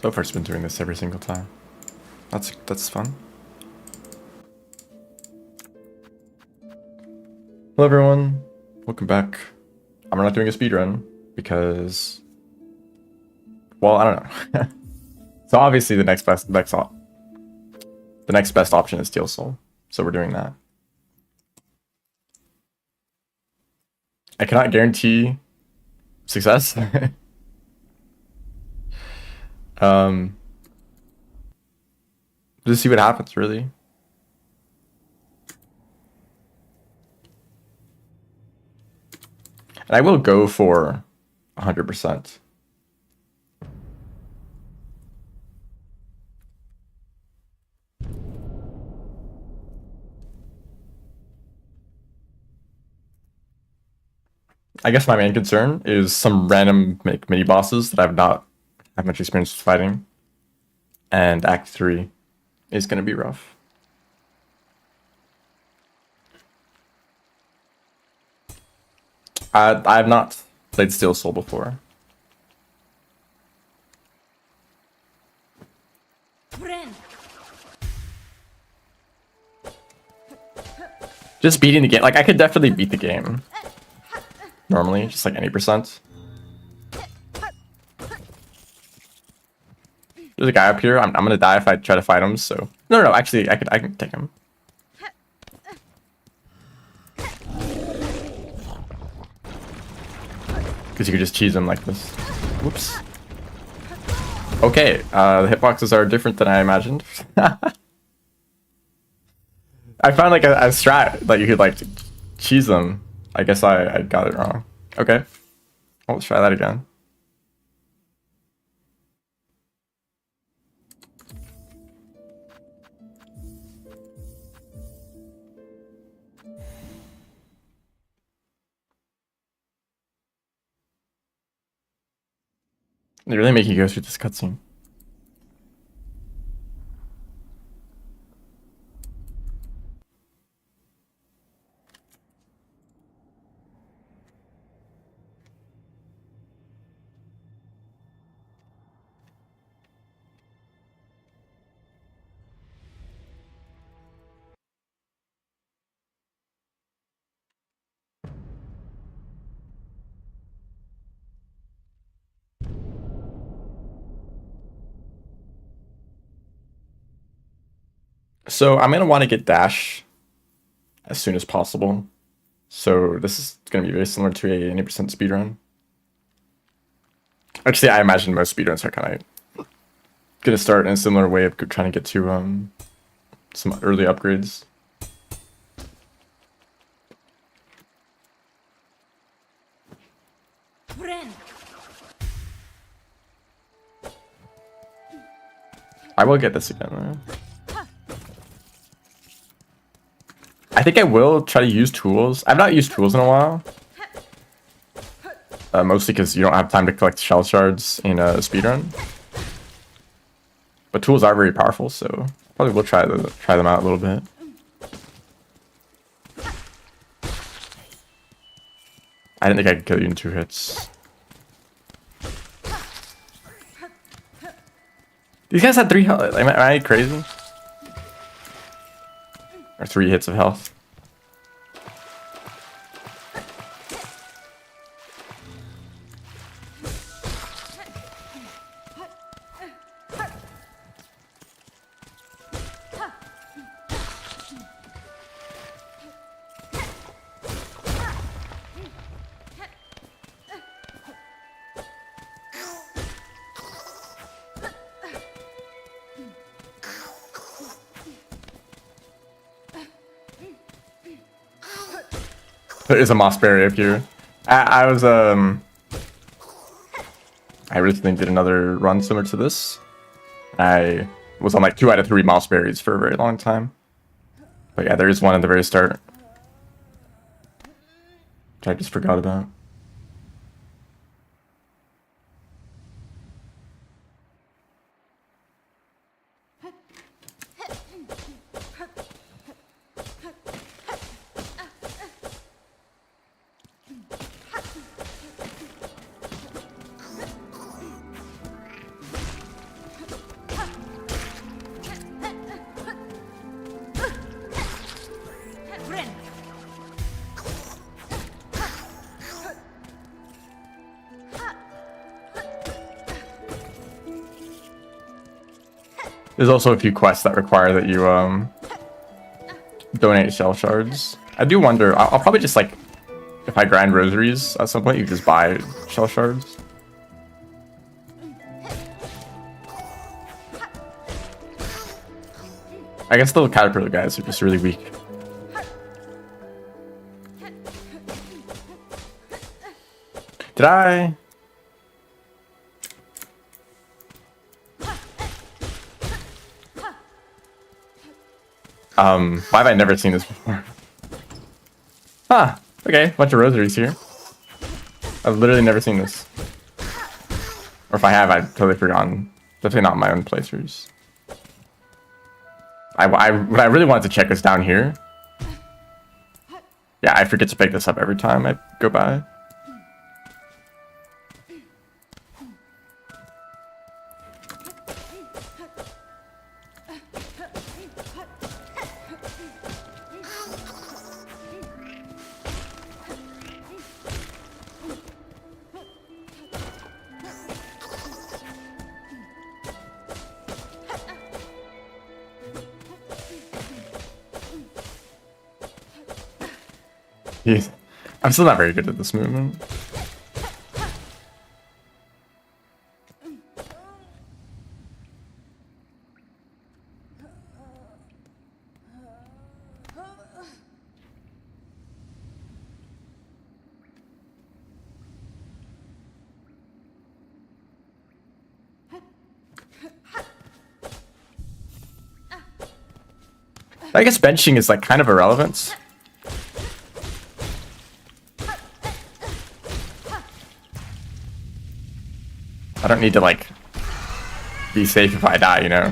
So far, it's been doing this every single time. That's fun. Hello everyone, welcome back. I'm not doing a speedrun because, well, I don't know. So obviously the next best option is Silksong, so we're doing that. I cannot guarantee success. Just see what happens, really. And I will go for 100%. I guess my main concern is some random mini bosses that I've not had much experience fighting. And Act 3 is going to be rough. I have not played Steel Soul before. Just beating the game, like I could definitely beat the game. Normally, just like any percent. There's a guy up here. I'm gonna die if I try to fight him. So no, actually, I can take him. Because you could just cheese him like this. Whoops. Okay, the hitboxes are different than I imagined. I found like a strat that you could like cheese them. I guess I got it wrong. Okay, well, let's try that again. They're really making you go through this cutscene. So I'm gonna want to get dash as soon as possible. So this is gonna be very similar to a 80% speedrun. Actually, I imagine most speedruns are kind of gonna start in a similar way of trying to get to some early upgrades. I will get this again, though. I think I will try to use tools. I've not used tools in a while. Mostly because you don't have time to collect shell shards in a speedrun. But tools are very powerful, so probably will try them out a little bit. I didn't think I could kill you in 2 hits. These guys had 3 health. Am I crazy? Or 3 hits of health. There is a mossberry up here. I recently did another run similar to this. I was on like 2 out of 3 mossberries for a very long time. But yeah, there is one at the very start, which I just forgot about. There's also a few quests that require that you donate shell shards. I do wonder. I'll probably just like, if I grind rosaries at some point, you just buy shell shards. I guess the caterpillar guys are just really weak. Did I? Why have I never seen this before? Huh, okay, bunch of rosaries here. I've literally never seen this. Or if I have, I've totally forgotten. Definitely not my own playthroughs. What I really wanted to check is down here. Yeah, I forget to pick this up every time I go by. Jeez. I'm still not very good at this movement. I guess benching is like kind of irrelevant. I don't need to like be safe if I die, you know.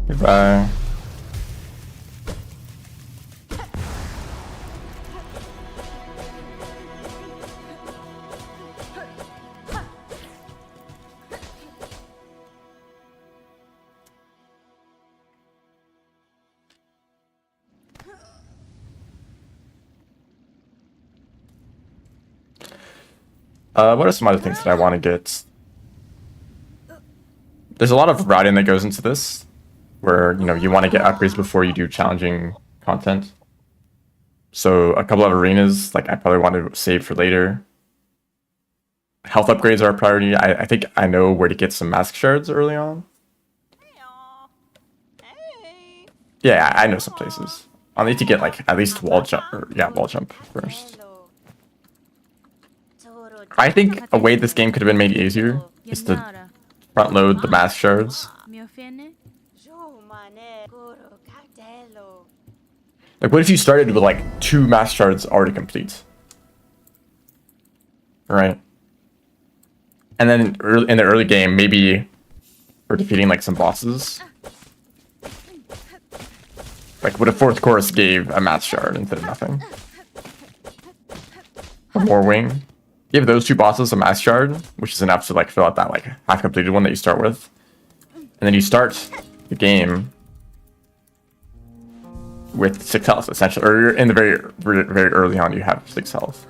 Goodbye. What are some other things that I want to get? There's a lot of routing that goes into this, where, you know, you want to get upgrades before you do challenging content. So a couple of arenas, like I probably want to save for later. Health upgrades are a priority. I think I know where to get some mask shards early on. Yeah, I know some places. I'll need to get like at least wall jump, wall jump first. I think a way this game could have been made easier is to front load the mask shards. Like, what if you started with like 2 mask shards already complete? Right? And then in the early game, maybe we're defeating like some bosses. Like, what if fourth chorus gave a mask shard instead of nothing? Or more wing. Give those 2 bosses a mask shard, which is enough to like fill out that like half completed one that you start with. And then you start the game with 6 health, essentially. Or in the very early on, you have 6 health.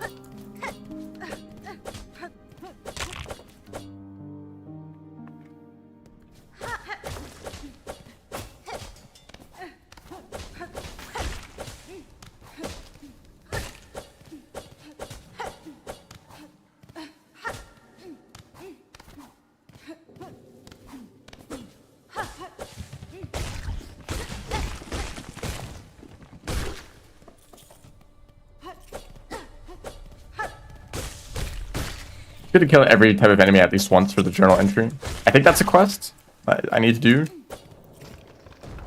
Good to kill every type of enemy at least once for the journal entry. I think that's a quest that I need to do.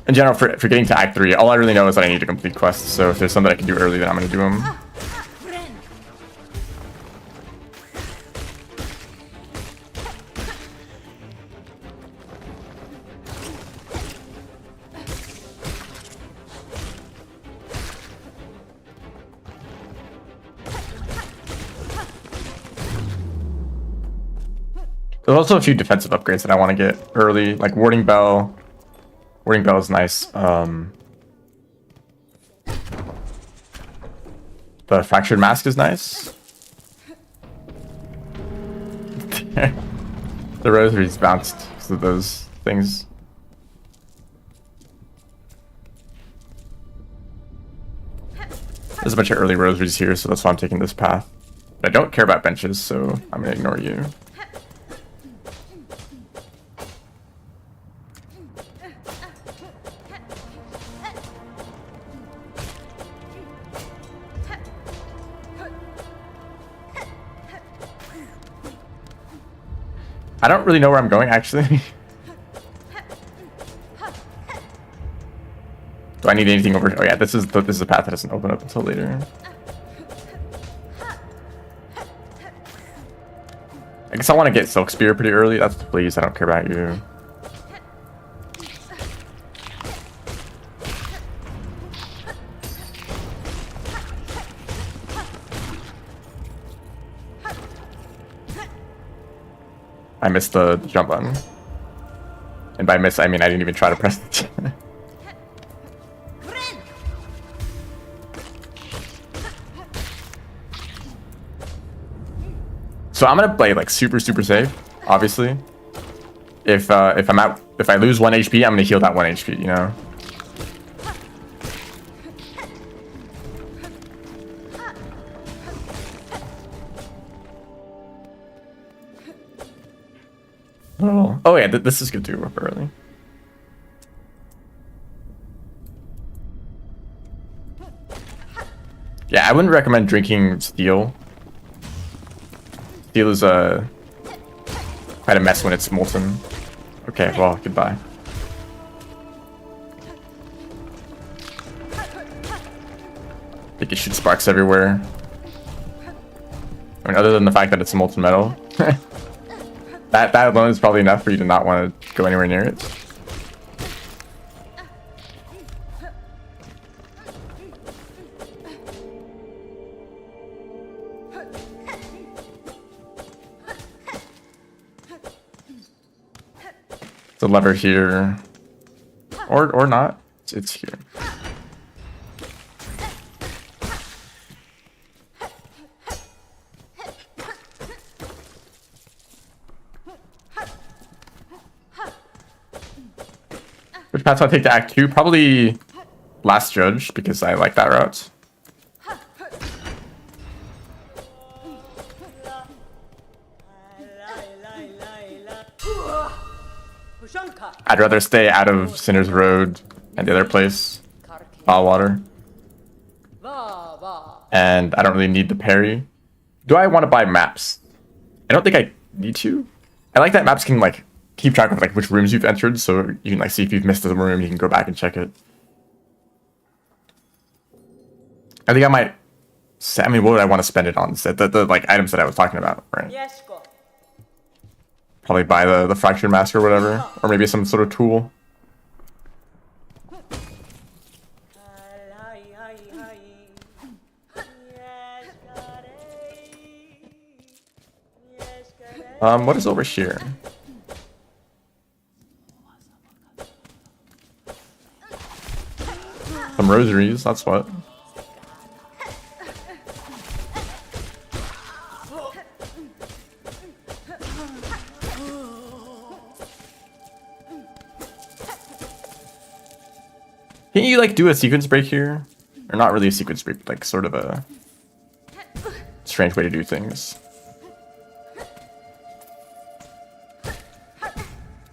In general, for getting to Act 3, all I really know is that I need to complete quests, so if there's something I can do early, then I'm going to do them. There's also a few defensive upgrades that I want to get early, like Warding Bell, Warding Bell is nice. The Fractured Mask is nice. The rosaries bounced because of those things. There's a bunch of early rosaries here, so that's why I'm taking this path. But I don't care about benches, so I'm gonna ignore you. I don't really know where I'm going, actually. Do I need anything over? Oh yeah, this is a path that doesn't open up until later. I guess I want to get Silk Spear pretty early. That's please. I don't care about you. I missed the jump button. And by miss, I mean I didn't even try to press it. So I'm gonna play like super safe, obviously. If I lose 1 HP, I'm gonna heal that 1 HP, you know? Oh yeah, this is good to go up early. Yeah, I wouldn't recommend drinking steel. Steel is quite a mess when it's molten. Okay, well, goodbye. I think it shoots sparks everywhere. I mean, other than the fact that it's molten metal. That alone is probably enough for you to not want to go anywhere near it. The lever here, or not. It's here. Which path do I take to Act 2? Probably Last Judge, because I like that route. I'd rather stay out of Sinner's Road and the other place, Water. And I don't really need the parry. Do I want to buy maps? I don't think I need to. I like that maps can like keep track of like which rooms you've entered, so you can like see if you've missed a room, you can go back and check it. I think I might. I mean, what would I want to spend it on? The like items that I was talking about, right? Yes, go. Probably buy the Fractured Mask or whatever, or maybe some sort of tool. What is over here? Some rosaries, that's what. Can you like do a sequence break here? Or not really a sequence break, but like sort of a strange way to do things.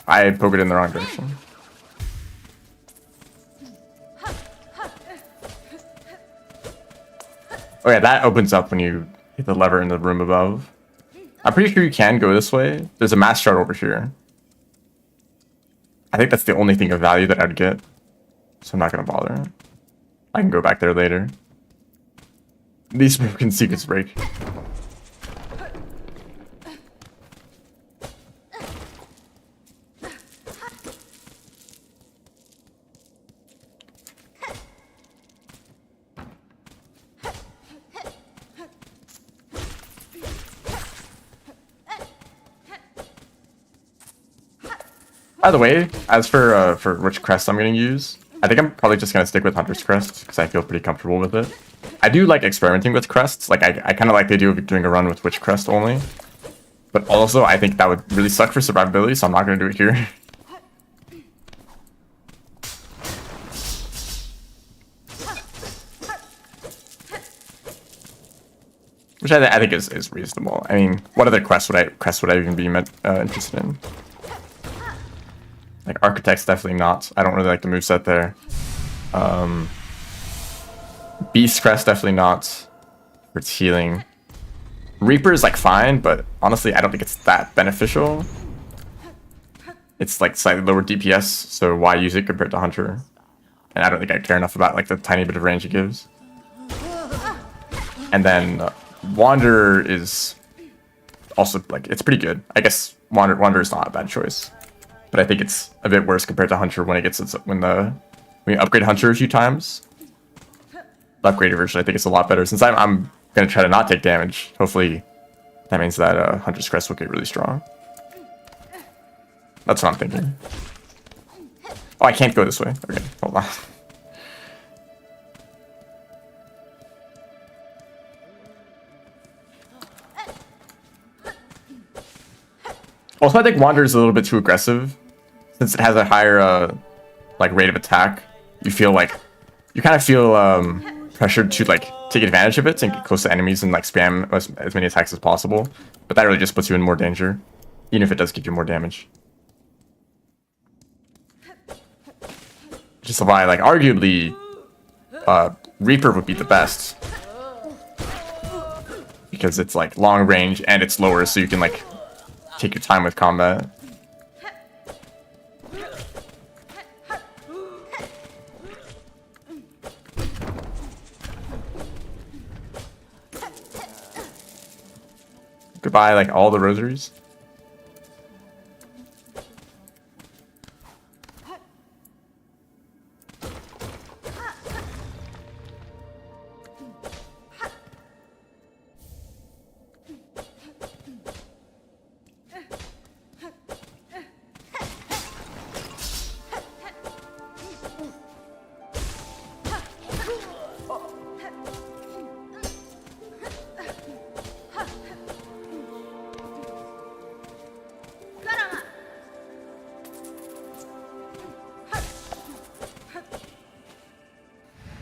I poked it in the wrong direction. Oh yeah, that opens up when you hit the lever in the room above. I'm pretty sure you can go this way. There's a mass shard over here. I think that's the only thing of value that I'd get. So I'm not gonna bother. I can go back there later. These broken secrets break. By the way, as for which crest I'm going to use, I think I'm probably just going to stick with Hunter's Crest because I feel pretty comfortable with it. I do like experimenting with crests. Like, I kind of like the idea of doing a run with Witch Crest only. But also, I think that would really suck for survivability, so I'm not going to do it here. Which I think is reasonable. I mean, what other quests would I even be interested in? Like Architect's definitely not. I don't really like the moveset there. Beast Crest definitely not. For its healing. Reaper is like fine, but honestly I don't think it's that beneficial. It's like slightly lower DPS, so why use it compared to Hunter? And I don't think I care enough about like the tiny bit of range it gives. And then Wanderer is also like, it's pretty good. I guess Wanderer is not a bad choice, but I think it's a bit worse compared to Hunter when when you upgrade Hunter a few times. The upgraded version I think is a lot better. Since I'm gonna try to not take damage, hopefully that means that Hunter's Crest will get really strong. That's what I'm thinking. Oh, I can't go this way. Okay, hold on. Also, I think Wanderer is a little bit too aggressive. Since it has a higher like rate of attack, you kind of feel pressured to like take advantage of it and get close to enemies and like spam as many attacks as possible. But that really just puts you in more danger, even if it does give you more damage. Which is why, like, arguably, Reaper would be the best. Because it's like long range and it's lower, so you can like take your time with combat. Goodbye, like all the rosaries.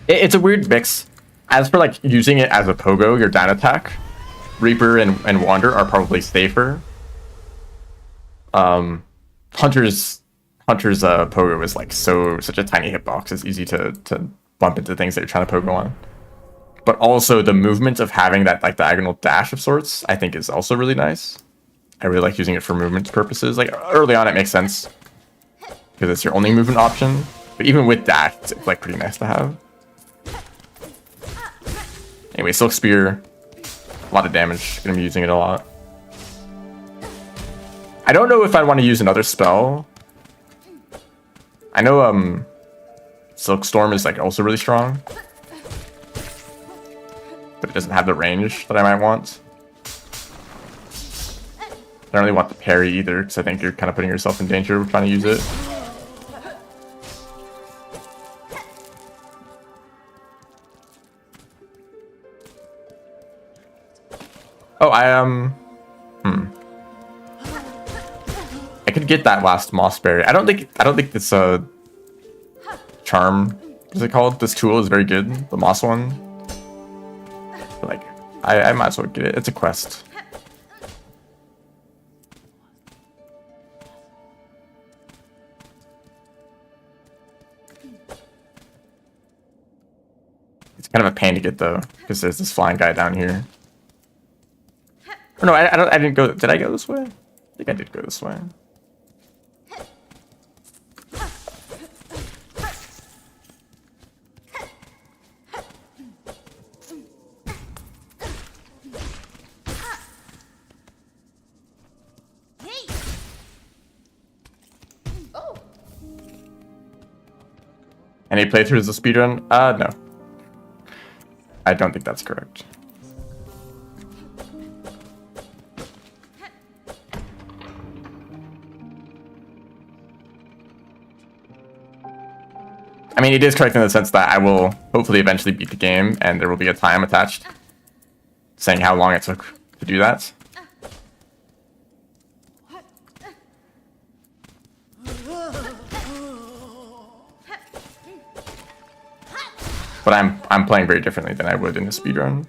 It's a weird mix. As for like using it as a pogo, your down attack, Reaper and Wander are probably safer. Hunter's pogo is like such a tiny hitbox. It's easy to bump into things that you're trying to pogo on. But also the movement of having that like diagonal dash of sorts, I think is also really nice. I really like using it for movement purposes. Like early on, it makes sense because it's your only movement option. But even with dash, it's like pretty nice to have. Anyway, Silk Spear, a lot of damage. Gonna be using it a lot. I don't know if I want to use another spell. I know Silk Storm is like also really strong, but it doesn't have the range that I might want. I don't really want the parry either, because I think you're kind of putting yourself in danger with trying to use it. Oh, I could get that last moss berry. I don't think this charm, what's it called? This tool is very good. The moss one. But like, I might as well get it. It's a quest. It's kind of a pain to get though, because there's this flying guy down here. Or no, I didn't go. Did I go this way? I think I did go this way. Any playthroughs of speedrun? No. I don't think that's correct. I mean, it is correct in the sense that I will hopefully eventually beat the game, and there will be a time attached saying how long it took to do that. But I'm playing very differently than I would in a speedrun.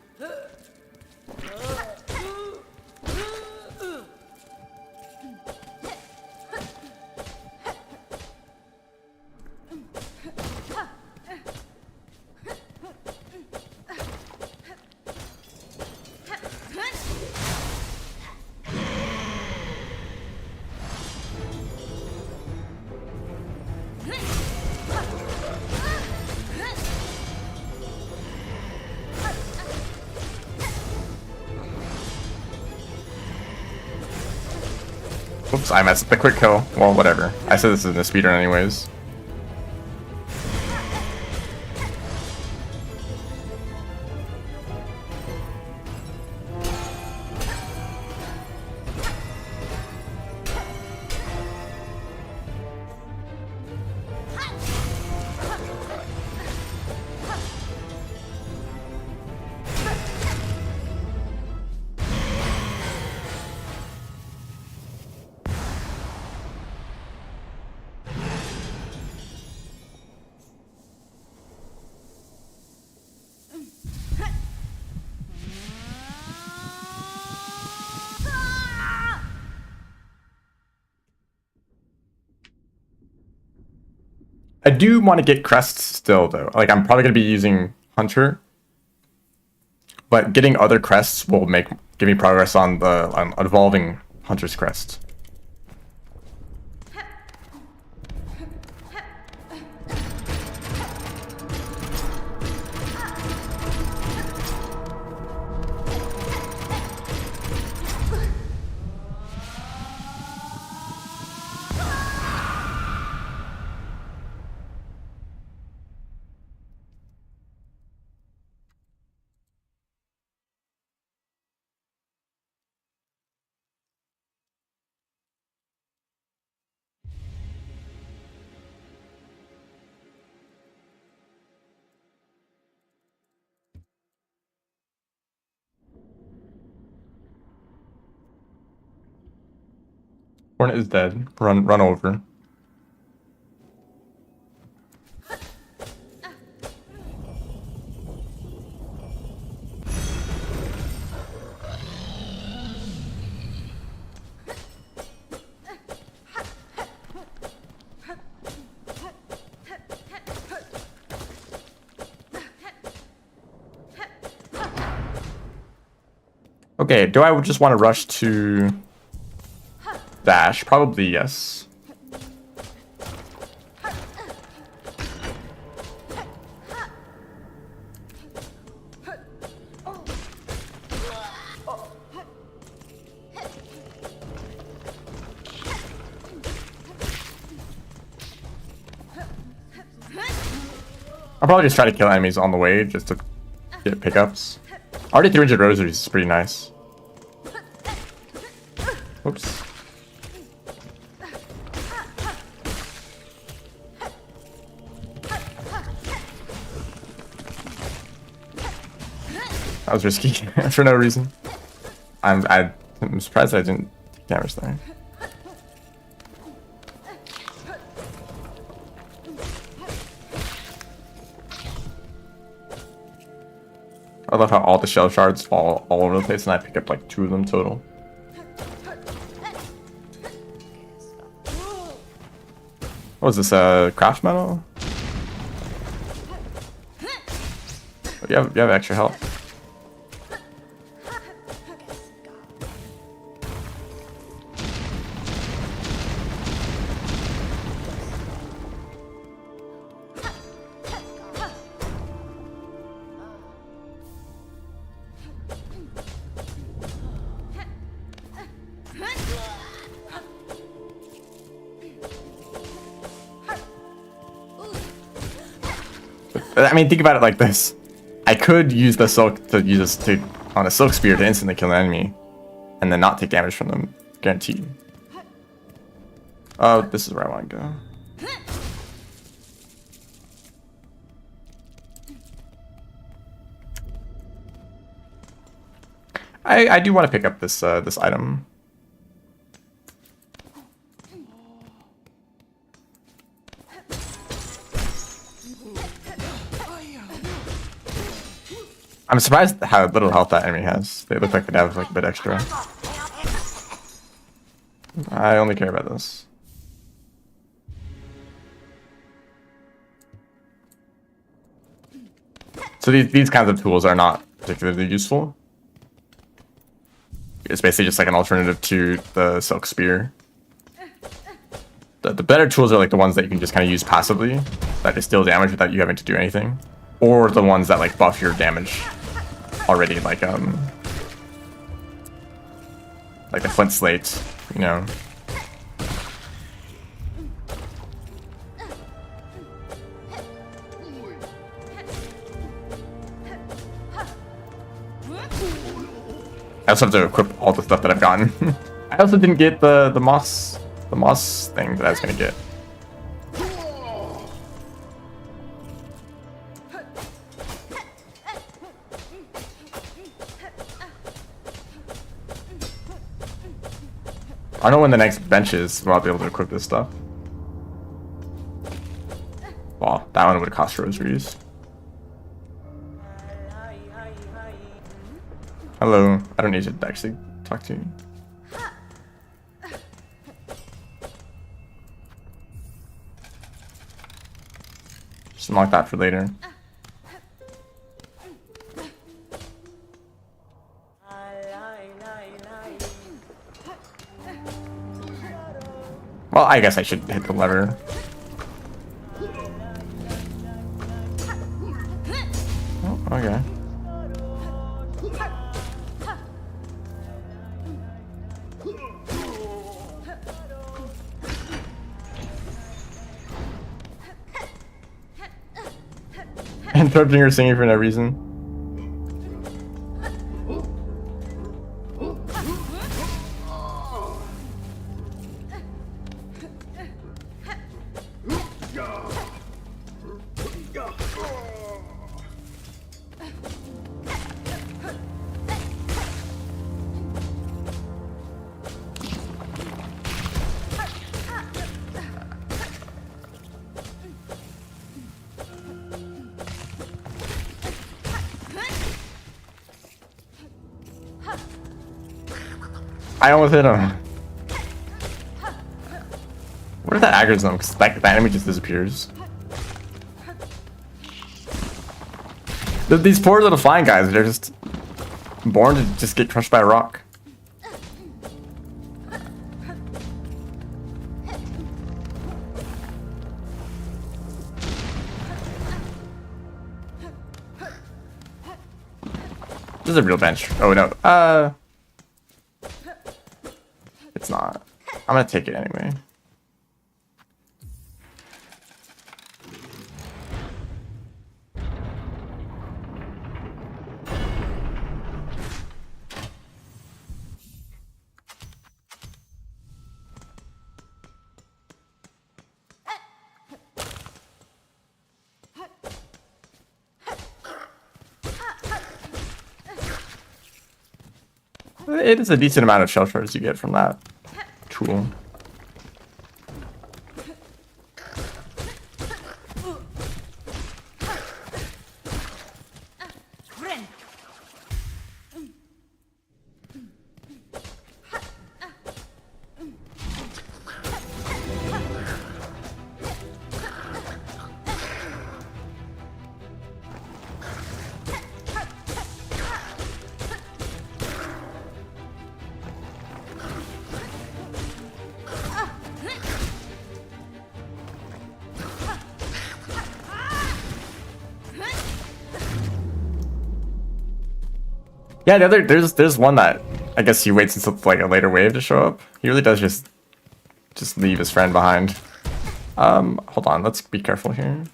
Oops, I messed up the quick kill. Well, whatever. I said this is in the speedrun anyways. I do want to get crests still, though. Like, I'm probably going to be using Hunter. But getting other crests will give me progress on evolving Hunter's crest. Hornet is dead. Run over. Okay, do I just want to rush to dash? Probably yes. I'll probably just try to kill enemies on the way just to get pickups. Already 300 rosaries is pretty nice. Oops. That was risky for no reason. I'm surprised I didn't take damage there. I love how all the shell shards fall all over the place and I pick up like 2 of them total. What was this, craft metal? Oh, you have extra health. I mean, think about it like this. I could use the silk on a silk spear to instantly kill an enemy, and then not take damage from them, guaranteed. Oh, this is where I want to go. I do want to pick up this this item. I'm surprised how little health that enemy has. They look like they'd have like a bit extra. I only care about this. So these kinds of tools are not particularly useful. It's basically just like an alternative to the Silk Spear. The better tools are like the ones that you can just kind of use passively, that just deal damage without you having to do anything. Or the ones that like buff your damage already, like the Flint Slate, you know. I also have to equip all the stuff that I've gotten. I also didn't get the moss thing that I was gonna get. I don't know when the next bench is where I'll be able to equip this stuff. Well, that one would cost rosaries. Hello. I don't need to actually talk to you. Just unlock that for later. Well, I guess I should hit the lever. Oh, okay. Interrupting her singing for no reason. I almost hit him. Where's that aggro zone? Because that enemy just disappears. These poor little flying guys, they're just born to just get crushed by a rock. This is a real bench. Oh no. It's not. I'm gonna take it anyway. It is a decent amount of shell shards you get from that tool. Yeah, there's one that I guess he waits until like a later wave to show up. He really does just leave his friend behind. Hold on, let's be careful here.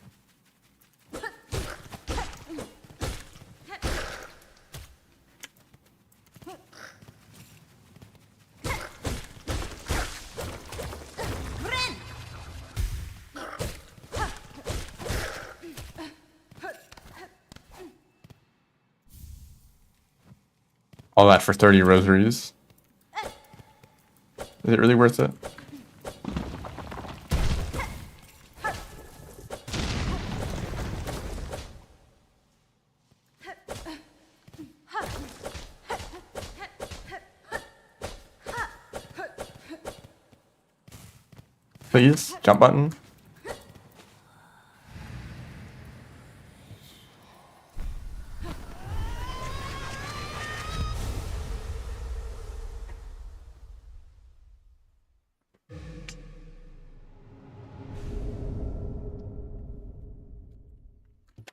All that for 30 rosaries. Is it really worth it? Please, jump button.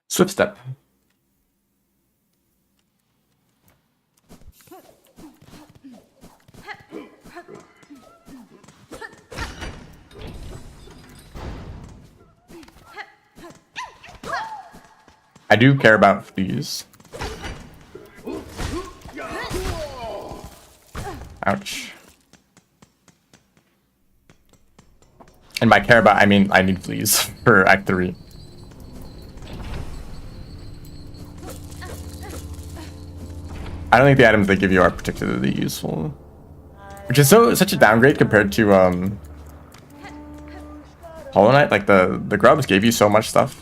Swift step. I do care about these. Ouch. And by care about, I mean I need fleas for Act 3. I don't think the items they give you are particularly useful. Which is such a downgrade compared to Hollow Knight. Like the grubs gave you so much stuff.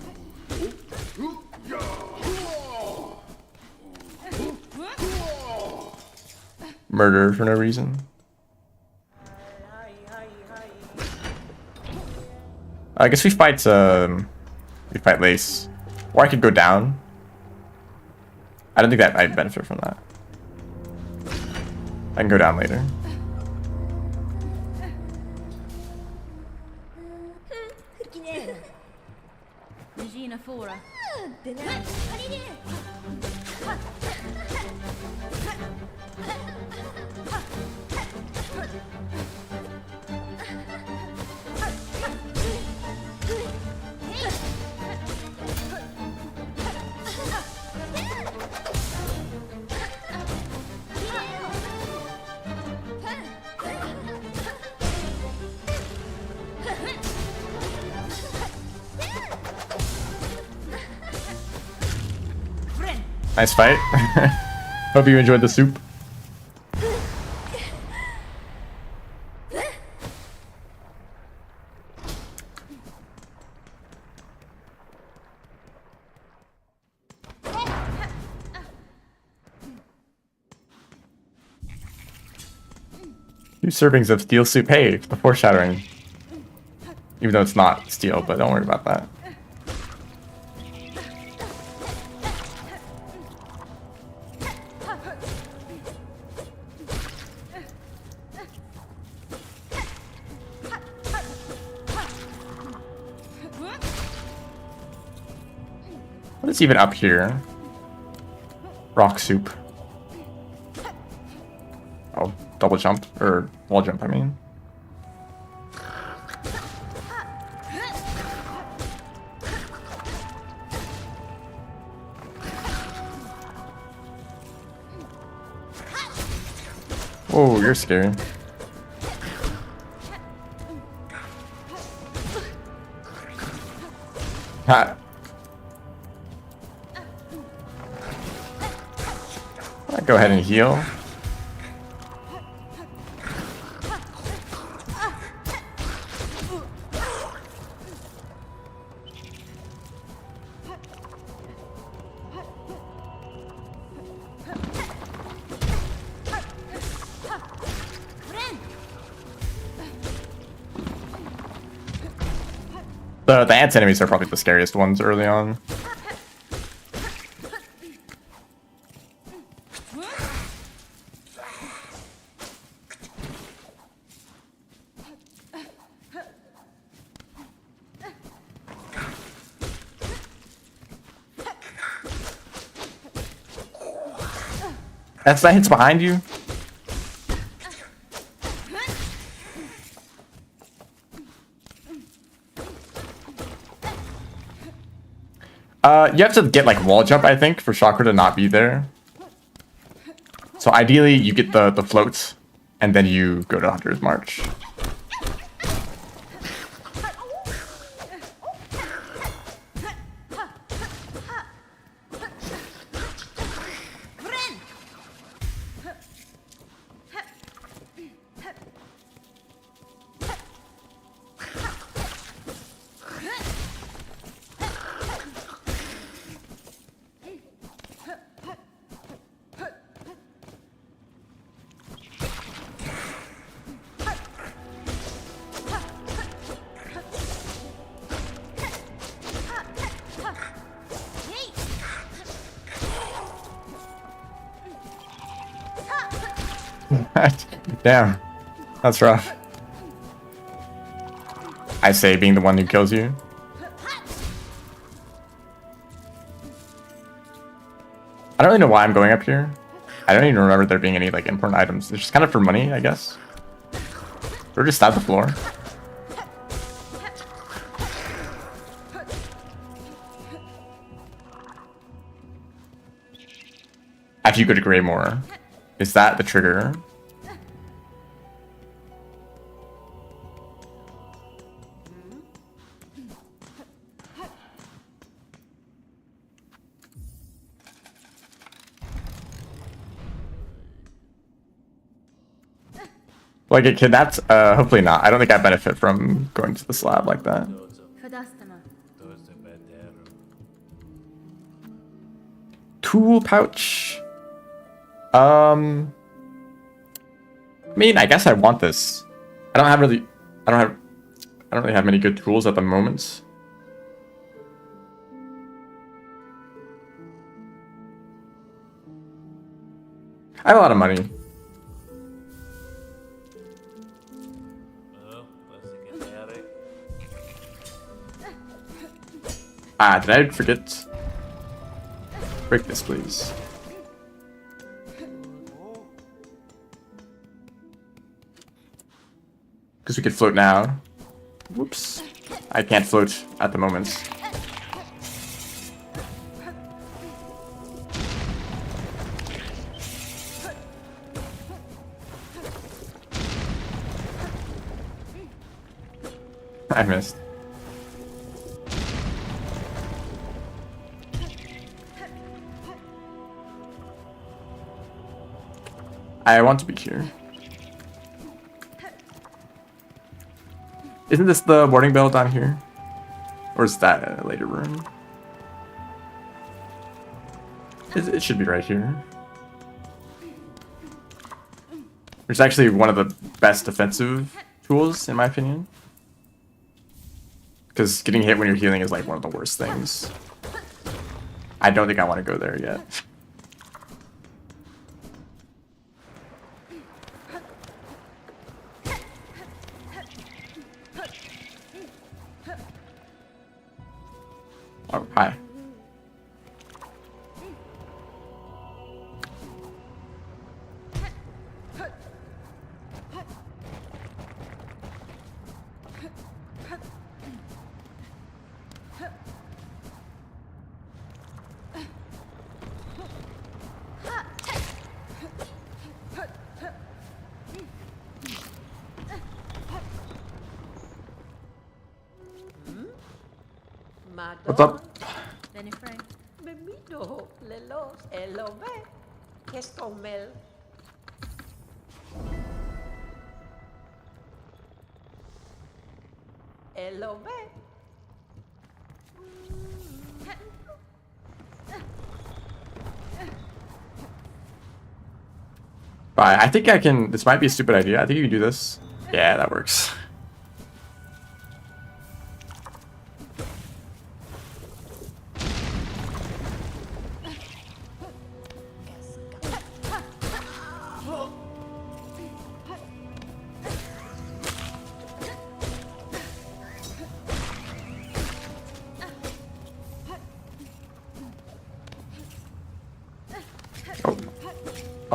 Murder for no reason. I guess we fight Lace. Or I could go down. I don't think that I'd benefit from that. I can go down later. Nice fight. Hope you enjoyed the soup. Two servings of steel soup. Hey, the foreshadowing. Even though it's not steel, but don't worry about that. What is even up here? Rock soup. Oh, double jump, or wall jump, I mean. Oh, you're scary. Ha. I'll go ahead and heal. The ants enemies are probably the scariest ones early on. That hits behind you? You have to get like wall jump, I think, for Chakra to not be there. So ideally you get the floats and then you go to Hunter's March. Damn, that's rough. I say being the one who kills you. I don't really know why I'm going up here. I don't even remember there being any like important items. It's just kind of for money, I guess. Or just stab the floor. After you go to Greymore, is that the trigger? Like a kidnapped? Hopefully not. I don't think I benefit from going to the slab like that. Tool pouch. I mean, I guess I want this. I don't really have many good tools at the moment. I have a lot of money. Ah, did I forget? Break this, please. Because we could float now. Whoops. I can't float at the moment. I missed. I want to be here. Isn't this the warning bell down here? Or is that a later room? It should be right here. It's actually one of the best defensive tools, in my opinion. Because getting hit when you're healing is like one of the worst things. I don't think I want to go there yet. Oh, hi. What's up? Bye. I think I can. This might be a stupid idea. I think you can do this. Yeah, that works.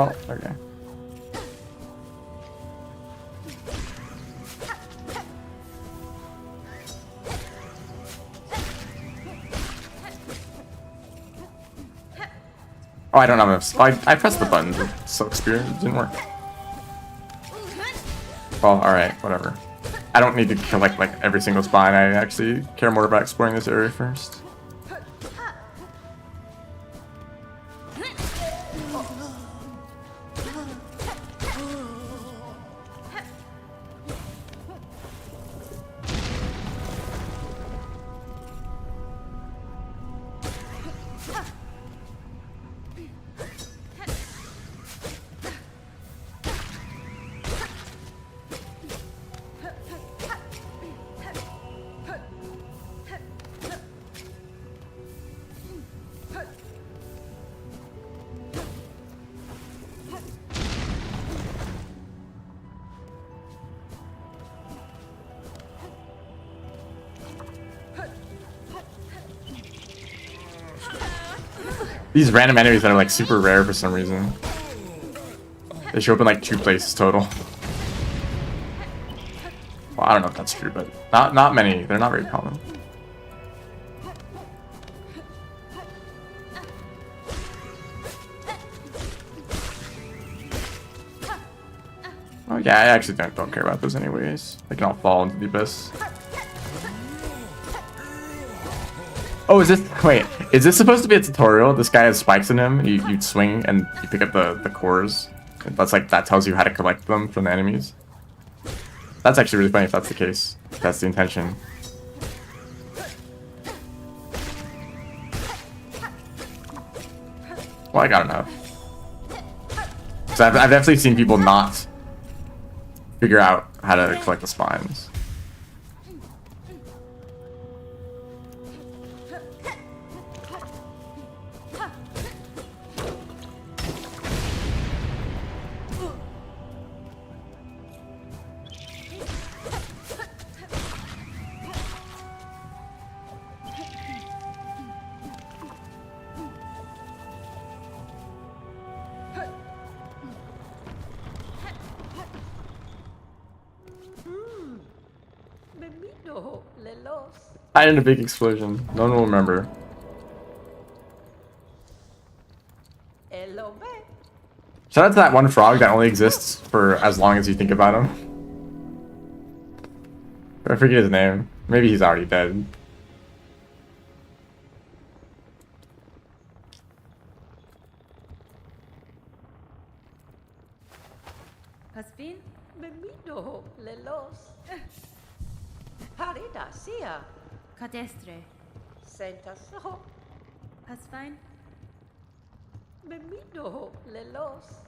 Oh, okay. Oh, I don't have enough. I pressed the button. The silk spear didn't work. Well, alright, whatever. I don't need to collect like every single spine. I actually care more about exploring this area first. These random enemies that are like super rare for some reason. They show up in like 2 places total. Well, I don't know if that's true, but not many. They're not very common. Oh yeah, I actually don't care about those anyways. They can all fall into the abyss. Oh, wait, is this supposed to be a tutorial? This guy has spikes in him, you swing and you pick up the cores. That tells you how to collect them from the enemies. That's actually really funny if that's the case. If that's the intention. Well, I got enough. So I've definitely seen people not figure out how to collect the spines. I had a big explosion. No one will remember. Shout out to that one frog that only exists for as long as you think about him. I forget his name. Maybe he's already dead. Cadestre. Sentaso. Pasfine. Bemido lelos.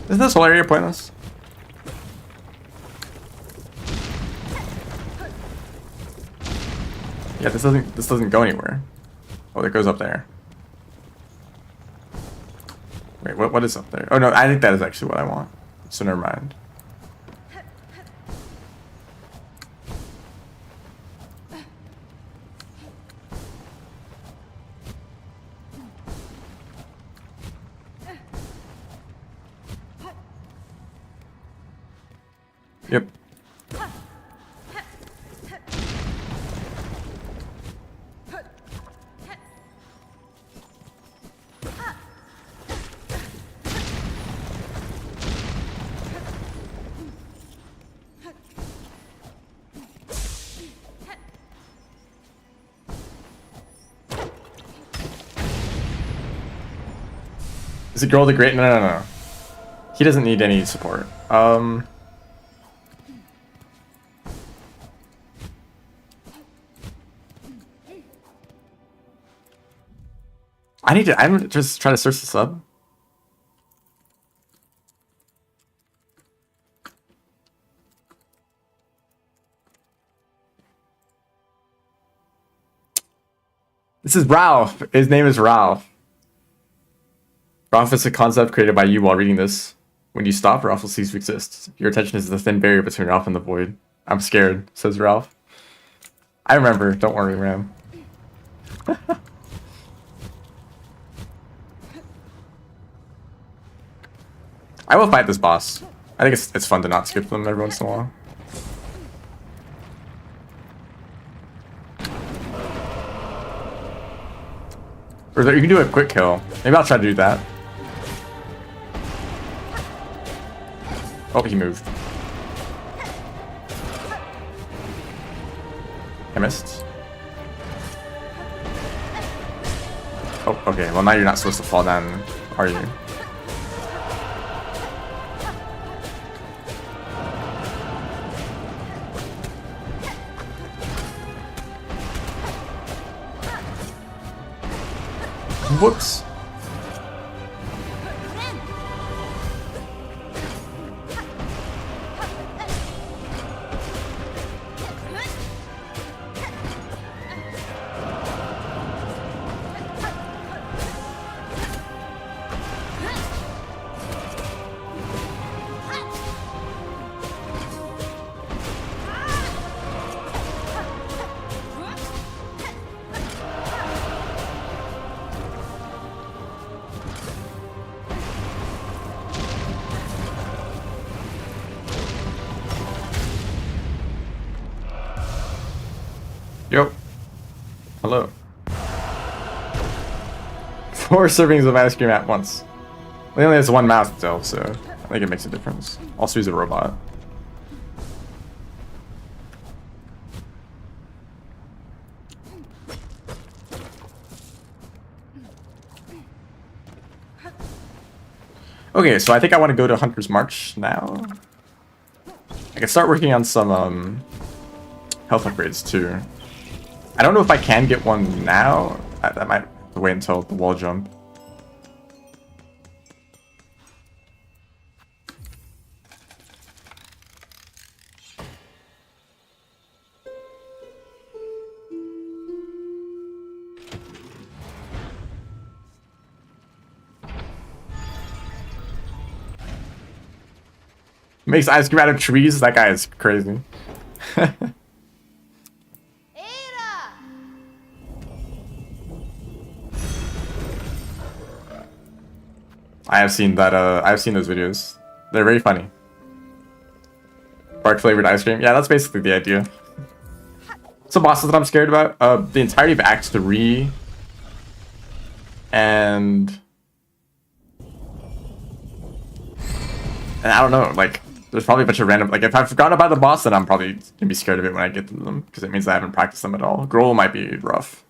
Isn't this whole area pointless? Yeah, this doesn't go anywhere. Oh, it goes up there. Wait, what is up there? Oh no, I think that is actually what I want. So never mind. Yep. Is it Girl the Great? No. He doesn't need any support. I'm just trying to search the sub. This is Ralph. His name is Ralph. Ralph is a concept created by you while reading this. When you stop, Ralph will cease to exist. Your attention is the thin barrier between Ralph and the void. I'm scared, says Ralph. I remember. Don't worry, Ram. I will fight this boss. I think it's fun to not skip them every once in a while. Or you can do a quick kill. Maybe I'll try to do that. Oh, he moved. I missed. Oh, okay. Well, now you're not supposed to fall down, are you? Whoops. Hello. 4 servings of ice cream at once. He only has 1 mouth still, so I think it makes a difference. Also, he's a robot. Okay, so I think I want to go to Hunter's March now. I can start working on some health upgrades too. I don't know if I can get one now. I might have to wait until the wall jump. Makes ice cream out of trees? That guy is crazy. I have seen that, I've seen those videos. They're very funny. Bark flavored ice cream. Yeah, that's basically the idea. Some bosses that I'm scared about. The entirety of Act 3. And I don't know, like, there's probably a bunch of random, like, if I've forgotten about the boss, then I'm probably gonna be scared of it when I get to them, because it means I haven't practiced them at all. Growl might be rough.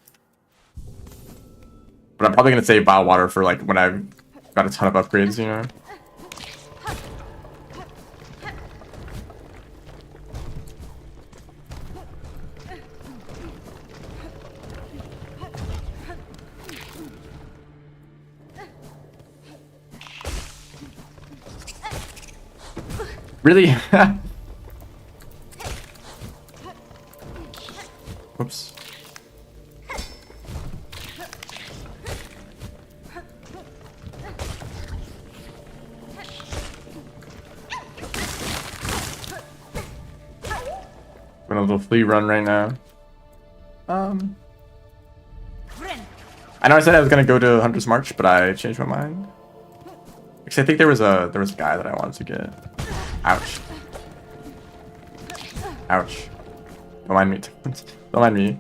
But I'm probably gonna save Bile Water for, like, when I've got a ton of upgrades, you know? Really? Whoops. Going a little flea run right now. I know I said I was gonna go to Hunter's March, but I changed my mind. Because I think there was a guy that I wanted to get. Ouch. Ouch. Don't mind me. Don't mind me.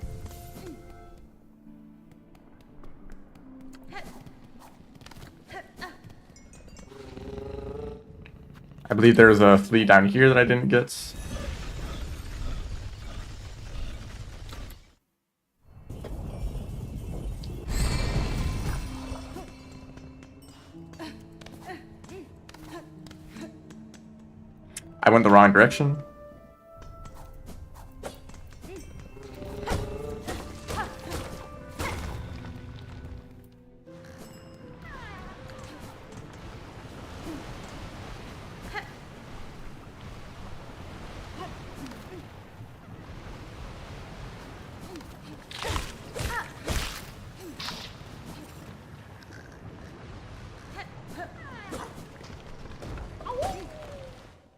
I believe there's a flea down here that I didn't get. I went the wrong direction.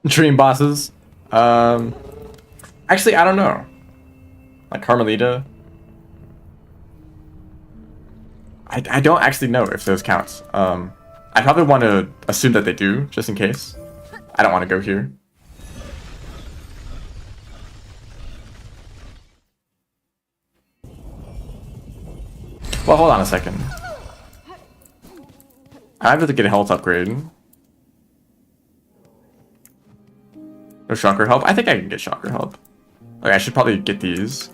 Dream bosses. Actually, I don't know. Like Carmelita. I don't actually know if those count. I probably want to assume that they do, just in case. I don't want to go here. Well, hold on a second. I have to get a health upgrade. No shocker help? I think I can get shocker help. Okay, I should probably get these.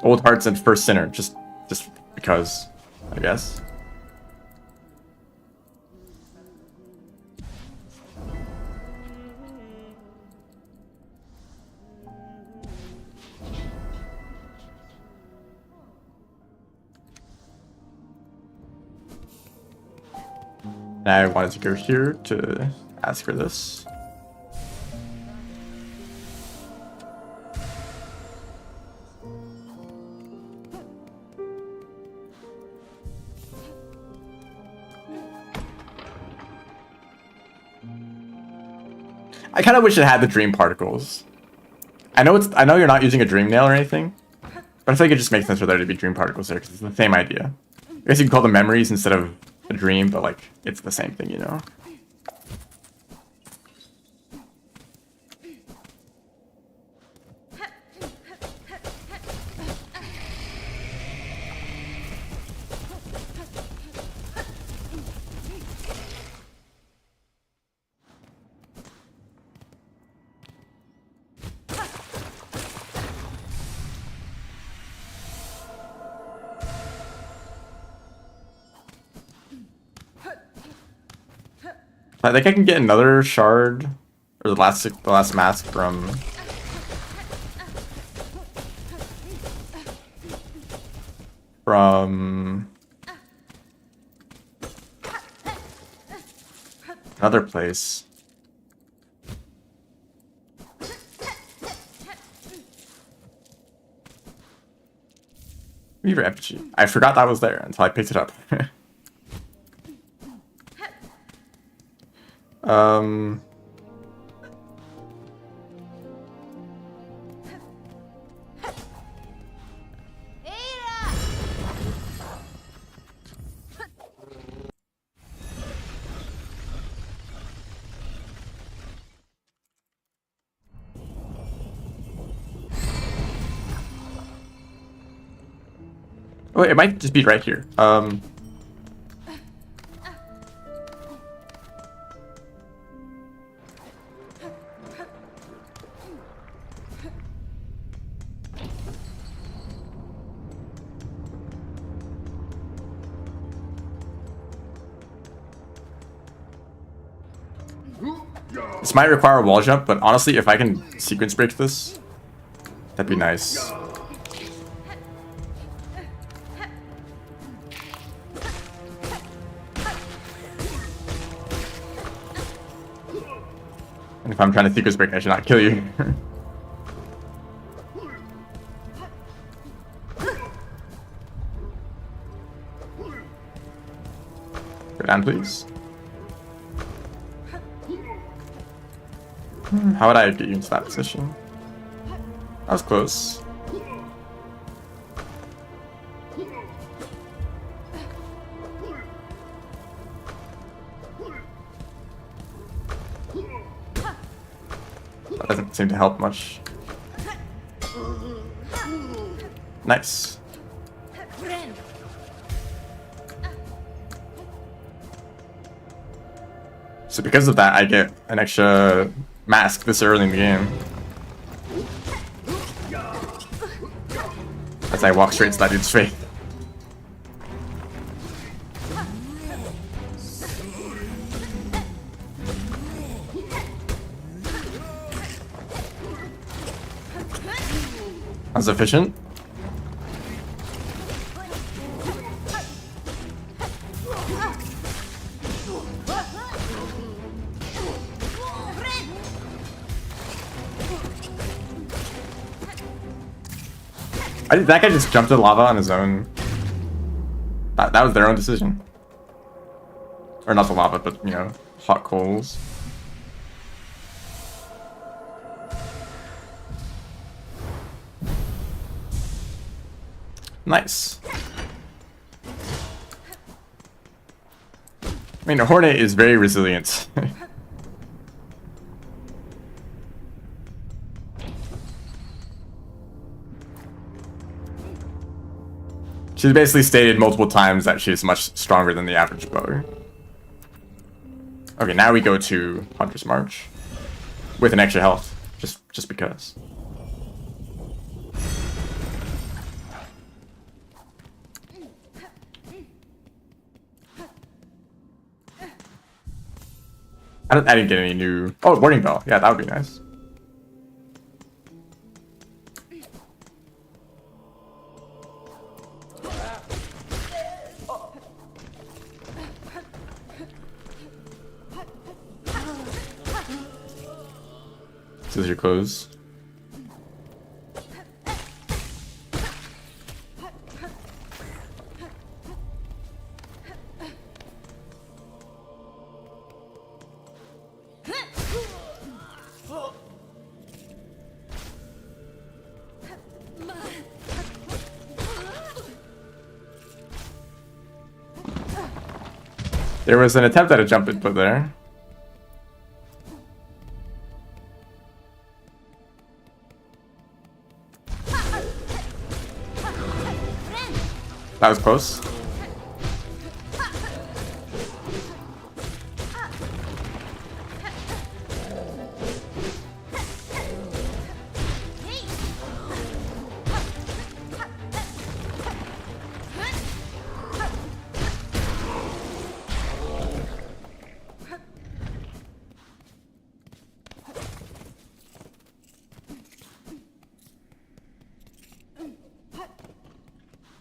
Old Hearts and First Sinner, just because, I guess. I wanted to go here to ask for this. I kind of wish it had the dream particles. I know you're not using a dream nail or anything, but I feel like it just makes sense for there to be dream particles there because it's the same idea. I guess you can call them memories instead of a dream, but like it's the same thing, you know. I think I can get another shard, or the last mask from another place. Weaver effigy. I forgot that was there until I picked it up. Oh, it might just be right here. This might require a wall jump, but honestly, if I can sequence break this, that'd be nice. And if I'm trying to sequence break, I should not kill you. Go down, please. How would I get you into that position? That was close. That doesn't seem to help much. Nice. So because of that, I get an extra mask this early in the game. As I walk straight to that dude's face. That was efficient. That guy just jumped in lava on his own. That was their own decision. Or not the lava, but, you know, hot coals. Nice. I mean, a Hornet is very resilient. She's basically stated multiple times that she's much stronger than the average bow. Okay, now we go to Hunter's March with an extra health, just because. I didn't get any new. Oh, warning bell. Yeah, that would be nice. This is your clothes. There was an attempt at a jump input there. That was close.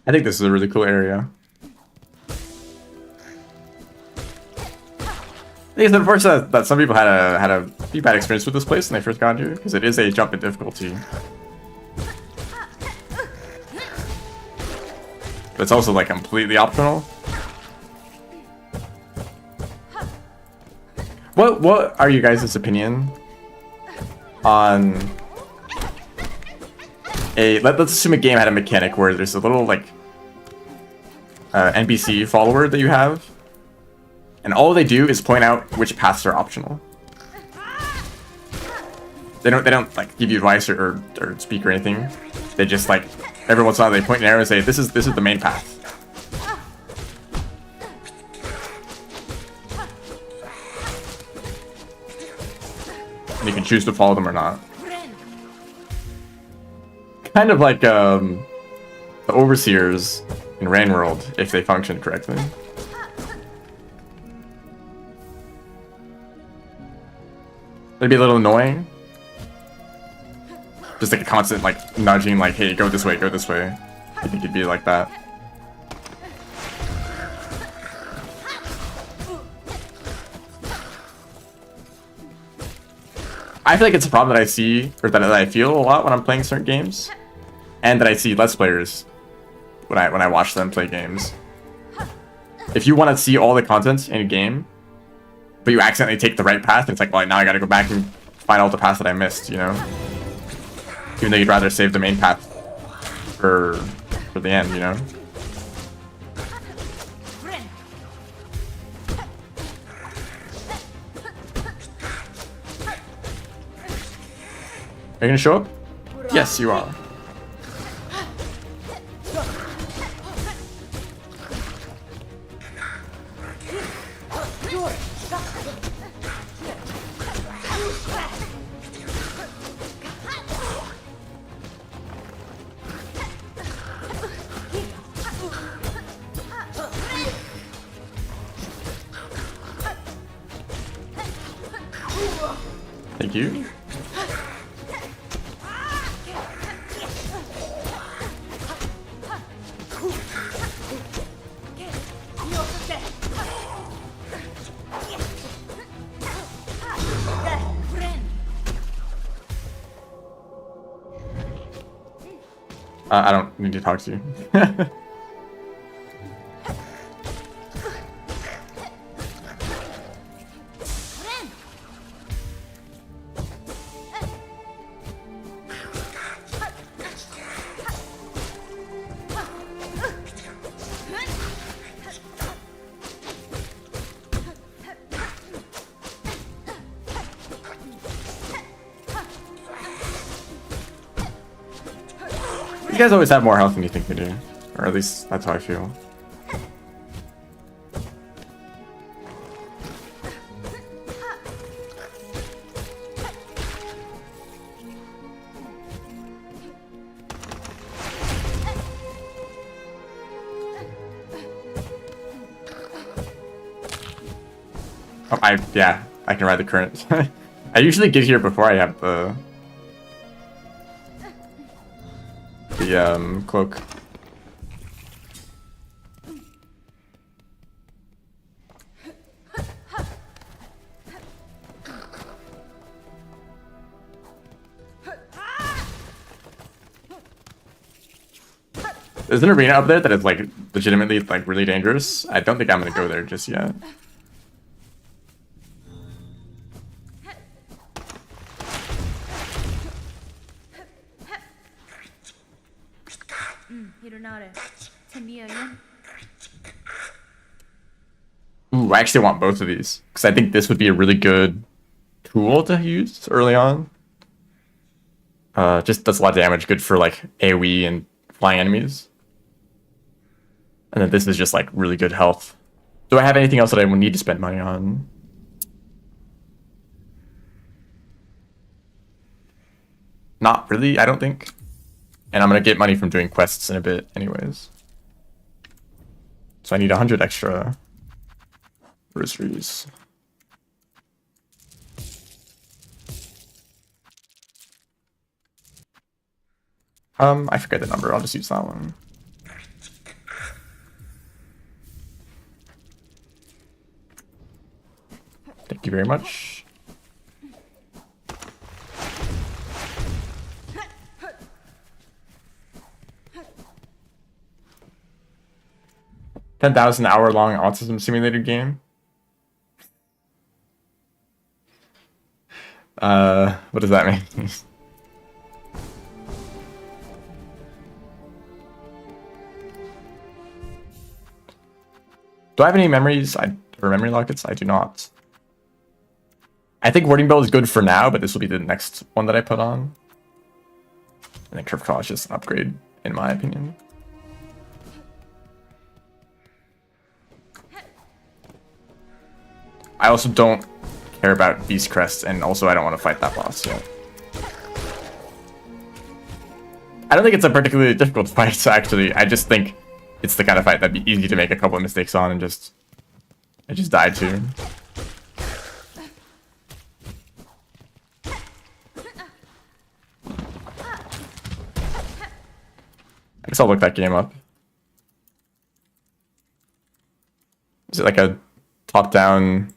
I think this is a really cool area. I think it's unfortunate that some people had a pretty bad experience with this place when they first got here, because it is a jump in difficulty. But it's also like completely optional. What are you guys' opinion on let's assume a game had a mechanic where there's a little like NPC follower that you have, and all they do is point out which paths are optional. They don't like give you advice or speak or anything. They just like every once in a while they point an arrow and say this is the main path. And you can choose to follow them or not. Kind of like the overseers in Rain World, if they function correctly. It'd be a little annoying. Just like a constant like nudging, like, hey, go this way, go this way. I think it'd be like that. I feel like it's a problem that I see, or that I feel a lot when I'm playing certain games, and that I see Let's Players when I watch them play games. If you want to see all the content in a game, but you accidentally take the right path, and it's like, well, now I gotta go back and find all the paths that I missed, you know? Even though you'd rather save the main path for the end, you know? Are you gonna show up? Yes, you are. Thank you. I don't need to talk to you. You guys always have more health than you think you do. Or at least that's how I feel. Oh, yeah, I can ride the current. I usually get here before I have the cloak. There's an arena up there that is like legitimately like really dangerous. I don't think I'm gonna go there just yet. Ooh, Ooh, I actually want both of these because I think this would be a really good tool to use early on. Just does a lot of damage, good for like AoE and flying enemies. And then this is just like really good health. Do I have anything else that I would need to spend money on? Not really, I don't think. And I'm gonna get money from doing quests in a bit anyways. So I need 100 extra rosaries. I forget the number, I'll just use that one. Thank you very much. $10,000-hour-long autism simulator game. What does that mean? Do I have any memories or memory lockets? I do not. I think Wording Bell is good for now, but this will be the next one that I put on. And then Curve Claw is just an upgrade, in my opinion. I also don't care about Beast Crest, and also I don't want to fight that boss yet. I don't think it's a particularly difficult fight, actually. I just think it's the kind of fight that'd be easy to make a couple of mistakes on and I just died to. I guess I'll look that game up. Is it like a top-down...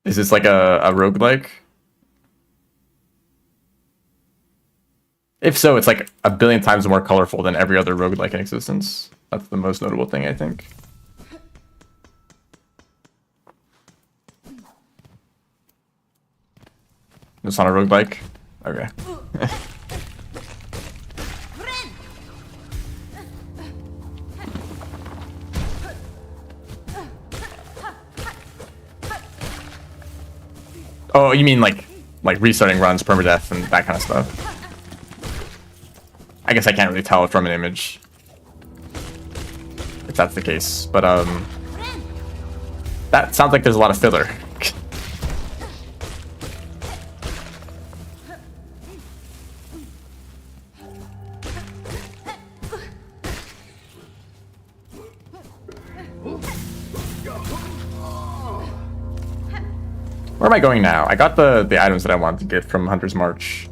Is this like a roguelike? If so, it's like a billion times more colorful than every other roguelike in existence. That's the most notable thing, I think. It's not a roguelike? Okay. Oh, you mean like restarting runs, permadeath, and that kind of stuff. I guess I can't really tell from an image if that's the case, but that sounds like there's a lot of filler. Where am I going now? I got the items that I wanted to get from Hunter's March.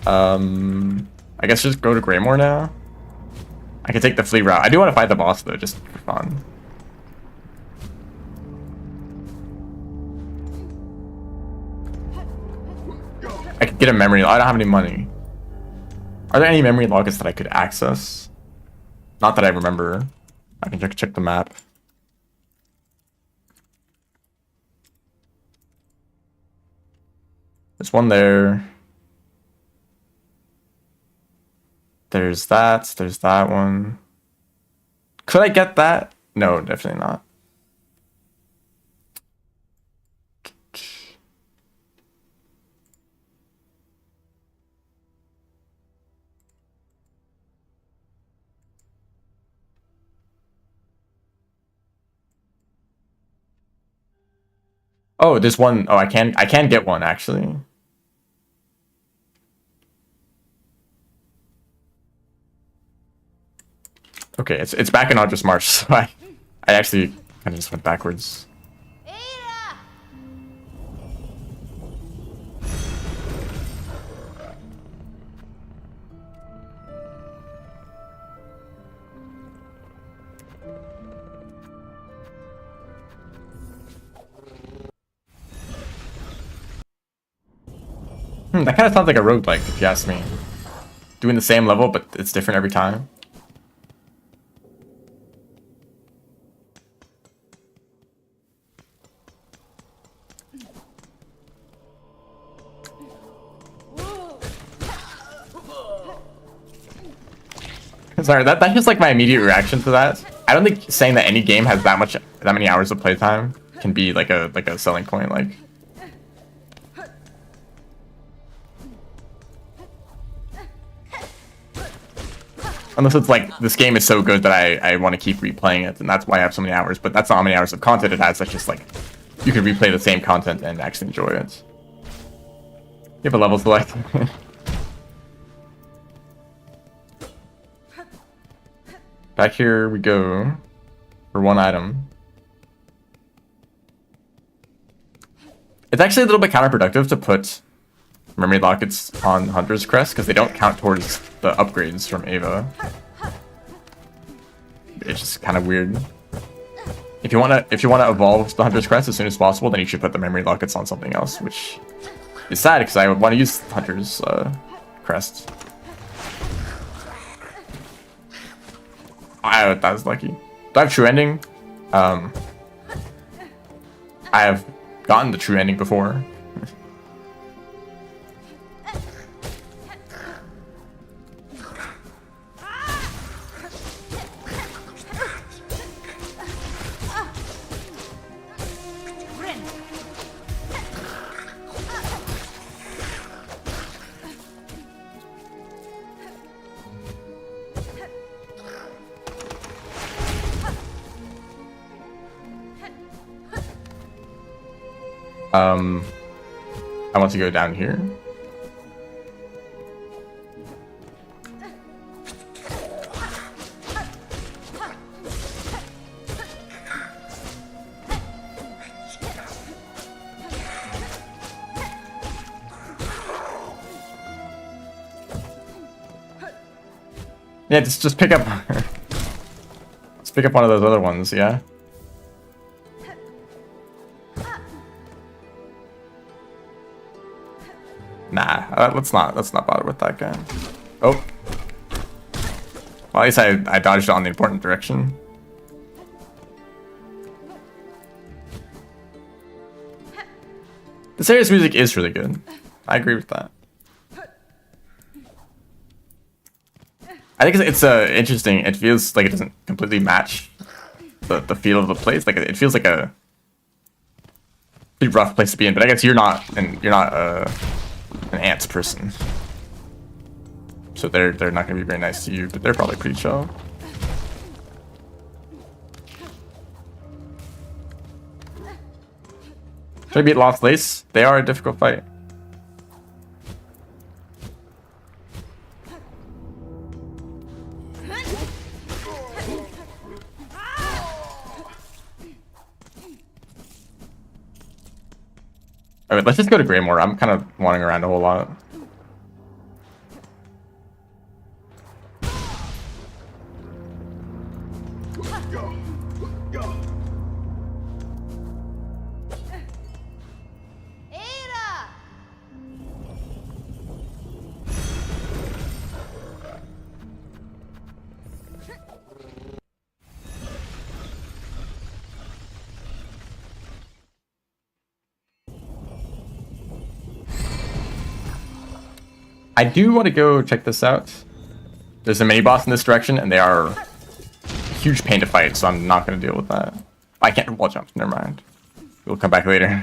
I guess just go to Greymore now. I can take the flea route. I do want to fight the boss though, just for fun. I could get a memory. I don't have any money. Are there any memory lockets that I could access? Not that I remember. I can check the map. There's one there. There's that one. Could I get that? No, definitely not. Oh, there's one. Oh, I can get one actually. Okay, it's back in Hunter's March, so I actually kind of just went backwards. That kind of sounds like a roguelike, if you ask me. Doing the same level, but it's different every time. Sorry, that's just like my immediate reaction to that. I don't think saying that any game has that many hours of playtime can be like a selling point. Like, unless it's like this game is so good that I want to keep replaying it, and that's why I have so many hours. But that's not how many hours of content it has. That's just like you can replay the same content and actually enjoy it. You have a level select. Back here we go for one item. It's actually a little bit counterproductive to put memory lockets on Hunter's Crest because they don't count towards the upgrades from Ava. It's just kind of weird. If you wanna evolve the Hunter's Crest as soon as possible, then you should put the memory lockets on something else, which is sad because I would want to use Hunter's Crest. That was lucky. Do I have true ending? I have gotten the true ending before. I want to go down here. Yeah, just pick up. Let's pick up one of those other ones. Yeah. Nah, let's not bother with that guy. Oh. Well, at least I dodged it on the important direction. The serious music is really good. I agree with that. I think it's interesting. It feels like it doesn't completely match the feel of the place. Like it feels like a pretty rough place to be in. But I guess you're not an ants person, so they're not gonna be very nice to you. But they're probably pretty chill. Should I beat Lost Lace? They are a difficult fight. Alright, let's just go to Greymore. I'm kind of wandering around a whole lot. I do want to go check this out. There's a mini boss in this direction, and they are a huge pain to fight, so I'm not going to deal with that. I can't wall jump. Never mind. We'll come back later.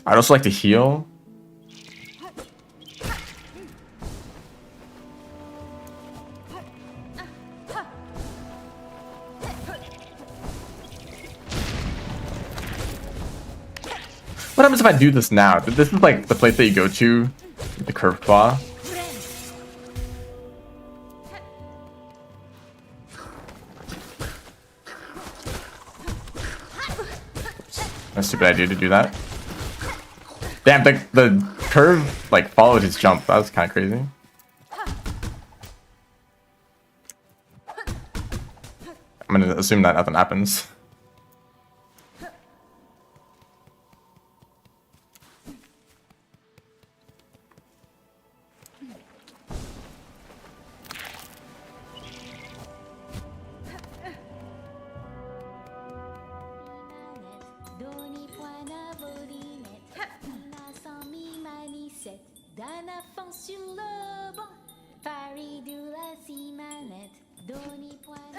I'd also like to heal. What happens if I do this now? This is like the place that you go to with the curved claw. That's a stupid idea to do that. Damn, the curve like followed his jump. That was kind of crazy. I'm gonna assume that nothing happens. d'un affant sur le banc. Paris de la cimanette, Donny Poinard.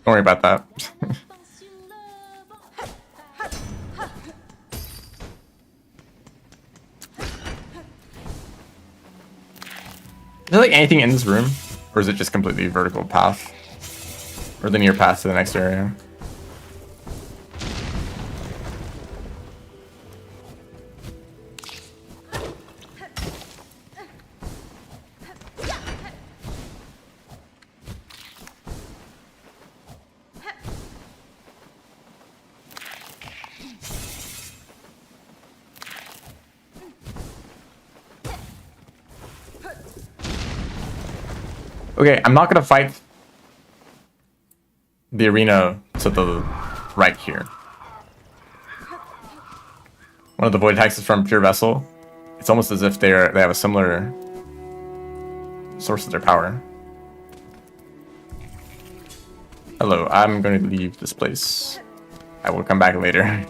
Don't worry about that. D'un affant sur le banc. Is there like anything in this room? Or is it just completely vertical path? Or linear path to the next area? Okay, I'm not gonna fight the arena to the right here. One of the void hexes from Pure Vessel. It's almost as if they have a similar source of their power. Hello, I'm going to leave this place. I will come back later.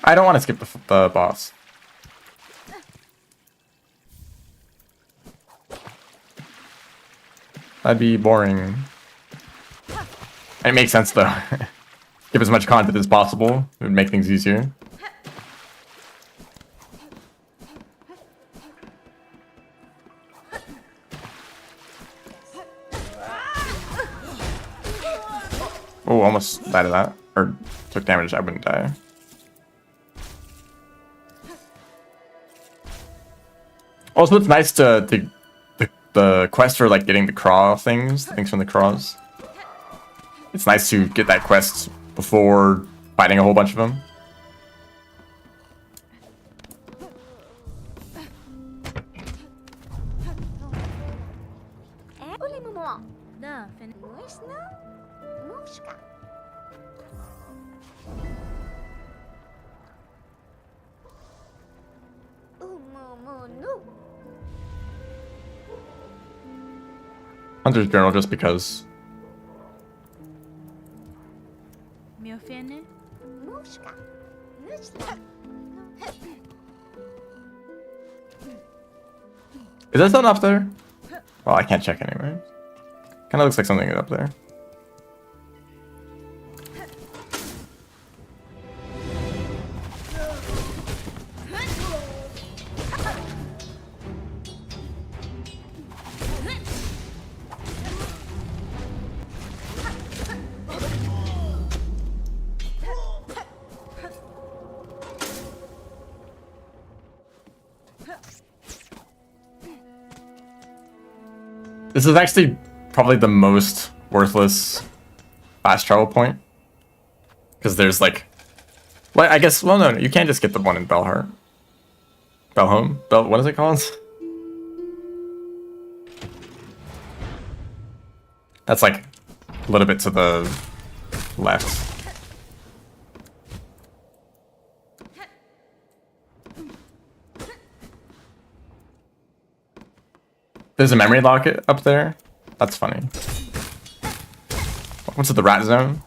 I don't want to skip the boss. That'd be boring. It makes sense though. Give as much content as possible. It would make things easier. Oh, almost died of that. Or took damage, I wouldn't die. Also, it's nice to the quest for like getting the craw things from the craws. It's nice to get that quest before fighting a whole bunch of them. Da, fin- Hunter's Journal just because. Mio fene? Is that something up there? Well, I can't check anyway. Kind of looks like something is up there. This is actually probably the most worthless fast travel point. Because there's like... Well, I guess... Well, no, you can't just get the one in Belheart. Belhome? What is it called? That's like a little bit to the left. There's a memory locket up there. That's funny. Welcome to the rat zone.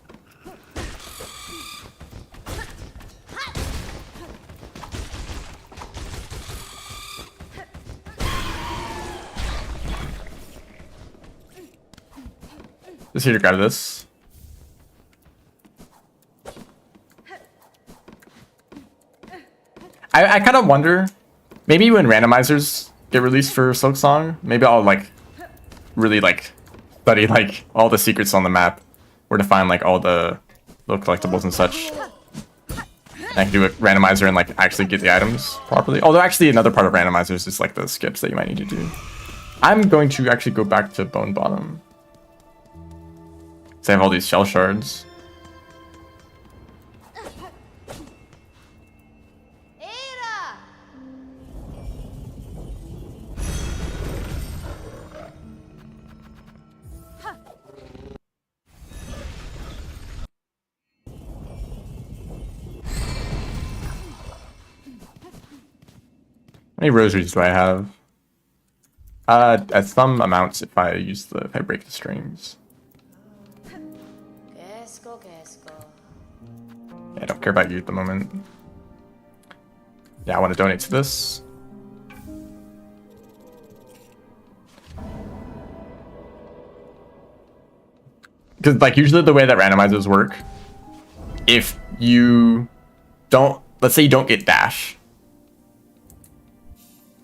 Just here to grab this. I kind of wonder, maybe when randomizers get released for Silksong, maybe I'll like really like study like all the secrets on the map, where to find like all the little collectibles and such. And I can do a randomizer and like actually get the items properly. Although actually another part of randomizers is like the skips that you might need to do. I'm going to actually go back to Bone Bottom. So I have all these shell shards. many rosaries do I have? At some amounts if I break the strings. Yeah, I don't care about you at the moment. Yeah, I want to donate to this. Because like usually the way that randomizers work, if you don't, let's say you don't get dash.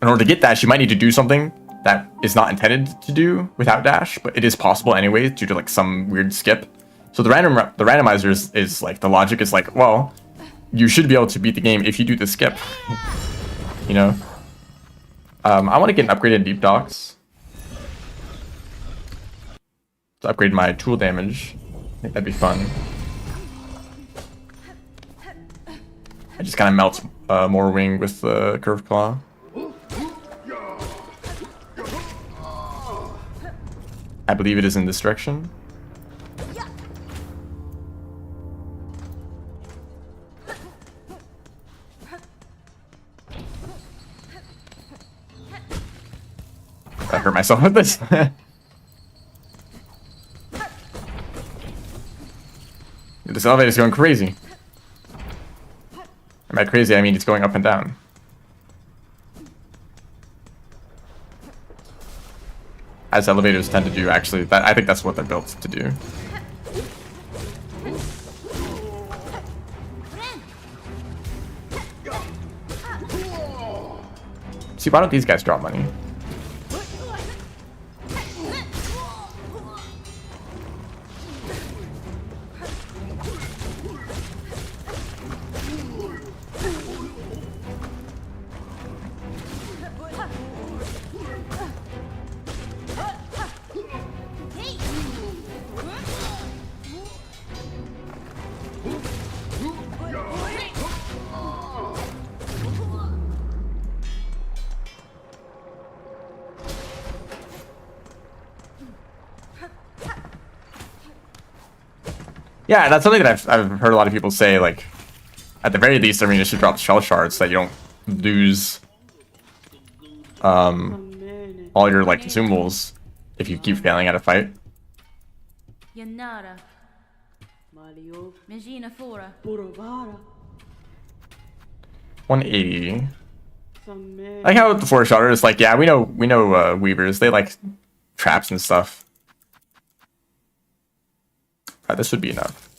In order to get dash, you might need to do something that is not intended to do without dash, but it is possible anyway due to like some weird skip. So the randomizer is like, the logic is like, well, you should be able to beat the game if you do the skip. You know? I want to get an upgraded deep docks to upgrade my tool damage. I think that'd be fun. I just kind of melt more wing with the curved claw. I believe it is in this direction. I hurt myself with this. This elevator is going crazy. And by crazy, I mean it's going up and down. As elevators tend to do, actually. I think that's what they're built to do. See, why don't these guys drop money? Yeah, that's something that I've heard a lot of people say, like, at the very least, I mean, you should drop shell shards so that you don't lose all your, like, consumables if you keep failing at a fight. Yanara. Megina Fora. 180. I like how the 4-shotter is like, yeah, we know weavers, they like traps and stuff. This would be enough.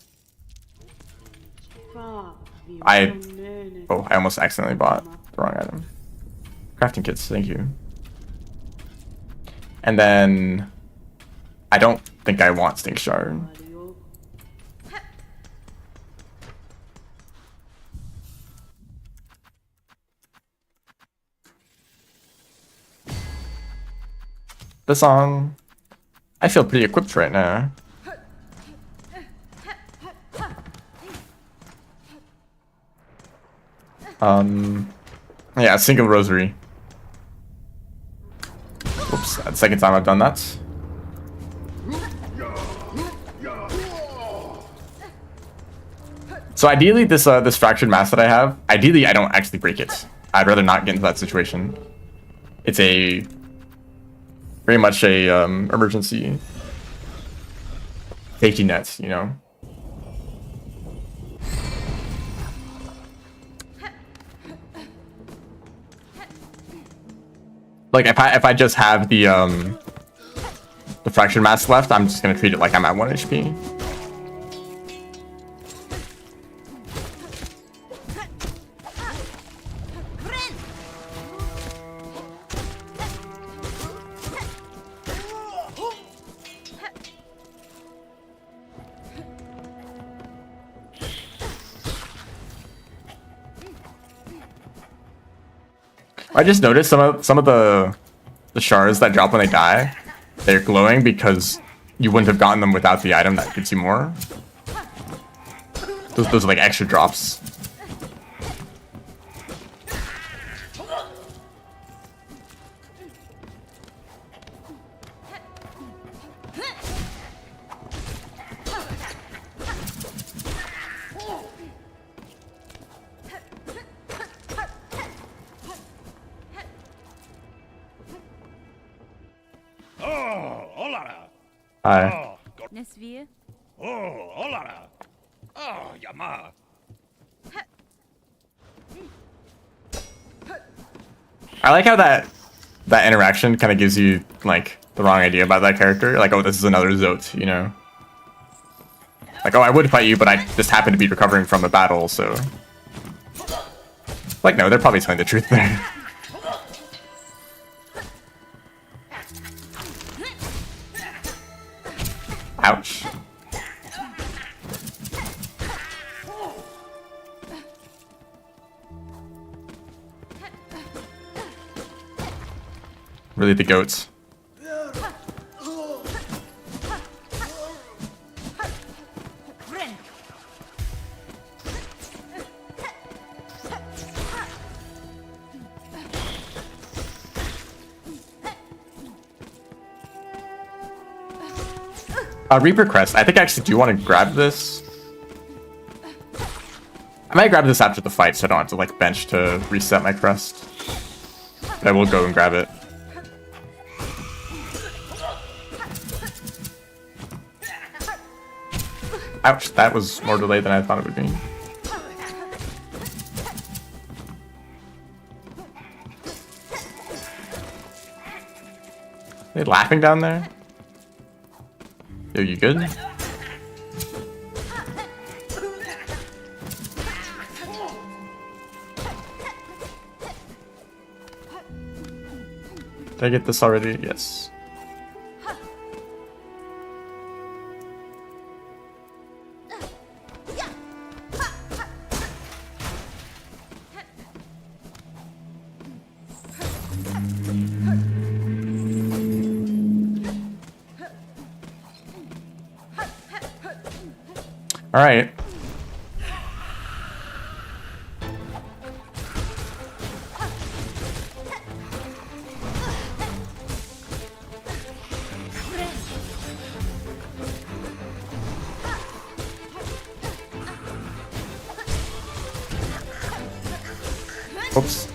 I almost accidentally bought the wrong item. Crafting kits, thank you. And then I don't think I want Stink Shard. The song. I feel pretty equipped right now. Yeah, single rosary. Oops, that's the second time I've done that. So ideally, this fractured mass that I have, ideally I don't actually break it. I'd rather not get into that situation. It's a very much a emergency safety net, you know. Like if I just have the fractured mass left, I'm just gonna treat it like I'm at 1 HP. I just noticed some of the shards that drop when they die, they're glowing because you wouldn't have gotten them without the item that gives you more. Those are like extra drops. Oh, hola. Hi. Oh, go- Nesvir. oh, hola. Oh, yama. I like how that interaction kind of gives you like the wrong idea about that character. Like, oh, this is another Zote, you know? Like, oh, I would fight you, but I just happen to be recovering from a battle, so. Like, no, they're probably telling the truth there. Ouch. Really, the goats. Reaper Crest. I think I actually do want to grab this. I might grab this after the fight so I don't have to like bench to reset my crest. But I will go and grab it. Ouch, that was more delayed than I thought it would be. Are they laughing down there? Yo, you good? Did I get this already? Yes. All right. Oops.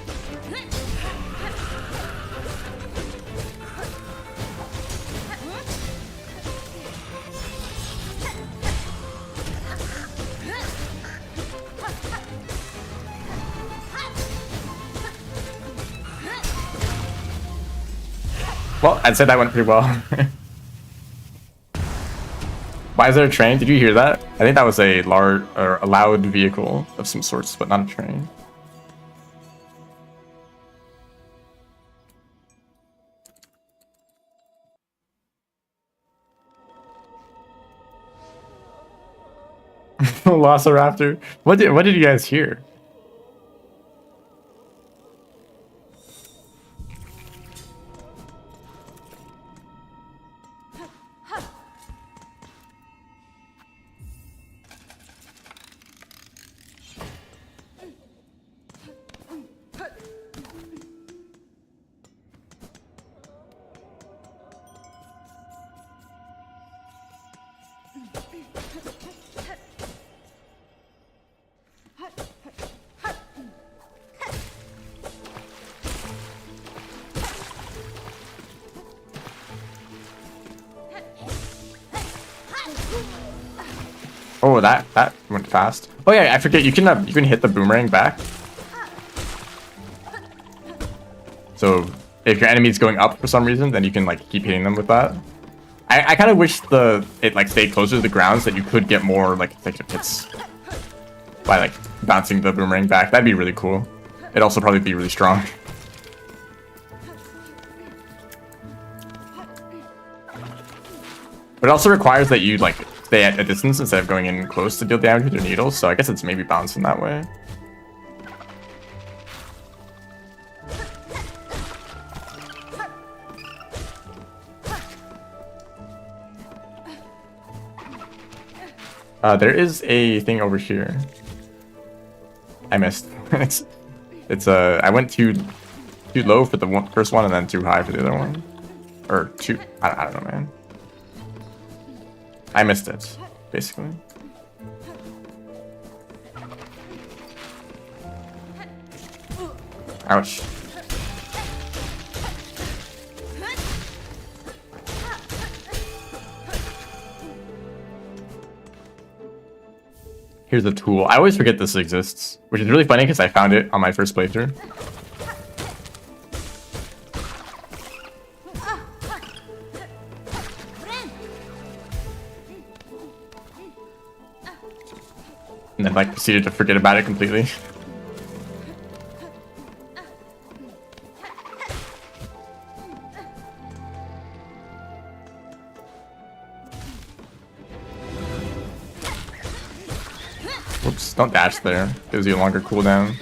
Well, I'd say that went pretty well. Why is there a train? Did you hear that? I think that was a large or a loud vehicle of some sorts, but not a train. Velociraptor. What did you guys hear? Oh, that went fast. Oh yeah, I forget you can hit the boomerang back. So if your enemy's going up for some reason, then you can like keep hitting them with that. I kind of wish it like stayed closer to the ground so that you could get more like effective hits by like bouncing the boomerang back. That'd be really cool. It'd also probably be really strong. But it also requires that you like stay at a distance instead of going in close to deal damage with your needles, so I guess it's maybe balanced in that way. There is a thing over here. I missed. I went too low for the first one and then too high for the other one. Or too, I don't know, man. I missed it, basically. Ouch. Here's a tool. I always forget this exists, which is really funny because I found it on my first playthrough. And then like proceeded to forget about it completely. Whoops, don't dash there. Gives you a longer cooldown.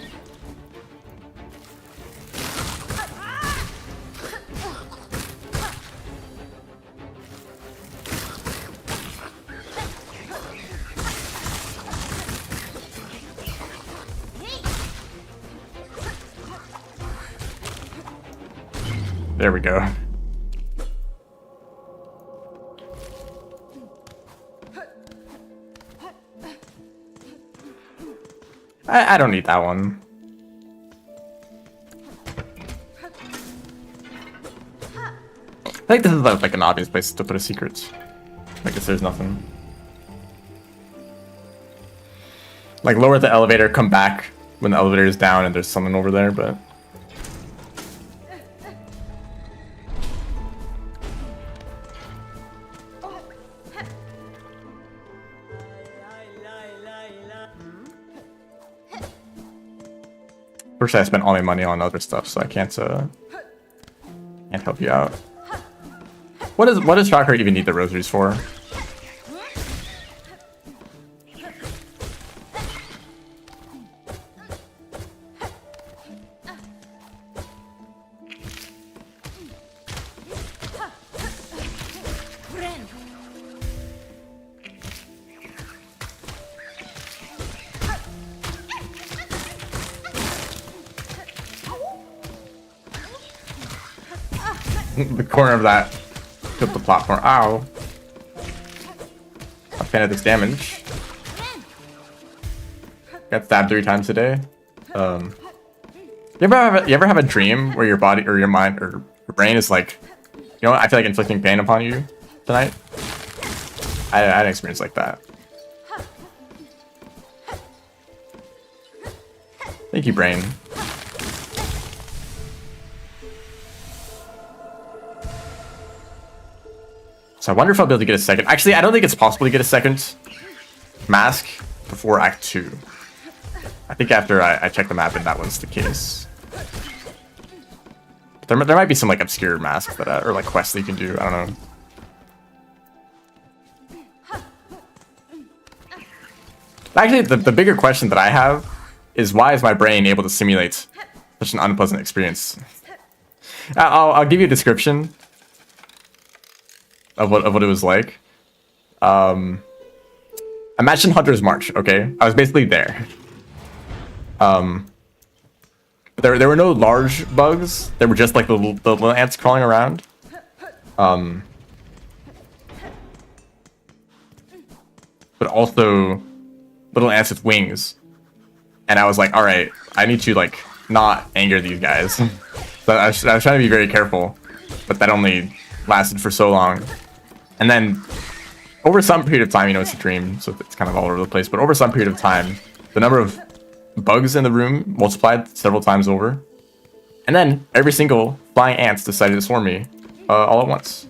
There we go. I don't need that one. I think this is like an obvious place to put a secret. I guess there's nothing. Like lower the elevator, come back when the elevator is down and there's someone over there, but... First, I spent all my money on other stuff, so I can't help you out. What does Shocker even need the rosaries for? The corner of that took the platform. Ow. I'm a fan of this damage. Got stabbed 3 times today. You ever have a dream where your body or your mind or your brain is like, you know what, I feel like inflicting pain upon you tonight? I had an experience like that. Thank you, brain. So I wonder if I'll be able to get a second. Actually, I don't think it's possible to get a second mask before Act 2. I think after I checked the map and that was the case. There might be some like obscure masks that or like quests that you can do. I don't know. Actually, the bigger question that I have is why is my brain able to simulate such an unpleasant experience? I'll give you a description of what it was like. Imagine Hunter's March, okay? I was basically there. There were no large bugs. There were just like the little ants crawling around. But also little ants with wings. And I was like, all right, I need to like not anger these guys. So I was trying to be very careful, but that only lasted for so long. And then over some period of time, you know, it's a dream, so it's kind of all over the place, but over some period of time, the number of bugs in the room multiplied several times over. And then every single flying ants decided to swarm me all at once.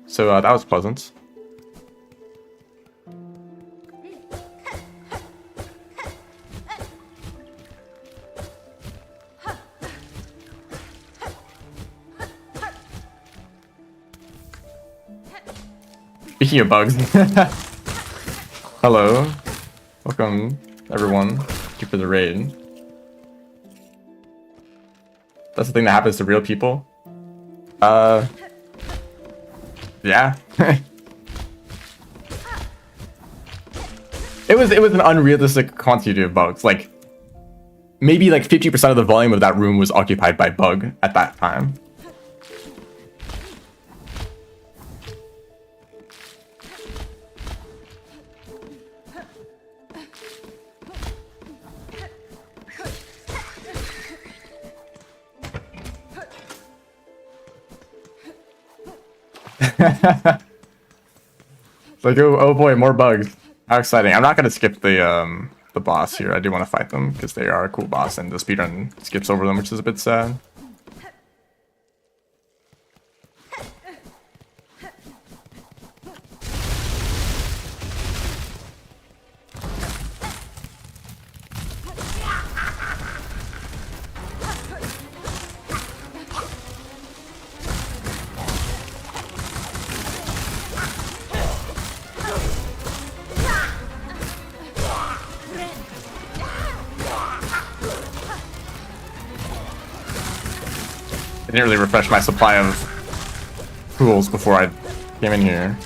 So that was pleasant. Speaking of bugs, hello, welcome everyone. Thank you for the raid. That's the thing that happens to real people. Yeah. It was an unrealistic quantity of bugs. Like maybe like 50% of the volume of that room was occupied by bug at that time. It's like, oh boy, more bugs. How exciting. I'm not gonna skip the the boss here. I do want to fight them because they are a cool boss, and the speedrun skips over them, which is a bit sad. I didn't really refresh my supply of tools before I came in here.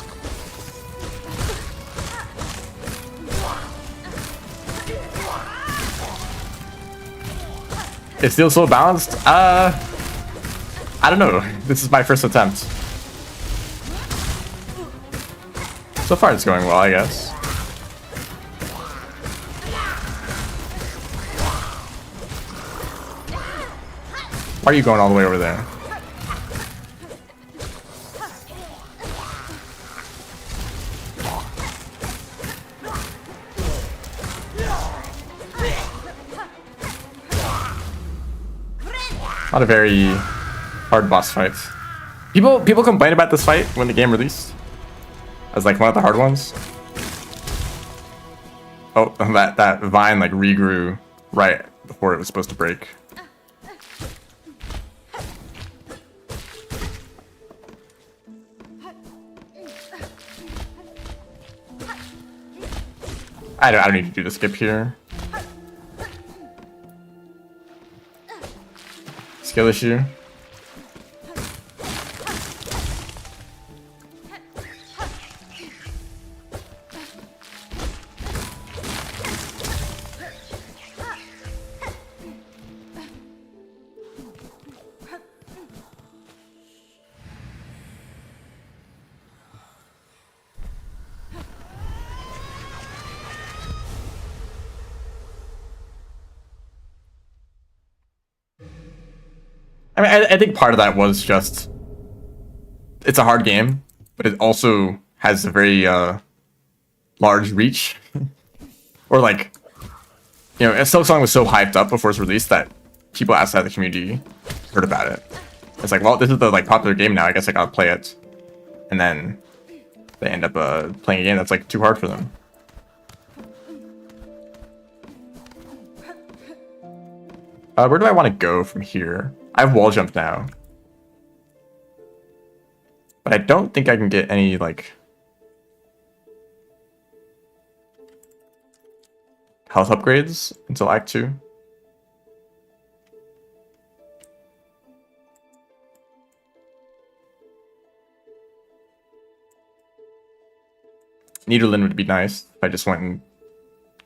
It's still so balanced? I don't know. This is my first attempt. So far it's going well, I guess. Why are you going all the way over there? Not a very hard boss fight. People complain about this fight when the game released as like one of the hard ones. Oh, that vine like regrew right before it was supposed to break. I don't need to do the skip here. Skill issue. I mean, I think part of that was just it's a hard game, but it also has a very large reach. Or like, you know, Silksong was so hyped up before its release that people outside the community heard about it. It's like, well, this is the like popular game now. I guess I gotta play it, and then they end up playing a game that's like too hard for them. Where do I want to go from here? I have wall jump now. But I don't think I can get any, like, health upgrades until Act 2. Niederlin would be nice if I just went and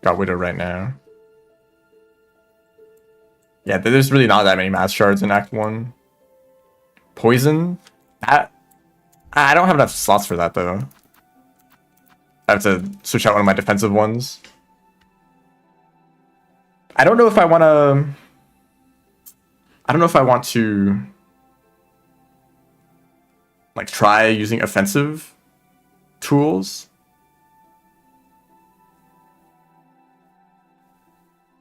got Widow right now. Yeah, there's really not that many mass shards in Act 1. Poison? I don't have enough slots for that, though. I have to switch out one of my defensive ones. I don't know if I want to... I don't know if I want to... like, try using offensive tools.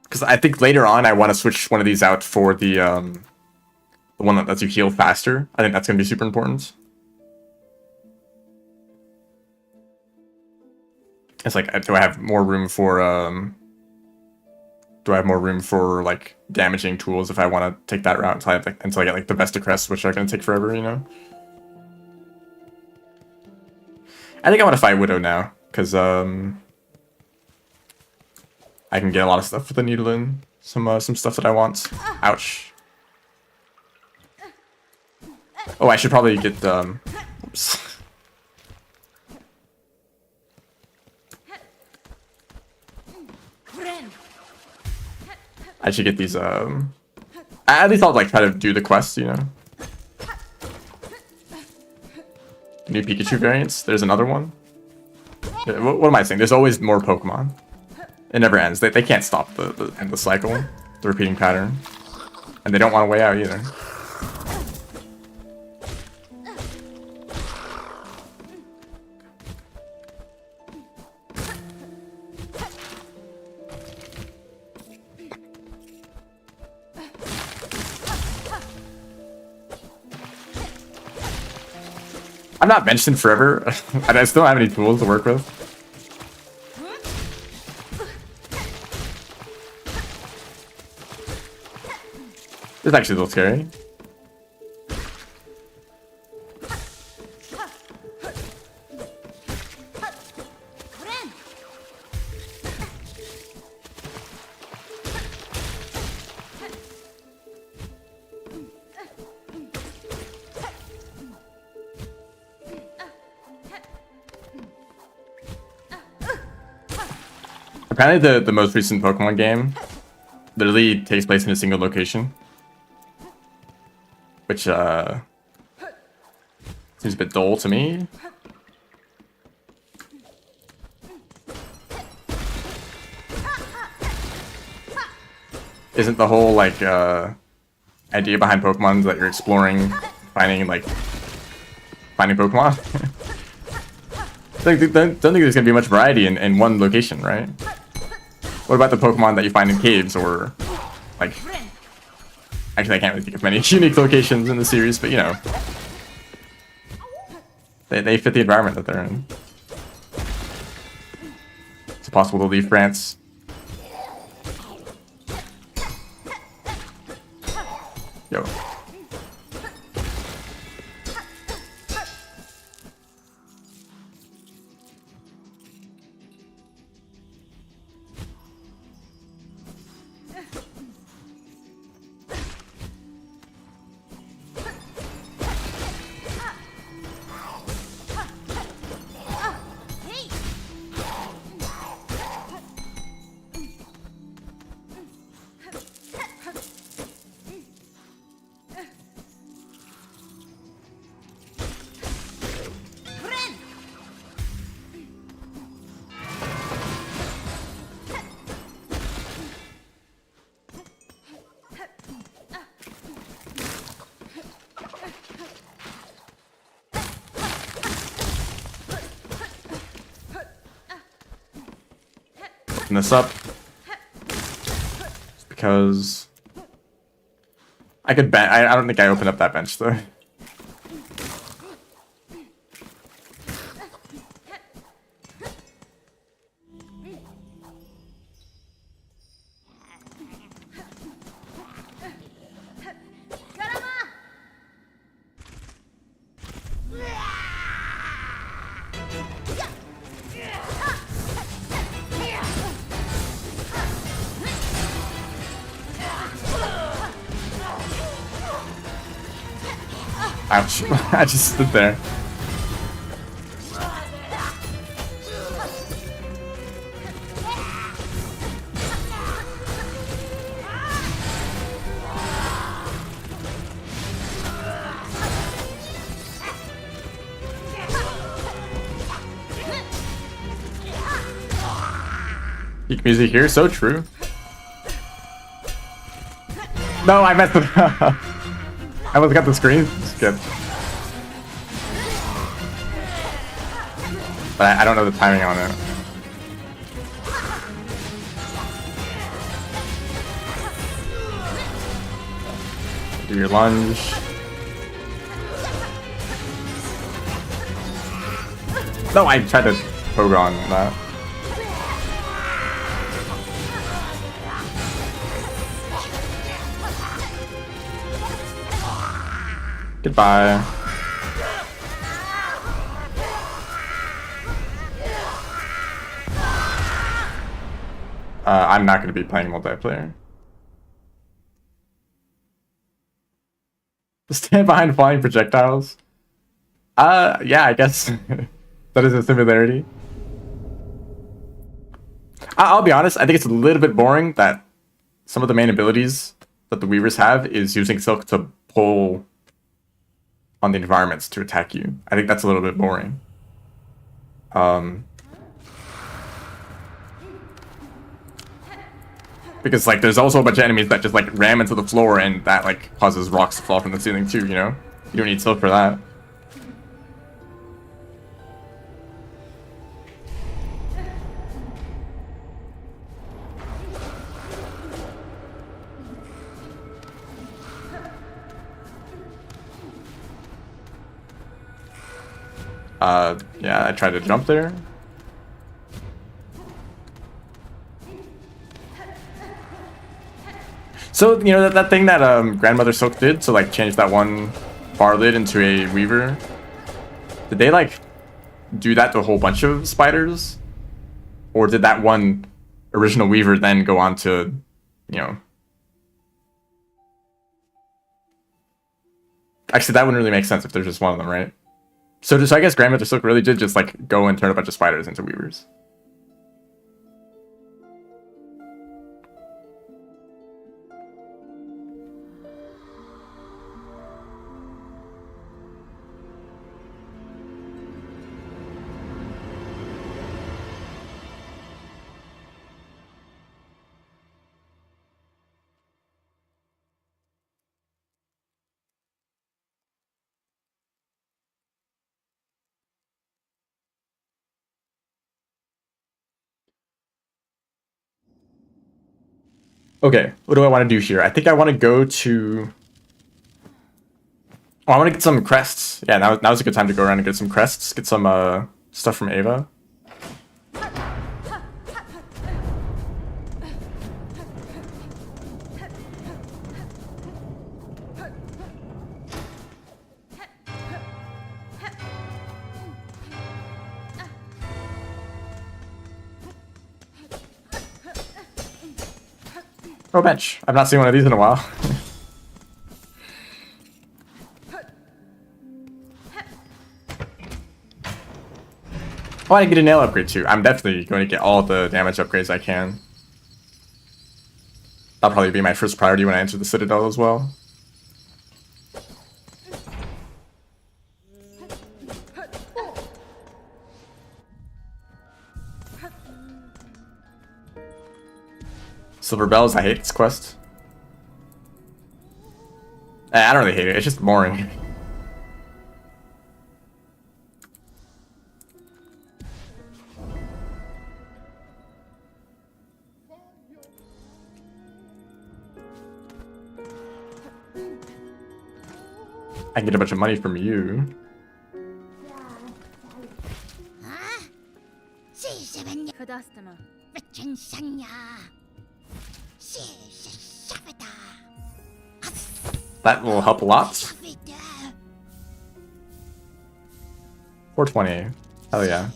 Because I think later on I want to switch one of these out for the one that lets you heal faster. I think that's going to be super important. It's like, do I have more room for like damaging tools if I want to take that route until I get like the best of crests, which are going to take forever, you know? I think I want to fight Widow now because I can get a lot of stuff with the needle in. Some stuff that I want. Ouch. Oh, I should probably get oops. I should get these at least I'll like try to do the quest, you know. New Pikachu variants. There's another one. What am I saying? There's always more Pokemon. It never ends. They can't stop the endless cycle, the repeating pattern. And they don't want a way out either. I'm not benched in forever, and I still don't have any tools to work with. It's actually a little scary. Apparently the most recent Pokemon game literally takes place in a single location. Which seems a bit dull to me. Isn't the whole like idea behind Pokemon that you're exploring, finding Pokemon? Don't think there's gonna be much variety in one location, right? What about the Pokemon that you find in caves or like? Actually, I can't really think of many unique locations in the series, but you know, they fit the environment that they're in. It's possible to leave France. Yo. Open this up. Just because I could bench. I don't think I opened up that bench though. Ouch. I just stood there. Peak music here, so true. No, I messed it up. I almost got the screen. Good. But I don't know the timing on it. Do your lunge. No, I tried to poke on that. Goodbye. I'm not going to be playing multiplayer. Stand behind flying projectiles? Yeah, I guess that is a similarity. I'll be honest, I think it's a little bit boring that some of the main abilities that the Weavers have is using Silk to pull on the environments to attack you. I think that's a little bit boring. Because like there's also a bunch of enemies that just like ram into the floor and that like causes rocks to fall from the ceiling too, you know? You don't need Silk for that. Yeah, I tried to jump there. So, you know, that thing that Grandmother Silk did to, like, change that one bar lid into a weaver, did they, like, do that to a whole bunch of spiders? Or did that one original weaver then go on to, you know... Actually, that wouldn't really make sense if there's just one of them, right? So I guess Grandmother Silk really did just, like, go and turn a bunch of spiders into weavers. Okay, what do I want to do here? I think I want to go to... Oh, I want to get some crests. Yeah, now's a good time to go around and get some crests. Get some stuff from Ava. Oh, bench. I've not seen one of these in a while. Oh, I didn't get a nail upgrade too. I'm definitely going to get all the damage upgrades I can. That'll probably be my first priority when I enter the Citadel as well. Silver Bells, I hate this quest. I don't really hate it, it's just boring. I can get a bunch of money from you. Kadastama. That will help a lot. 420. Hell yeah.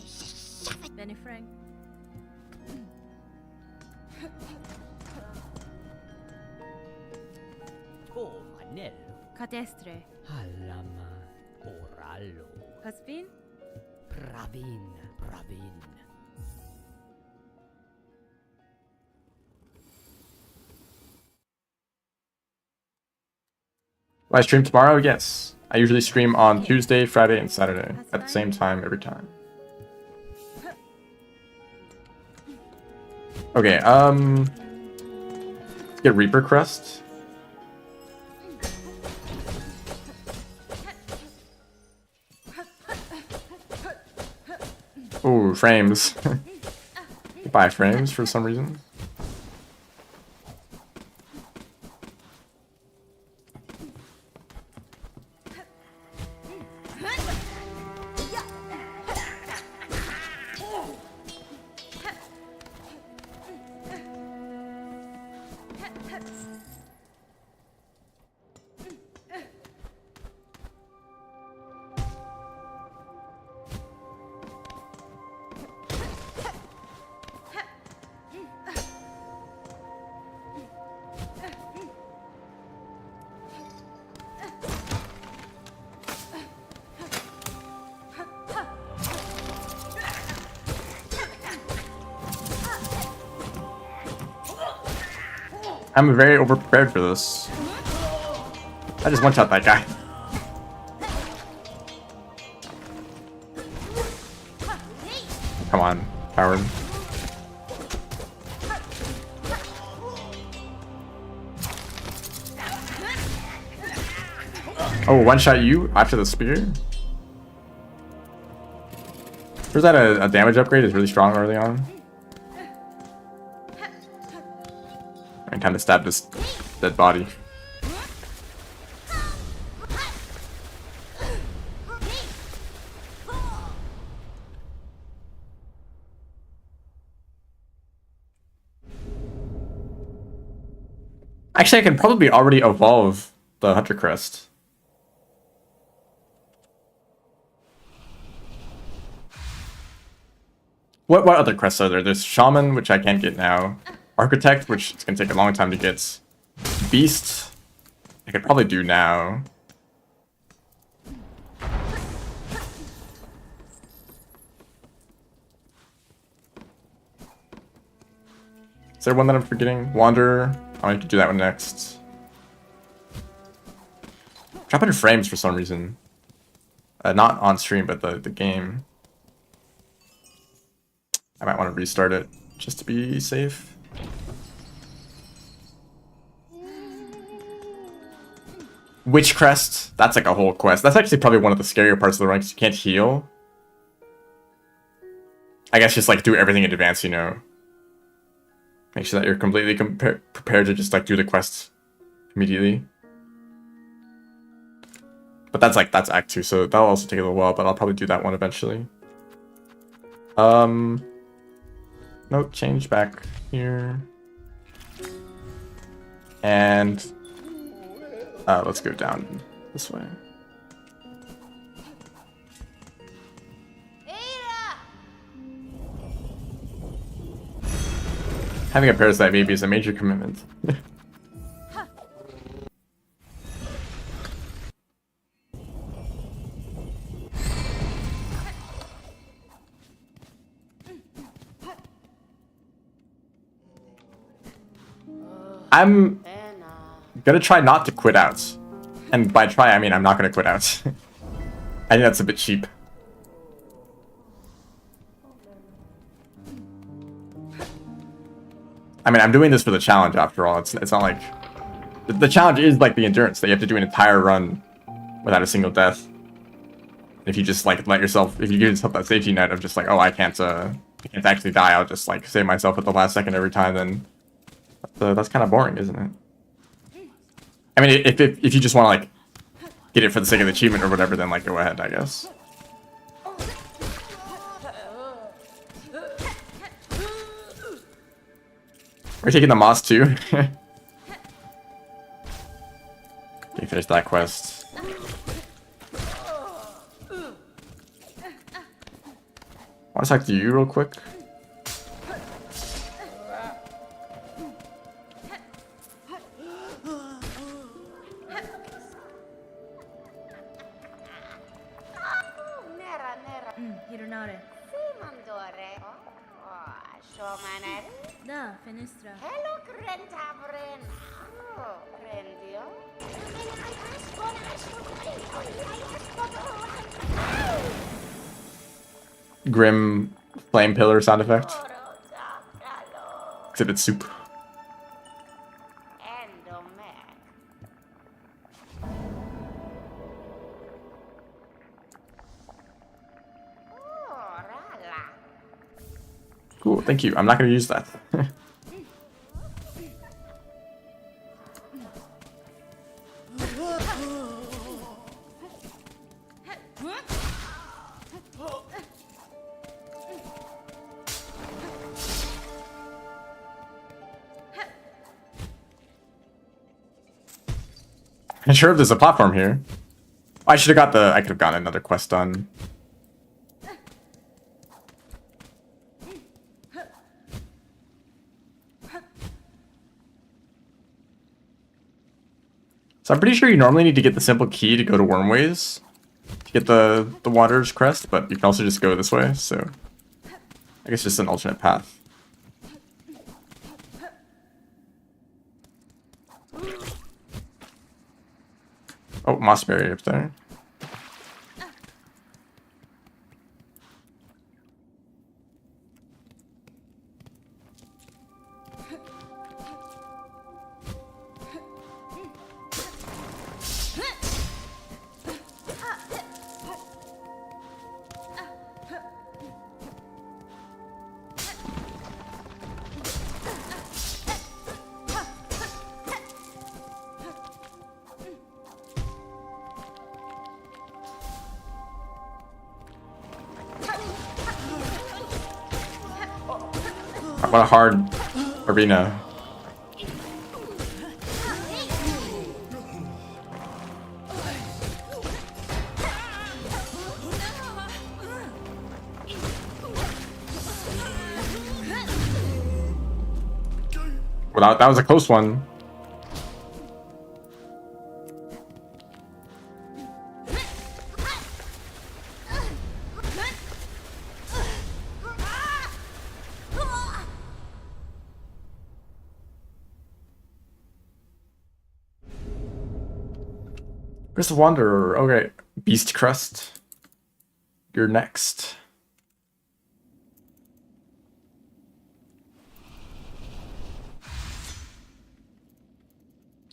Benny Frank. Oh, Manello. Cadestre. Allama. Orallo. Haspin. Pravin. Pravin. Will I stream tomorrow? Yes. I usually stream on Tuesday, Friday, and Saturday at the same time every time. Okay, get Reaper Crest. Ooh, frames. Buy frames for some reason. I'm very overprepared for this. I just one-shot that guy. Come on, Howard. Oh, one-shot you after the spear? Or that a damage upgrade is really strong early on? And time to stab this dead body. Actually, I can probably already evolve the Hunter Crest. What other crests are there? There's Shaman, which I can't get now. Architect, which it's gonna take a long time to get. Beast, I could probably do now. Is there one that I'm forgetting? Wanderer. I need to do that one next. Drop into frames for some reason. Not on stream, but the game. I might want to restart it just to be safe. Witch Crest. That's like a whole quest. That's actually probably one of the scarier parts of the run because you can't heal. I guess just like do everything in advance, you know. Make sure that you're completely prepared to just like do the quest immediately. But that's Act 2, so that'll also take a little while, but I'll probably do that one eventually. Nope, change back here. And let's go down this way. Having a parasite baby is a major commitment. I'm gonna try not to quit out. And by try, I mean I'm not gonna quit out. I think that's a bit cheap. I mean, I'm doing this for the challenge after all. It's not like... The challenge is like the endurance, that you have to do an entire run without a single death. If you just like let yourself... If you give yourself that safety net of just like, oh, I can't actually die, I'll just like save myself at the last second every time, then... that's kind of boring, isn't it? I mean, if you just want to like get it for the sake of the achievement or whatever, then like go ahead, I guess. We're taking the moss too. Okay, finish that quest. I want to talk to you real quick. Hironare. Simandore. Oh, Shomanere. Da, Fenestra. Hello, Crentavren. Oh, Crendio. Grim flame pillar sound effect. Exhibit soup. Cool, thank you. I'm not going to use that. I'm sure if there's a platform here. I should have got the... I could have gotten another quest done. So I'm pretty sure you normally need to get the simple key to go to Wormways to get the Wanderer's Crest, but you can also just go this way, so I guess just an alternate path. Oh, Mossberry up there. What a hard arena. Well, that was a close one. Chris the Wanderer. Okay. Beast Crust. You're next.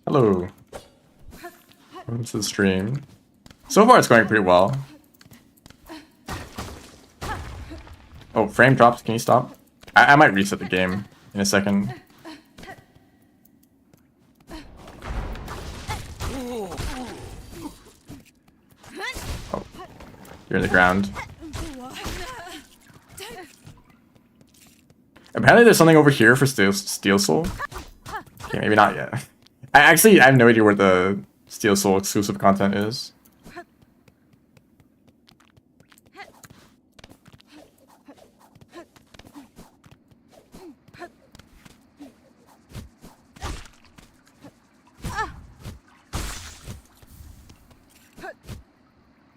Hello. Welcome to the stream. So far, it's going pretty well. Oh, frame drops. Can you stop? I might reset the game in a second. Oh, you're in the ground. Apparently, there's something over here for Steel Soul. Okay, maybe not yet. I have no idea where the Steel Soul exclusive content is.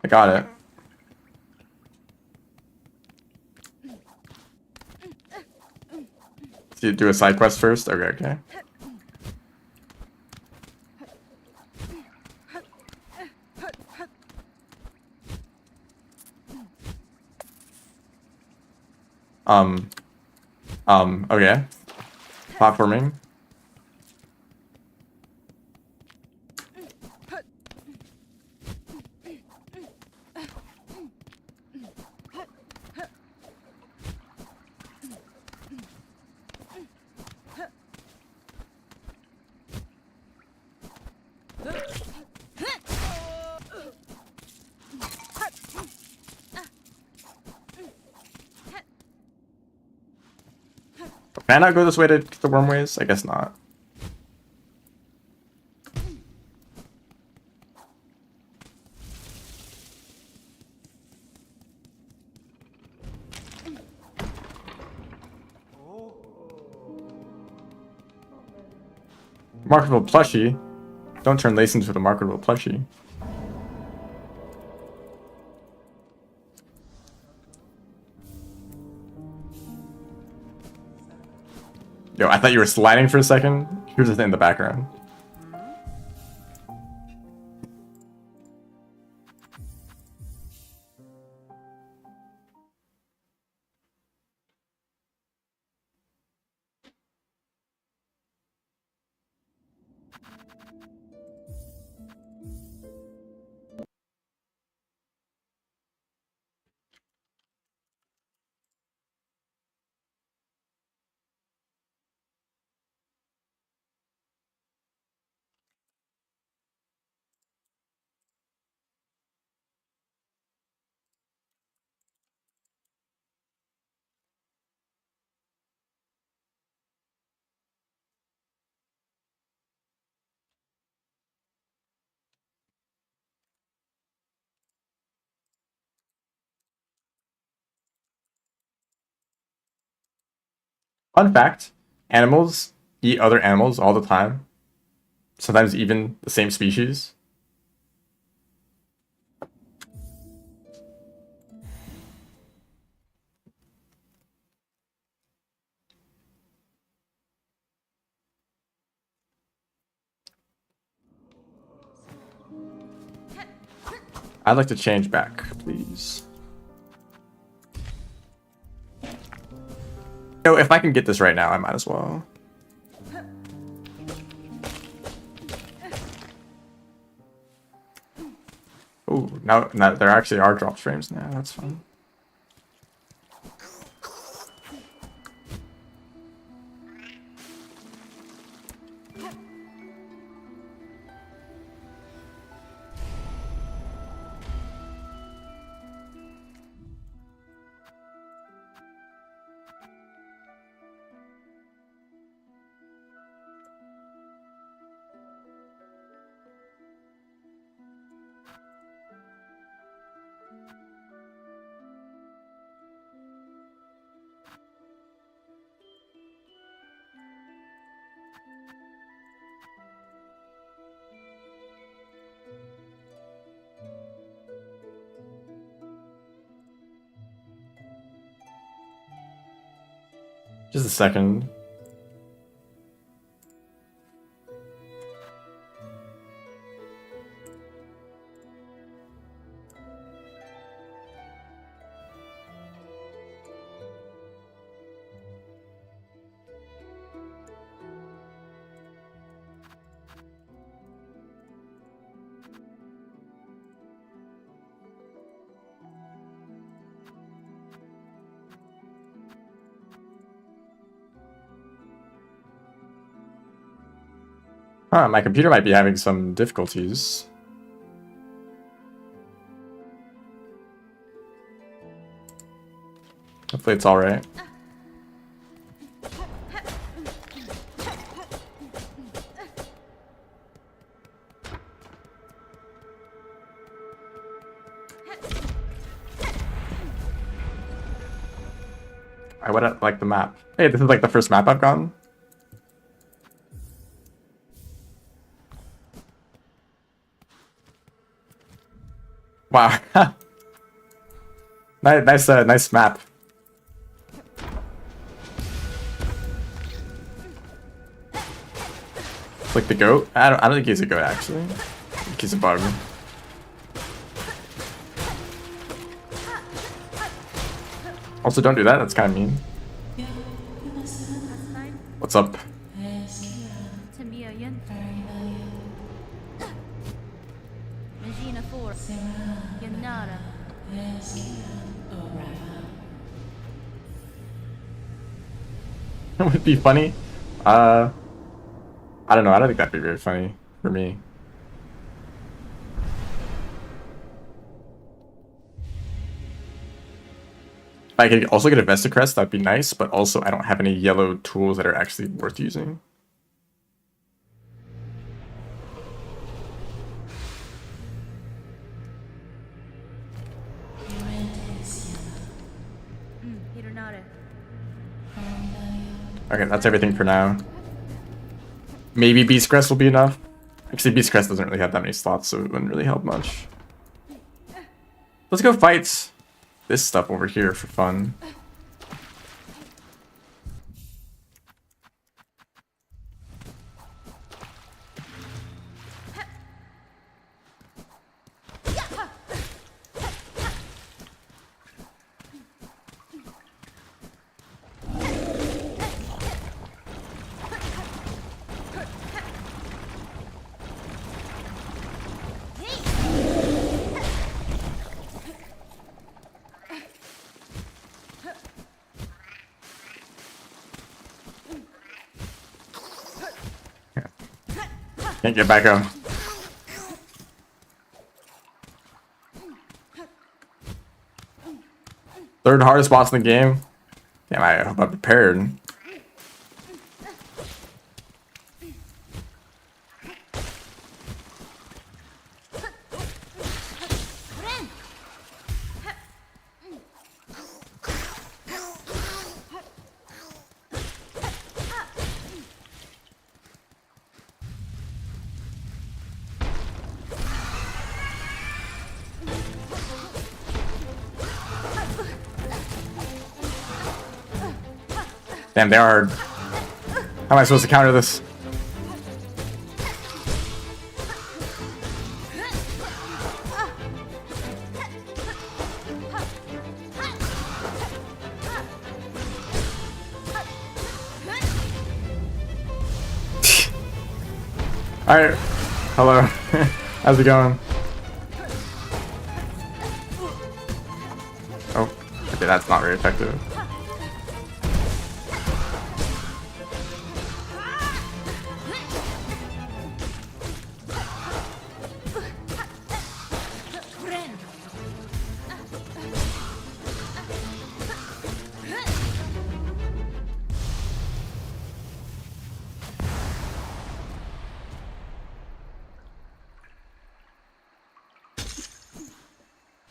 I got it. Do a side quest first? Okay, okay. Okay. Platforming. Can I not go this way to the wormways? I guess not. Marketable plushie? Don't turn lace into a marketable plushie. Yo, I thought you were sliding for a second. Here's the thing in the background. Fun fact, animals eat other animals all the time. Sometimes even the same species. I'd like to change back, please. Yo, if I can get this right now, I might as well. Oh, now there actually are drop frames now. That's fun. Just a second. Huh, my computer might be having some difficulties. Hopefully it's alright. I would like the map. Hey, this is like the first map I've gotten. Wow. Nice map. Like the goat? I don't think he's a goat actually. I think he's a bug. Also, don't do that. That's kind of mean. What's up? Tamia Yen. Magina 4. Yanara. It would be funny. I don't know. I don't think that'd be very funny for me. If I could also get a Vesta crest, that'd be nice, but also I don't have any yellow tools that are actually worth using. Hironare. Okay, that's everything for now. Maybe Beast Crest will be enough. Actually, Beast Crest doesn't really have that many slots, so it wouldn't really help much. Let's go fight this stuff over here for fun. Can't get back up. Third hardest boss in the game. Damn, I hope I'm prepared. Damn, they are. How am I supposed to counter this? Alright. Hello. How's it going? Oh, okay, that's not very effective.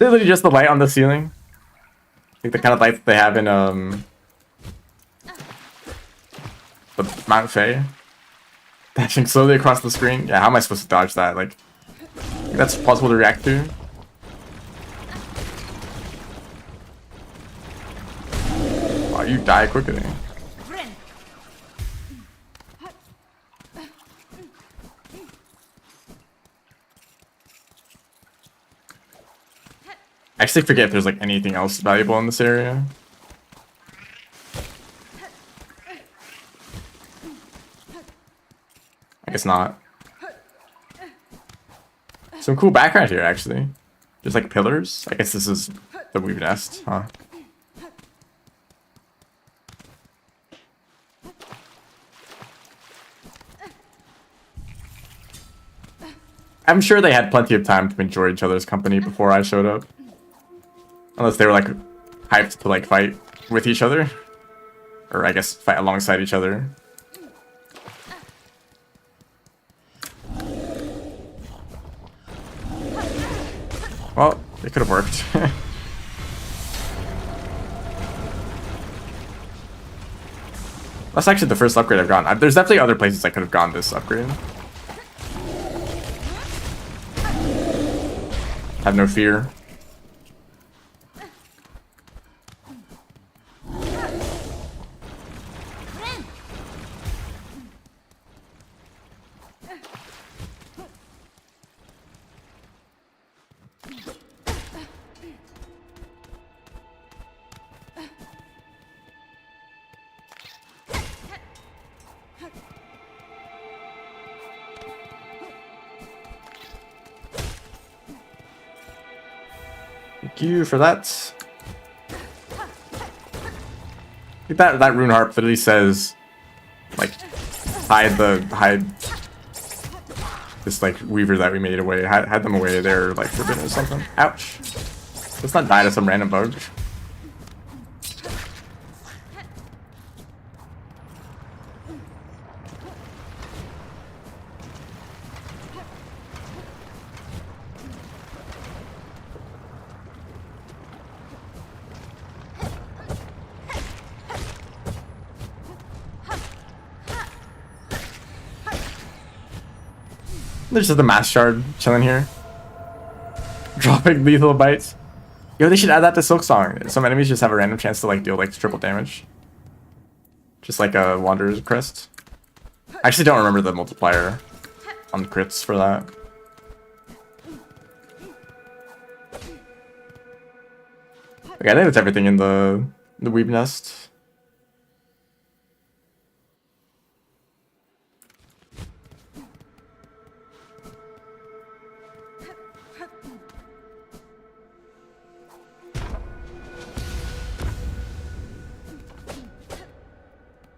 Literally just the light on the ceiling. Like the kind of lights they have in the Mount Fae. Dashing slowly across the screen. Yeah, how am I supposed to dodge that? Like that's possible to react to. Wow, you die quickly. actually forget if there's like anything else valuable in this area. I guess not. Some cool background here, actually. There's like pillars. I guess this is the weave nest, huh? I'm sure they had plenty of time to enjoy each other's company before I showed up. Unless they were like hyped to like fight with each other. Or I guess fight alongside each other. Well, it could have worked. That's actually the first upgrade I've gone. There's definitely other places I could have gone this upgrade. Have no fear. Thank you for that. That rune harp literally says, like, hide this like weaver that we made away. Hide them away. They're like forbidden or something. Ouch. Let's not die to some random bug. There's just a mass shard chilling here. Dropping lethal bites. Yo, they should add that to Silksong. Some enemies just have a random chance to like deal like triple damage. Just like a Wanderer's Crest. I actually don't remember the multiplier on crits for that. Okay, I think that's everything in the weeb nest.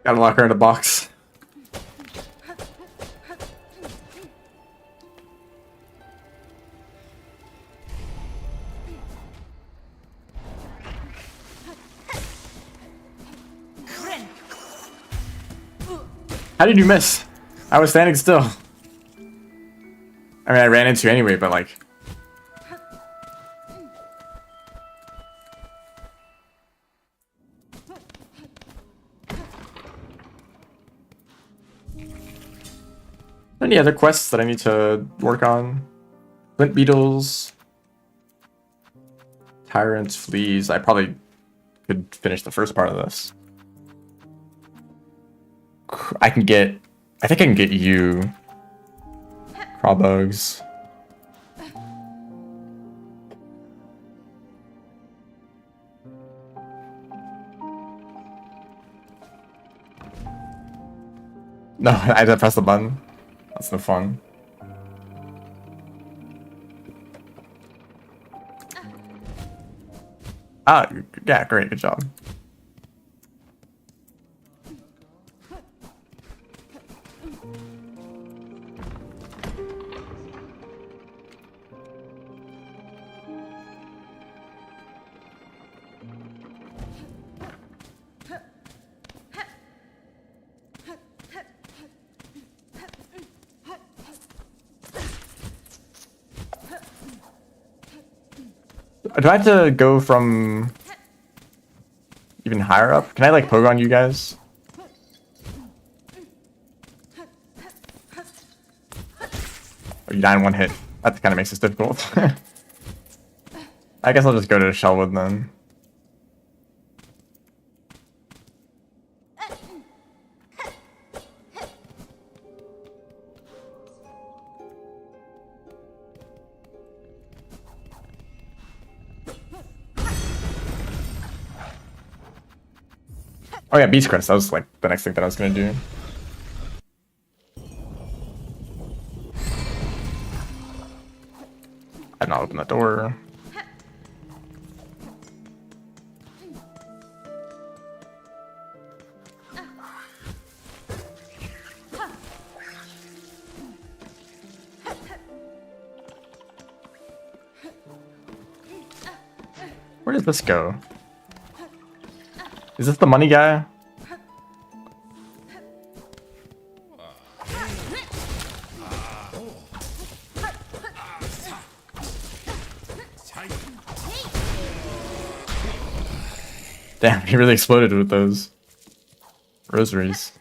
Gotta lock her in a box. How did you miss? I was standing still. I mean, I ran into you anyway, but like... Any other quests that I need to work on? Flint beetles, tyrants, fleas. I probably could finish the first part of this. I think I can get you. Crawl bugs. No, I had to press the button. That's no fun. Ah, yeah, great, good job. Do I have to go from even higher up? Can I like poke on you guys? Oh, you die in one hit. That kind of makes this difficult. I guess I'll just go to Shellwood then. Oh yeah, Beast Crest. That was like the next thing that I was gonna do. I'd not open that door. Where does this go? Is this the money guy? Damn, he really exploded with those rosaries.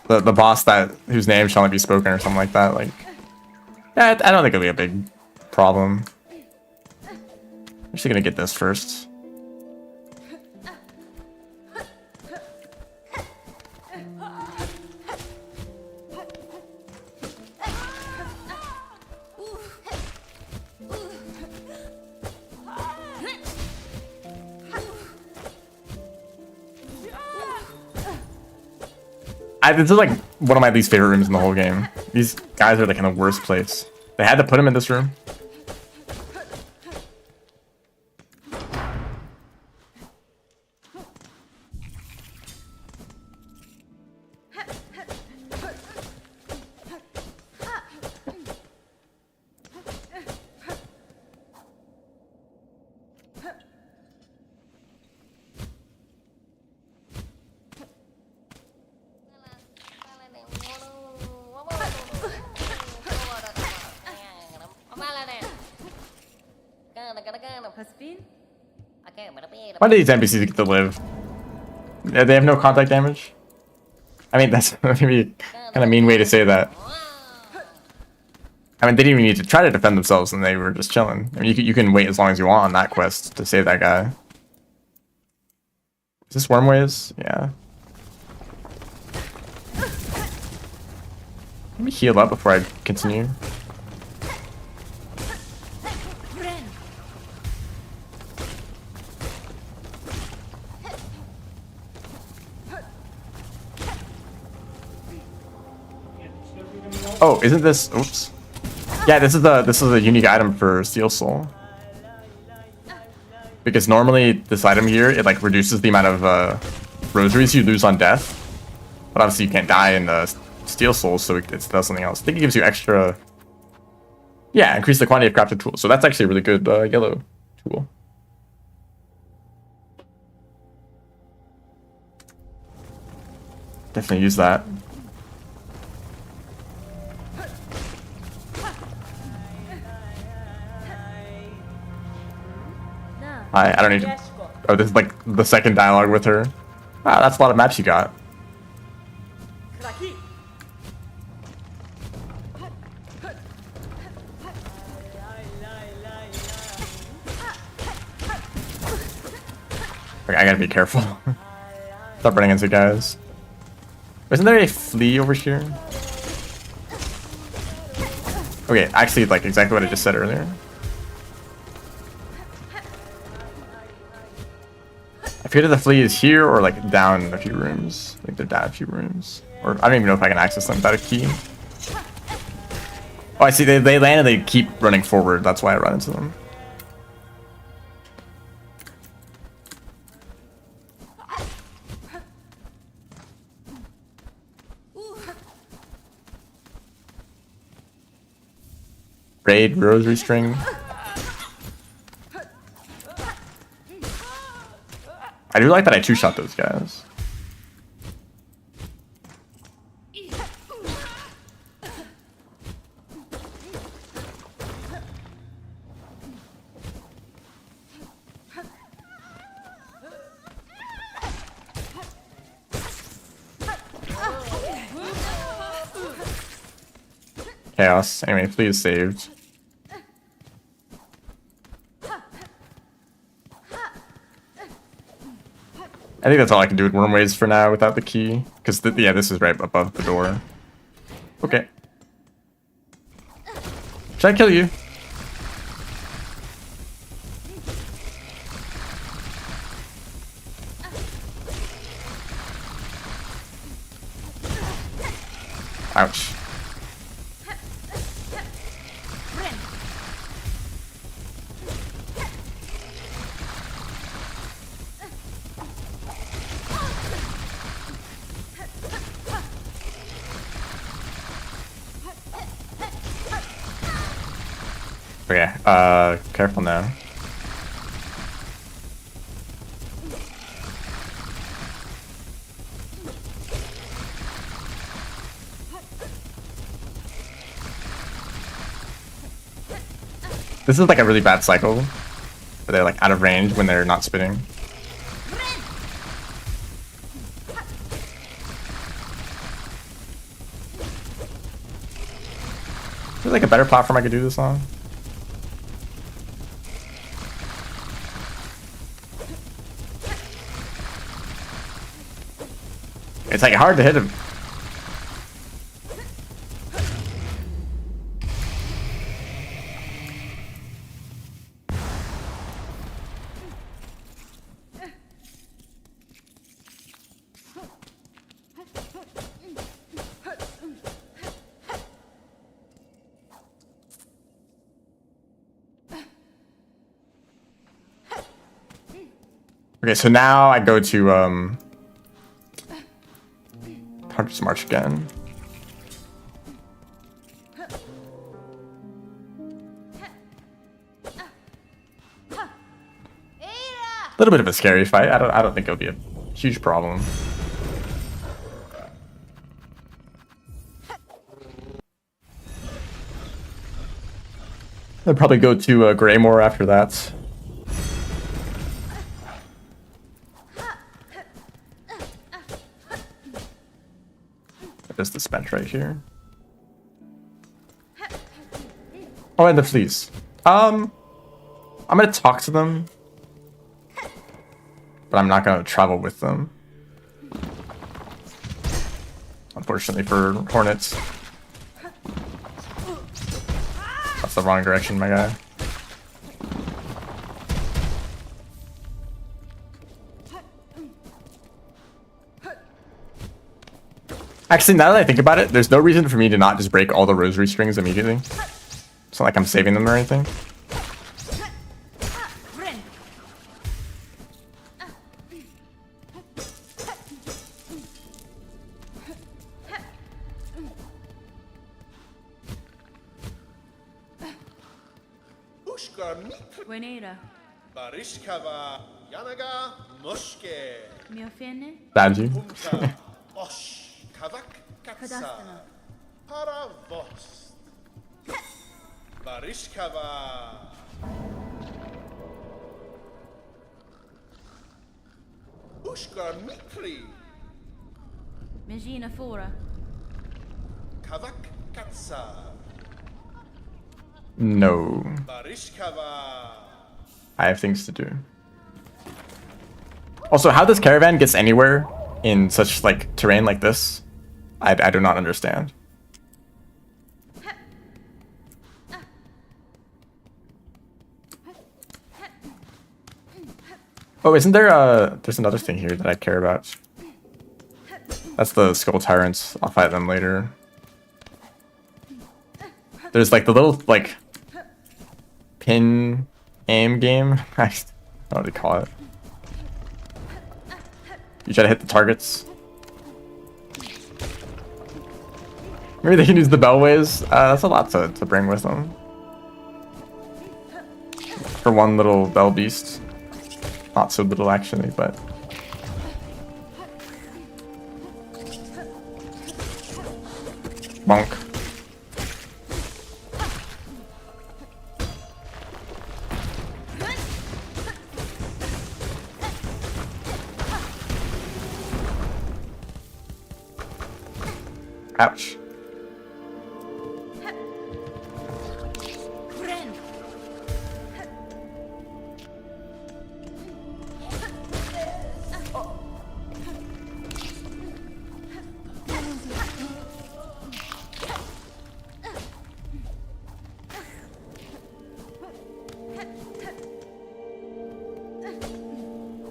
The boss whose name shall not be spoken or something like that, like, yeah, I don't think it'll be a big problem. I'm just gonna get this first. This is like one of my least favorite rooms in the whole game. These guys are like in the worst place. They had to put him in this room. Why do these NPCs get to live? They have no contact damage? I mean, that's maybe kind of mean way to say that. I mean, they didn't even need to try to defend themselves and they were just chilling. I mean, you can wait as long as you want on that quest to save that guy. Is this Wormways? Yeah. Let me heal up before I continue. Oh, isn't this? Oops. Yeah, this is a unique item for Silksong. Because normally this item here, it like reduces the amount of rosaries you lose on death, but obviously you can't die in the Silksong, so it does something else. I think it gives you extra. Yeah, increase the quantity of crafted tools. So that's actually a really good yellow tool. Definitely use that. I don't need to. Oh, this is like the second dialogue with her. Wow, that's a lot of maps you got. Okay, I gotta be careful. Stop running into guys. Isn't there a flea over here? Okay, actually, like exactly what I just said earlier. I forget if the flea is here or like down a few rooms. I think they're down a few rooms. Or I don't even know if I can access them without a key. Oh, I see. They land and they keep running forward. That's why I run into them. Raid rosary string. I do like that I two-shot those guys. Chaos. Anyway, please saved. I think that's all I can do with Wormways for now without the key. Because, yeah, this is right above the door. Okay. Should I kill you? Okay, careful now. This is like a really bad cycle, where they're like out of range when they're not spitting. Is there like a better platform I could do this on? It's like hard to hit him. Okay, so now I go to Hunter's March again. A little bit of a scary fight. I don't think it'll be a huge problem. I'll probably go to Greymore after that. There's the bench right here. Oh, and the fleas. I'm gonna talk to them, but I'm not gonna travel with them. Unfortunately for Hornets. That's the wrong direction, my guy. Actually, now that I think about it, there's no reason for me to not just break all the rosary strings immediately. It's not like I'm saving them or anything. Wenera. Barishkava Yanaga Moshke Miofene. Bad you. Punta Osh Kavak Katsa Kadastana. Para Vost Barishkava Ushkar Mikri Mejina Fora. Kavak Katsa No. Barishkava I have things to do. Also, how this caravan gets anywhere in such like terrain like this, I do not understand. Oh, isn't there there's another thing here that I care about. That's the Skull Tyrants. I'll fight them later. There's like the little like pin aim game. I don't know what to call it. You try to hit the targets. Maybe they can use the bellways. That's a lot to bring with them. For one little bell beast. Not so little actually, but... Bonk. Ouch.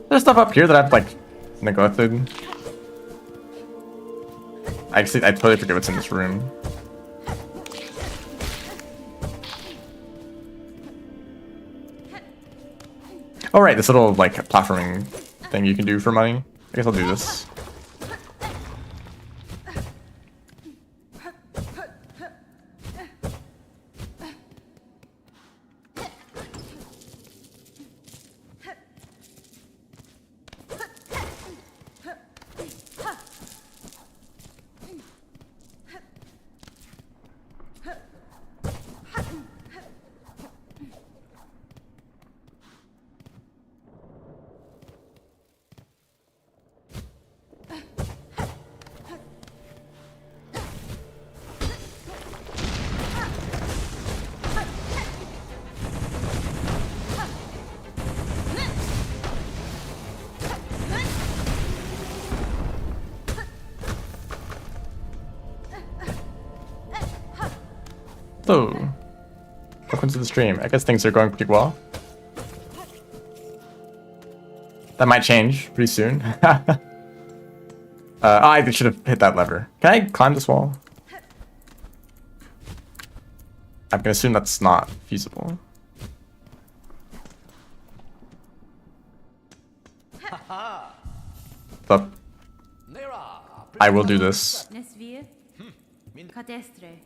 There's stuff up here that I've like neglected. I totally forget what's in this room. Oh right, this little like platforming thing you can do for money. I guess I'll do this. So, welcome to the stream. I guess things are going pretty well. That might change pretty soon. I should have hit that lever. Can I climb this wall? I'm gonna assume that's not feasible. But I will do this. Nesvir. Cadestre.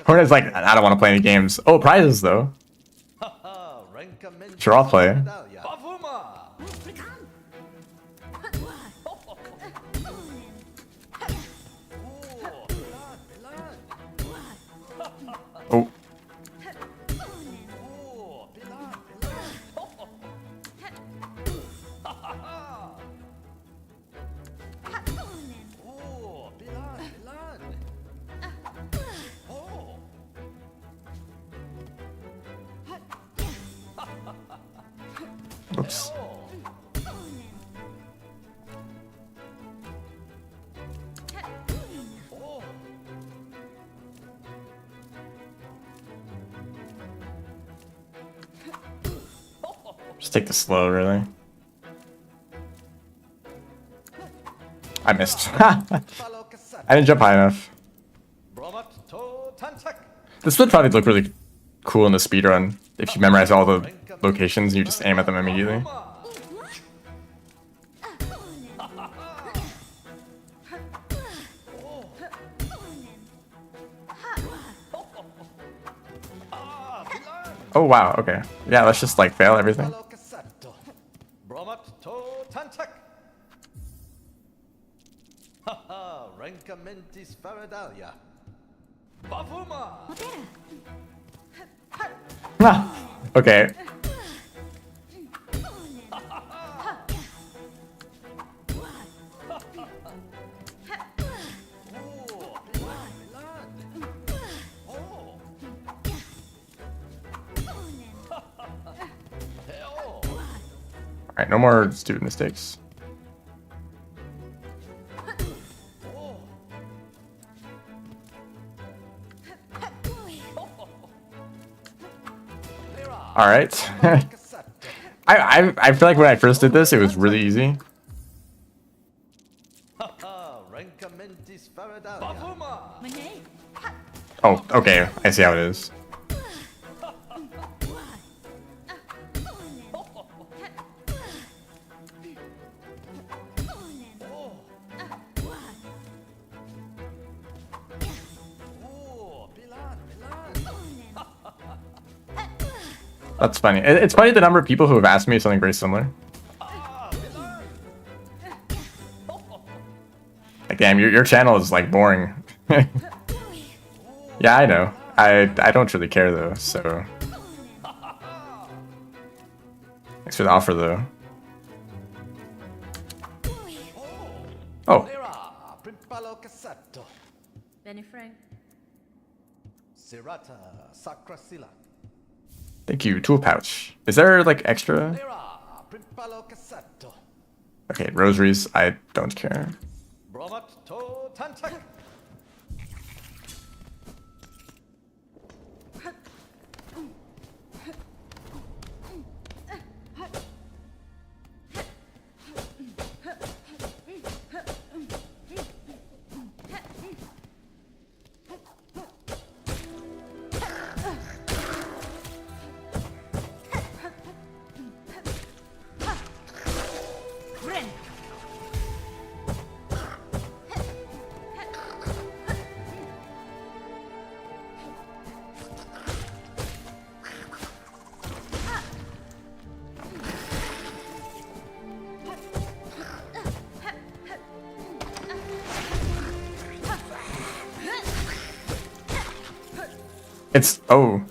Hornet's like, I don't want to play any games. Oh, prizes though. Sure, I'll play. Oh. Oops. Just take the slow, really. I missed. I didn't jump high enough. This would probably look really cool in the speedrun if you memorize all the locations and you just aim at them immediately. Oh wow, okay. Yeah, let's just like fail everything. Ah, okay. Alright, no more stupid mistakes. Alright. I feel like when I first did this, it was really easy. Oh, okay. I see how it is. That's funny. It's funny the number of people who have asked me something very similar. Like, damn, your channel is like boring. Yeah, I know. I don't really care though, so. Thanks for the offer though. Oh. Benny Frank. Thank you. Tool pouch. Is there like extra? Okay, rosaries. I don't care. It's oh.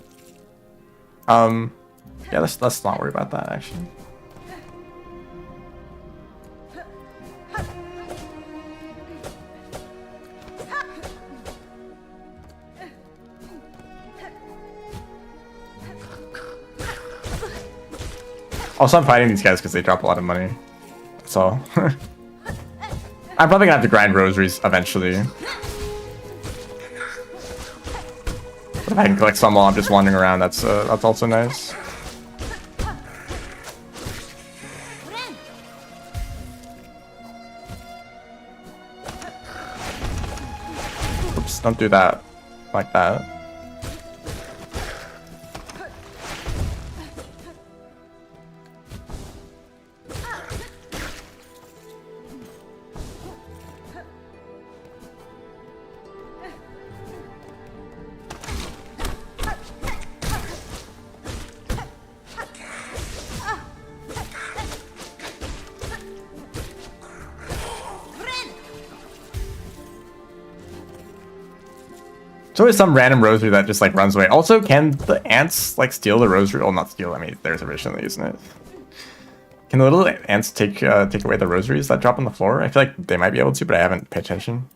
Yeah, let's not worry about that actually. Also, I'm fighting these guys because they drop a lot of money. That's all. I'm probably gonna have to grind rosaries eventually. But if I can collect some while I'm just wandering around, that's also nice. Oops, don't do that like that. There's always some random rosary that just like runs away. Also, can the ants like steal the rosary? Well, not steal. I mean, there's originally, isn't it? Can the little ants take away the rosaries that drop on the floor? I feel like they might be able to, but I haven't paid attention.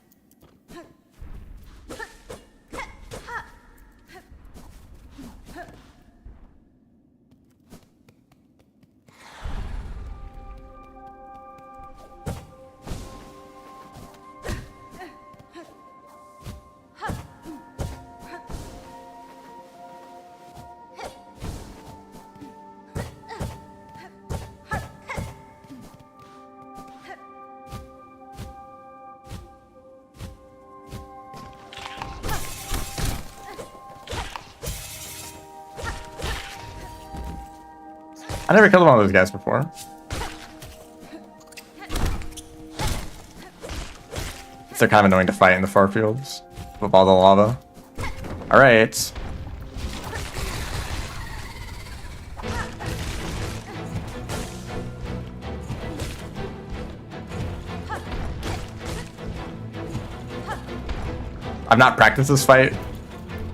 I never killed one of those guys before. They're kind of annoying to fight in the far fields with all the lava. Alright. I've not practiced this fight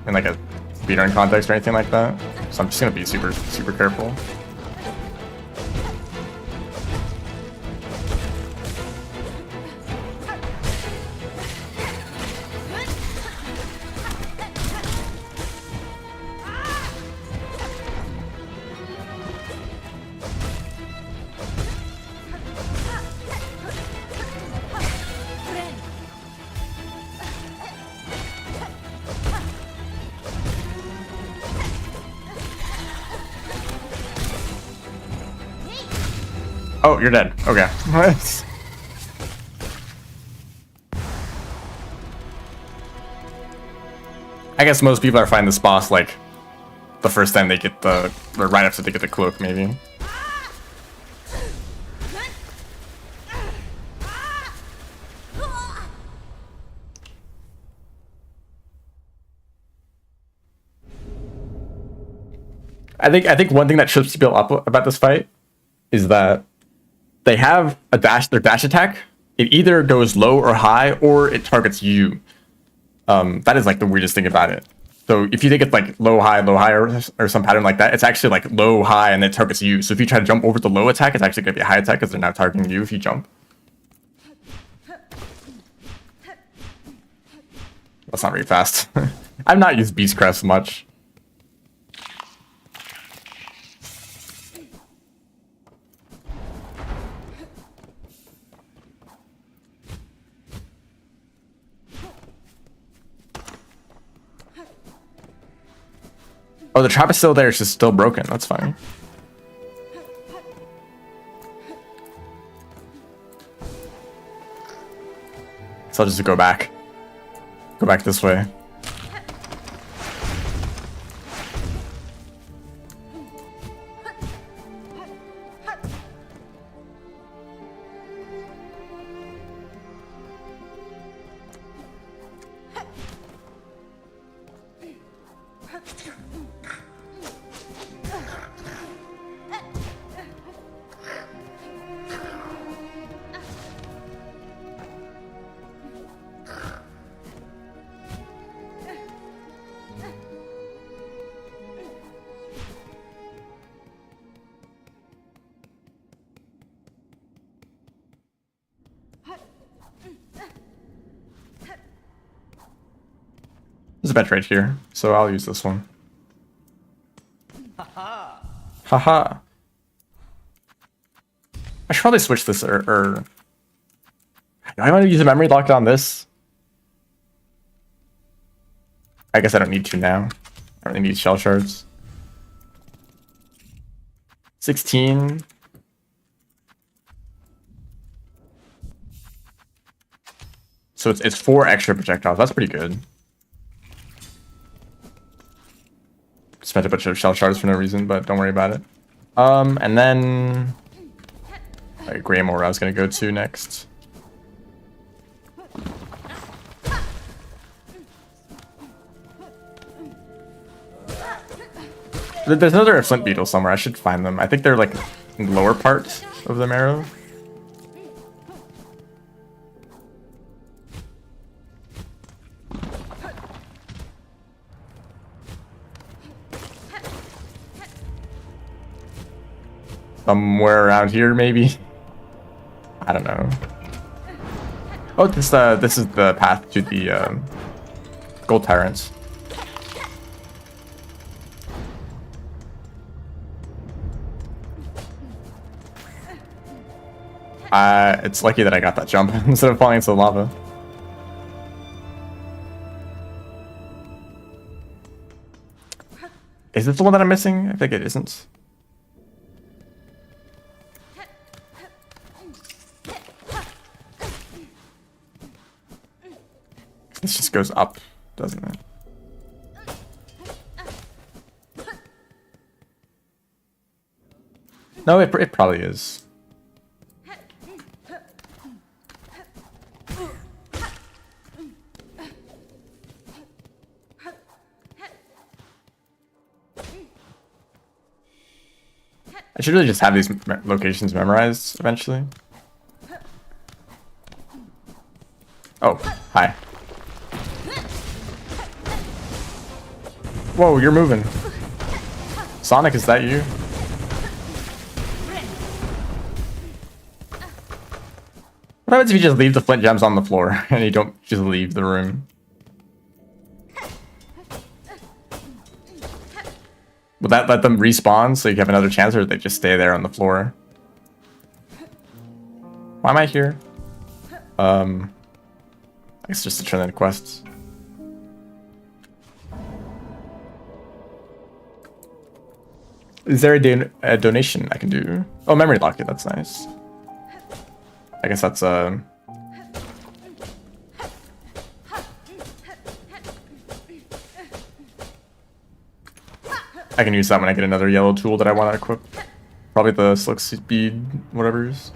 in like a speedrun context or anything like that, so I'm just gonna be super careful. Oh, you're dead. Okay. I guess most people are finding this boss like the first time they get the, or right after they get the cloak, maybe. I think one thing that trips people up about this fight is that they have a their dash attack. It either goes low or high, or it targets you. That is like the weirdest thing about it. So if you think it's like low high, or some pattern like that, it's actually like low high and it targets you. So if you try to jump over the low attack, it's actually gonna be a high attack because they're now targeting you if you jump. That's not very fast. I've not used Beast Crest much. Oh, the trap is still there, it's just still broken. That's fine. So I'll just go back. Go back this way. There's a bench right here, so I'll use this one. Haha. I should probably switch this or do I want to use a memory locked on this? I guess I don't need to now. Currently need shell shards. 16. So it's 4 extra projectiles. That's pretty good. Spent a bunch of shell shards for no reason, but don't worry about it. And then Graham, where I was gonna go to next. There's another flint beetle somewhere. I should find them. I think they're like in the lower part of the marrow. Somewhere around here, maybe. I don't know. Oh, this is the path to the gold tyrants. It's lucky that I got that jump instead of falling into the lava. Is this the one that I'm missing? I think it isn't. This just goes up, doesn't it? No, it probably is. I should really just have these locations memorized eventually. Oh, hi. Whoa, you're moving. Sonic, is that you? What happens if you just leave the flint gems on the floor and you don't just leave the room? Will that let them respawn so you have another chance, or do they just stay there on the floor? Why am I here? I guess just to turn in quests. Is there a donation I can do? Oh, memory locket, that's nice. I guess that's I can use that when I get another yellow tool that I want to equip. Probably the Silk Speed whatever's.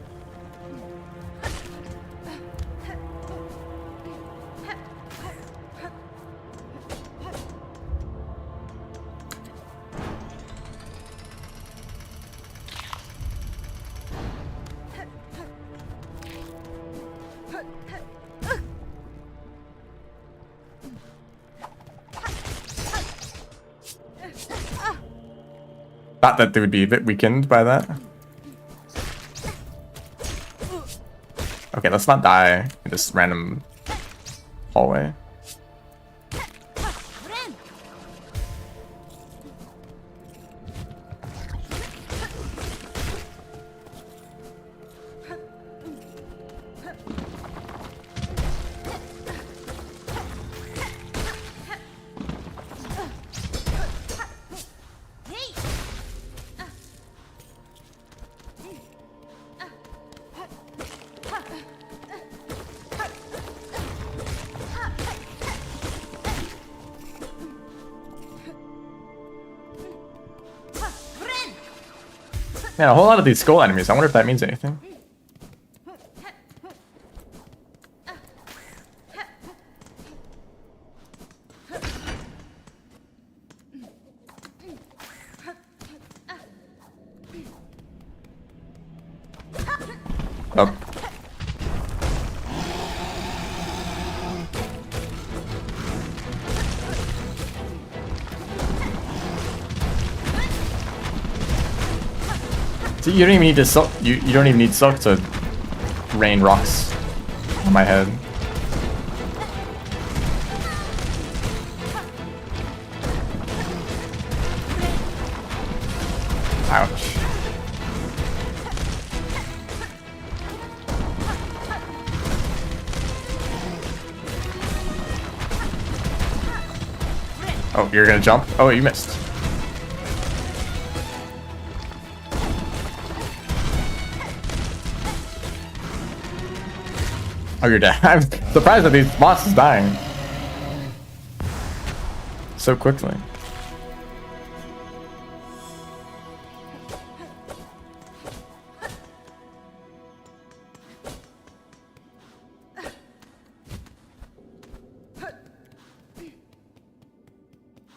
Thought that they would be a bit weakened by that. Okay, let's not die in this random hallway. Man, a whole lot of these skull enemies. I wonder if that means anything. Oh. So you don't even need to you don't even need silk to rain rocks on my head. Ouch. Oh, you're gonna jump? Oh, you missed. Oh, you're dead. I'm surprised that these boss is dying so quickly.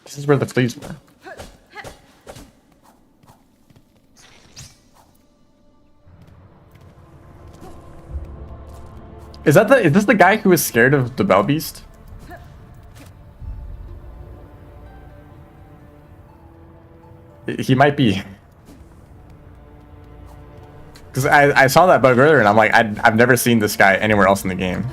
This is where the fleas were. Is this the guy who was scared of the Bell Beast? He might be. Because I saw that bug earlier and I'm like, I've never seen this guy anywhere else in the game.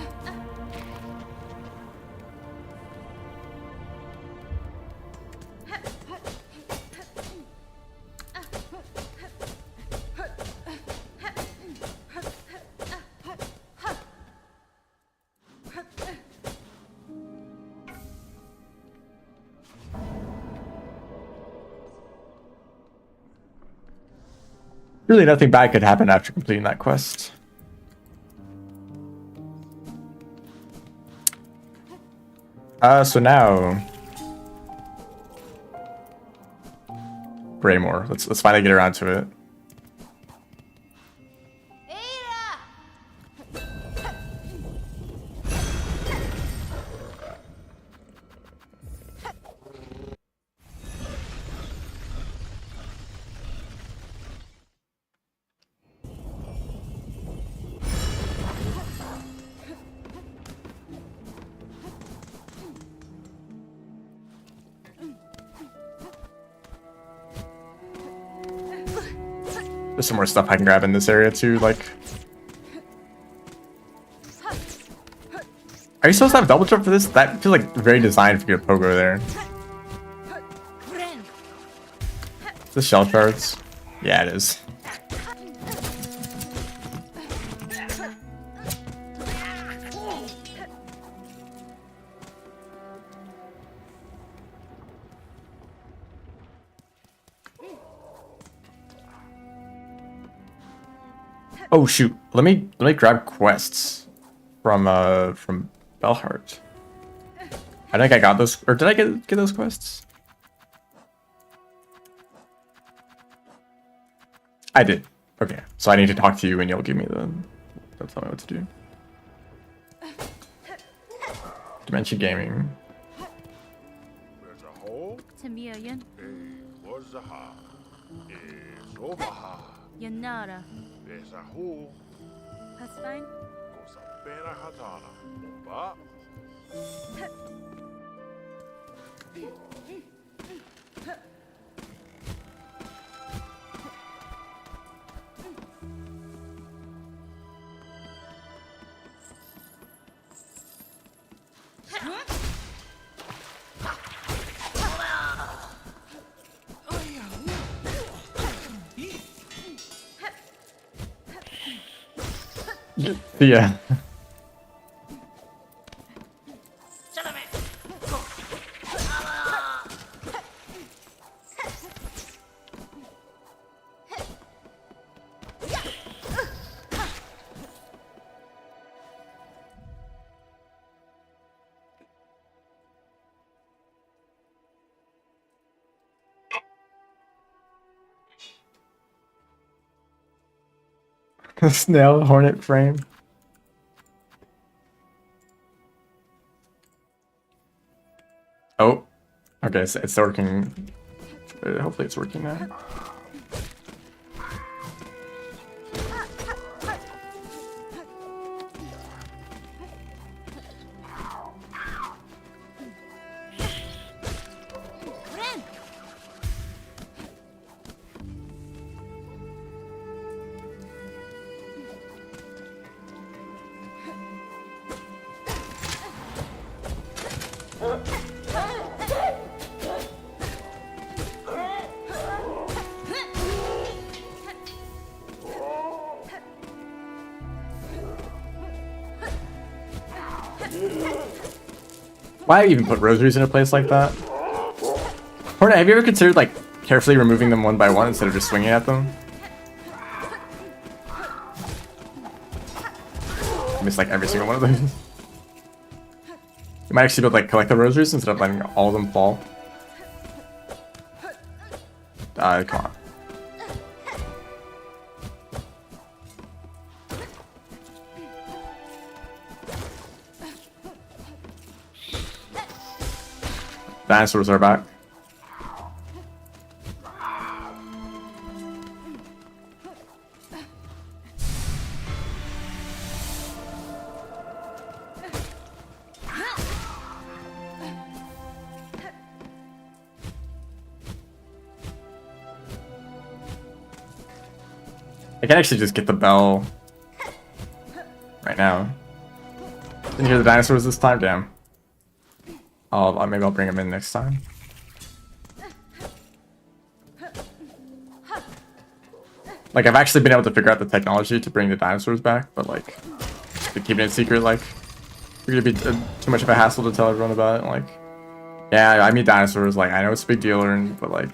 Really nothing bad could happen after completing that quest. So now Braymore. Let's finally get around to it. There's some more stuff I can grab in this area too, like... Are you supposed to have double jump for this? That feels like very designed for your pogo there. The shell shards? Yeah, it is. Oh shoot! Let me grab quests from Bellheart. I think I got those, or did I get those quests? I did. Okay, so I need to talk to you, and you'll give me you'll tell me what to do. Dementia Gaming. Tamiyan. Yanara. That's fine. Yeah. Snail hornet frame. Oh, okay, so it's working. Hopefully it's working now. Why even put rosaries in a place like that? Hornet, have you ever considered like carefully removing them one by one instead of just swinging at them? I miss like every single one of them. You might actually be able to like collect the rosaries instead of letting all of them fall. Come on. Dinosaurs are back. I can actually just get the bell right now. Didn't hear the dinosaurs this time, damn. Maybe I'll bring them in next time. Like, I've actually been able to figure out the technology to bring the dinosaurs back, but like, to keeping it secret, like, it's gonna be too much of a hassle to tell everyone about it. Like, yeah, I meet dinosaurs, like, I know it's a big deal, but like,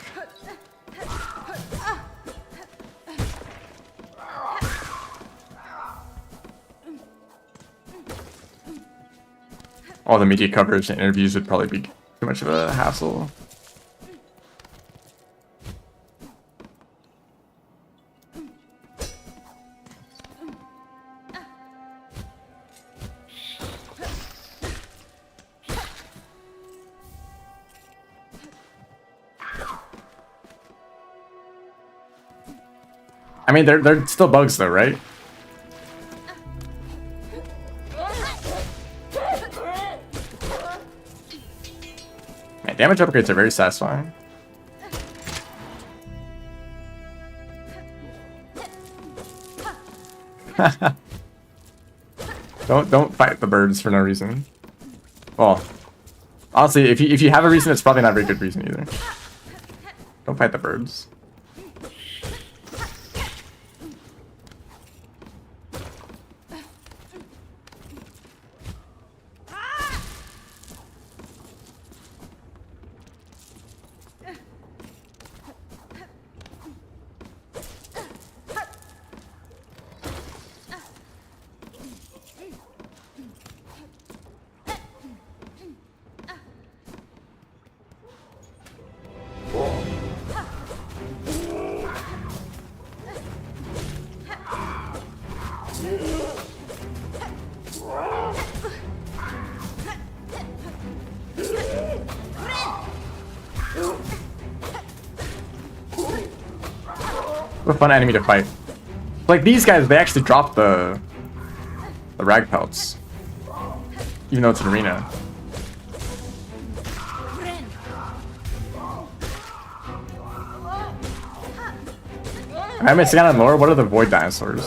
all the media coverage and interviews would probably be too much of a hassle. I mean, they're still bugs though, right? Man, damage upgrades are very satisfying. Don't fight the birds for no reason. Well, honestly, if you have a reason, it's probably not a very good reason either. Don't fight the birds. What a fun enemy to fight. Like these guys, they actually drop the rag pelts, even though it's an arena. I'm missing out on lore. What are the void dinosaurs?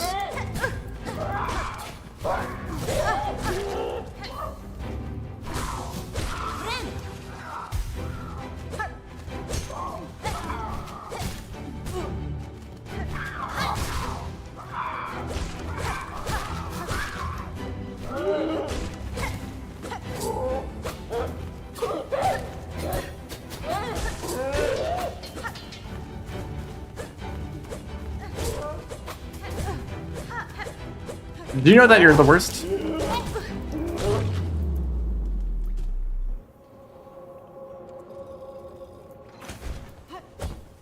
Do you know that you're the worst?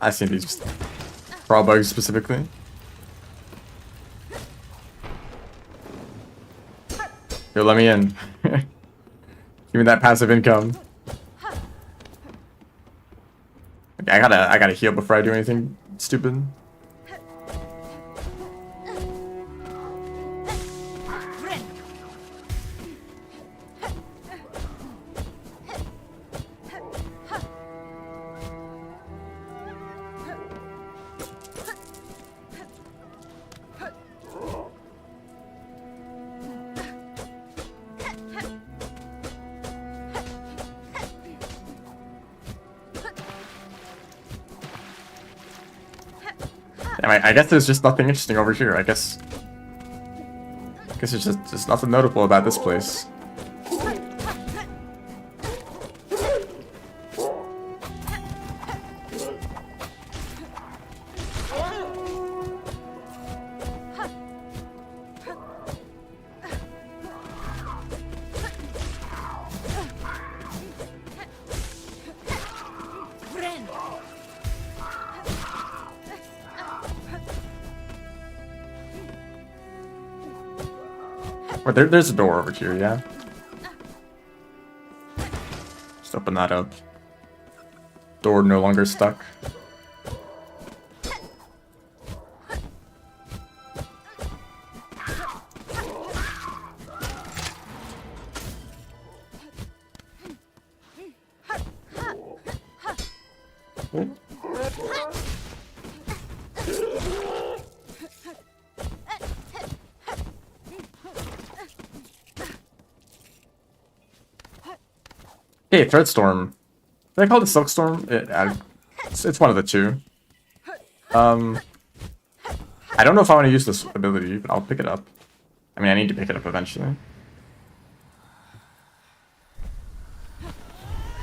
I've seen these crawl bugs specifically. Yo, let me in. Give me that passive income. Okay, I gotta heal before I do anything stupid. I guess there's just nothing interesting over here. I guess it's just nothing notable about this place. But there's a door over here, yeah. Just open that up. Door no longer stuck. Hey, Thread Storm. Did I call it Silkstorm? It's one of the two. I don't know if I want to use this ability, but I'll pick it up. I mean, I need to pick it up eventually.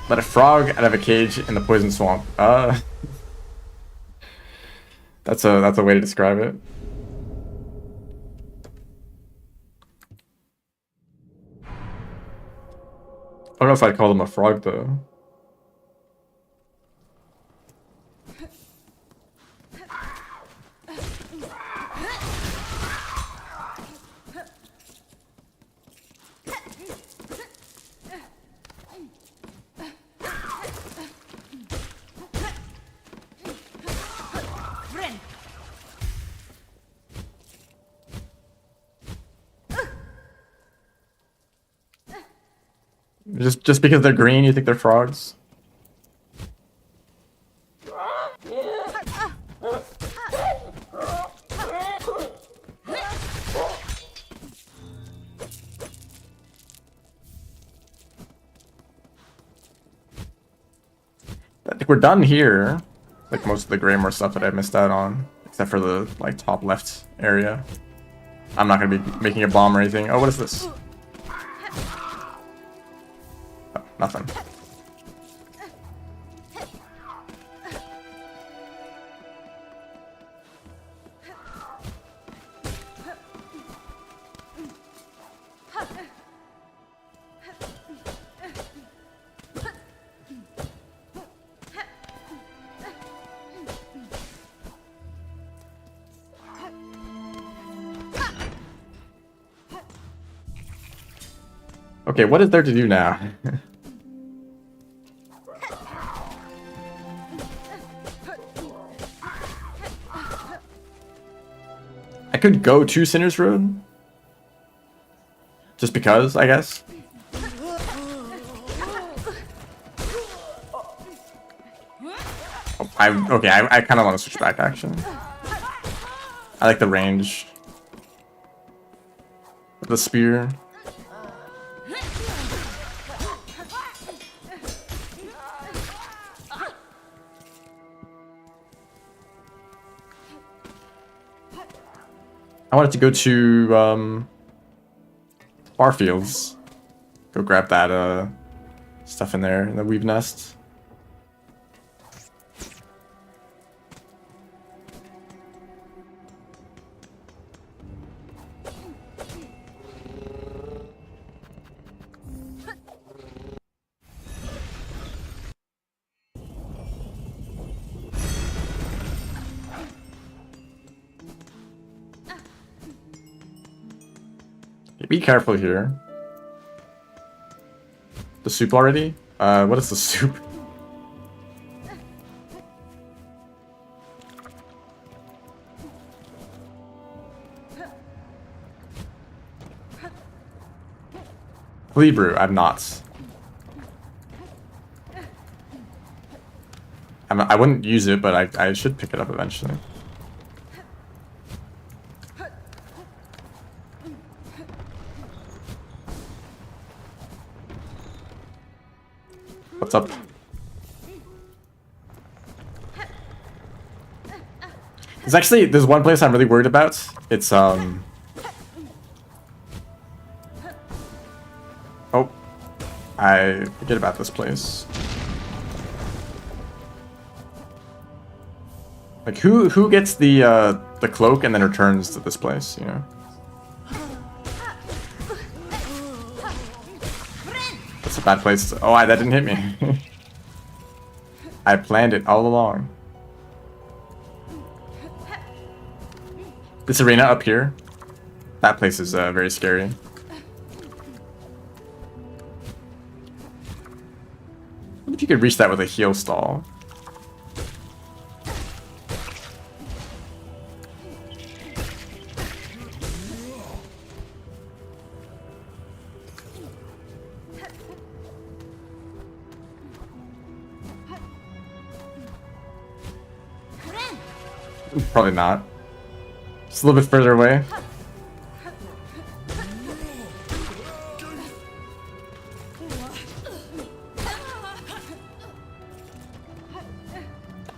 Let a frog out of a cage in the poison swamp. That's a way to describe it. I don't know if I'd call them a frog though. Just because they're green, you think they're frogs? I think we're done here. Like most of the Greymore stuff that I missed out on, except for the like top left area. I'm not gonna be making a bomb or anything. Oh, what is this? Oh, nothing. Okay, what is there to do now? I could go to Sinner's Road. Just because, I guess. Oh, I kind of want to switch back, actually. I like the range. The spear. I wanted to go to Barfields. Go grab that stuff in there in the weave nest. Be careful here. The soup already? What is the soup? Flea brew, I'm not. I wouldn't use it, but I should pick it up eventually. What's up? There's one place I'm really worried about. It's oh, I forget about this place. Like who gets the cloak and then returns to this place, you know? That's a bad place to, oh, that didn't hit me. I planned it all along. This arena up here, that place is very scary. you could reach that with a heal stall. Probably not. Just a little bit further away.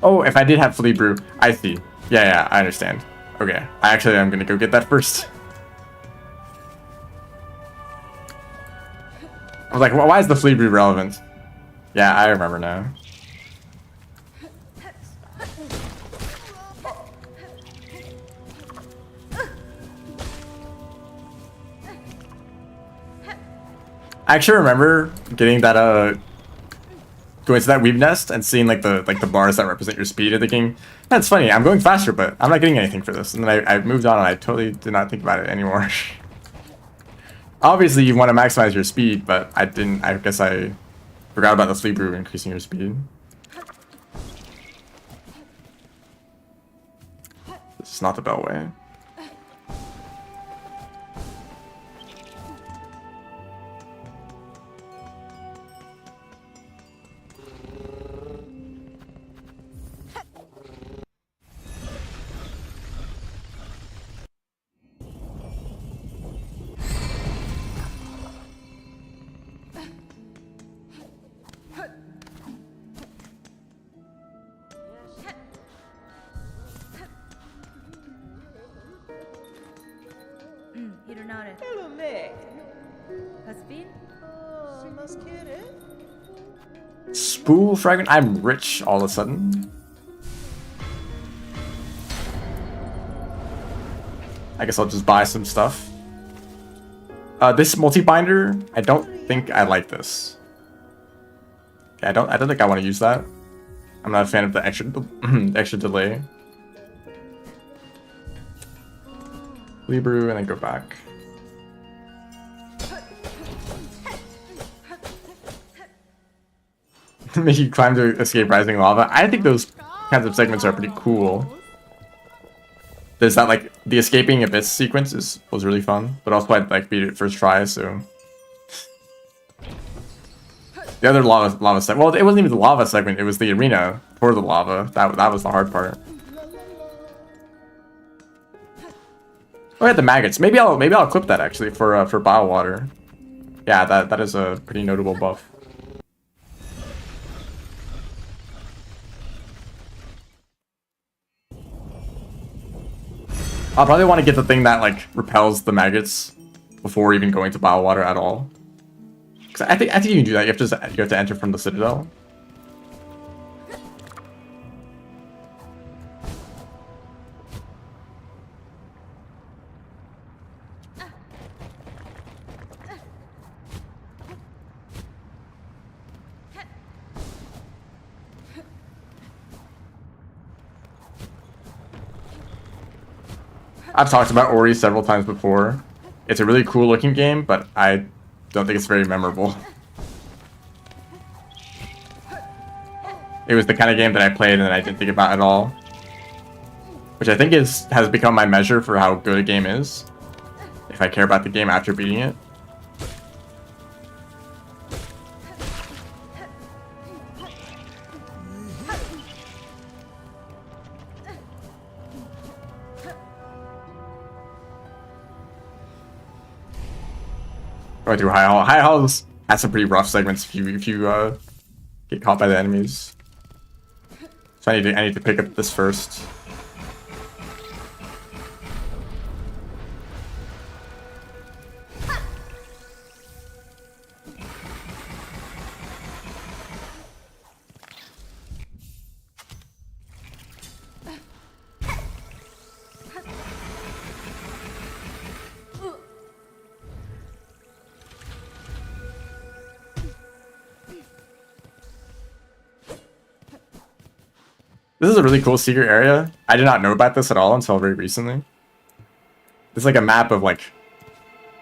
Oh, if I did have Flea Brew, I see. Yeah, I understand. Okay, I'm gonna go get that first. I was like, well, why is the Flea Brew relevant? Yeah, I remember now. I actually remember getting that going to that weave nest and seeing like the bars that represent your speed of the game. That's funny. I'm going faster, but I'm not getting anything for this. And then I moved on and I totally did not think about it anymore. Obviously, you want to maximize your speed, but I didn't. I guess I forgot about the Flea Brew increasing your speed. This is not the Bellway. 일어나래. Has-been? Spool fragment. I'm rich all of a sudden. I guess I'll just buy some stuff. This multi-binder, I don't think I like this. Yeah, I don't think I want to use that. I'm not a fan of the extra delay. Libru and then go back. Make you climb to escape rising lava. I think those kinds of segments are pretty cool. There's that like the escaping abyss sequence was really fun, but also I'd like beat it first try. So the other lava segment. Well, it wasn't even the lava segment. It was the arena for the lava. That was the hard part. Oh, yeah, the maggots. Maybe I'll clip that actually for Biowater. Yeah, that is a pretty notable buff. I'll probably want to get the thing that like repels the maggots before even going to Biowater at all. Cause I think you can do that. You have to enter from the Citadel. I've talked about Ori several times before. It's a really cool looking game, but I don't think it's very memorable. It was the kind of game that I played and I didn't think about at all. Which I think has become my measure for how good a game is. If I care about the game after beating it. Going through High Hall. High Hall's has some pretty rough segments if you get caught by the enemies. So I need to pick up this first. This is a really cool secret area. I did not know about this at all until very recently. It's like a map of like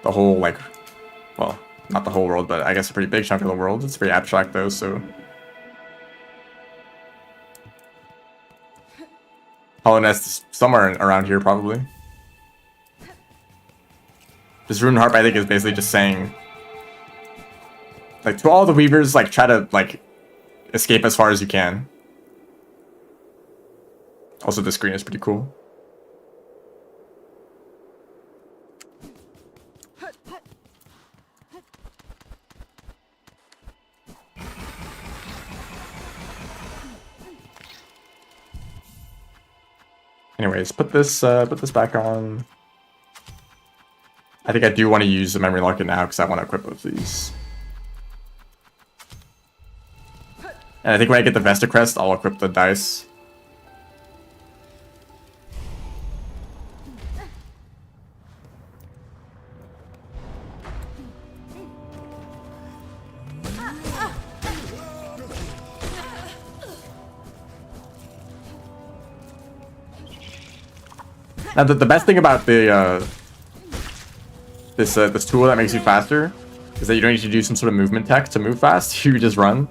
the whole well, not the whole world, but I guess a pretty big chunk of the world. It's very abstract though, so Hollow Nest is somewhere around here, probably. This Rune Harp, I think, is basically just saying, like, to all the Weavers, like, try to, like, escape as far as you can. Also, the screen is pretty cool. Anyways, put this back on. I think I do want to use the memory locket now because I want to equip both of these. And I think when I get the Vesta Crest, I'll equip the dice. Now, the best thing about the this tool that makes you faster is that you don't need to do some sort of movement tech to move fast. You just run.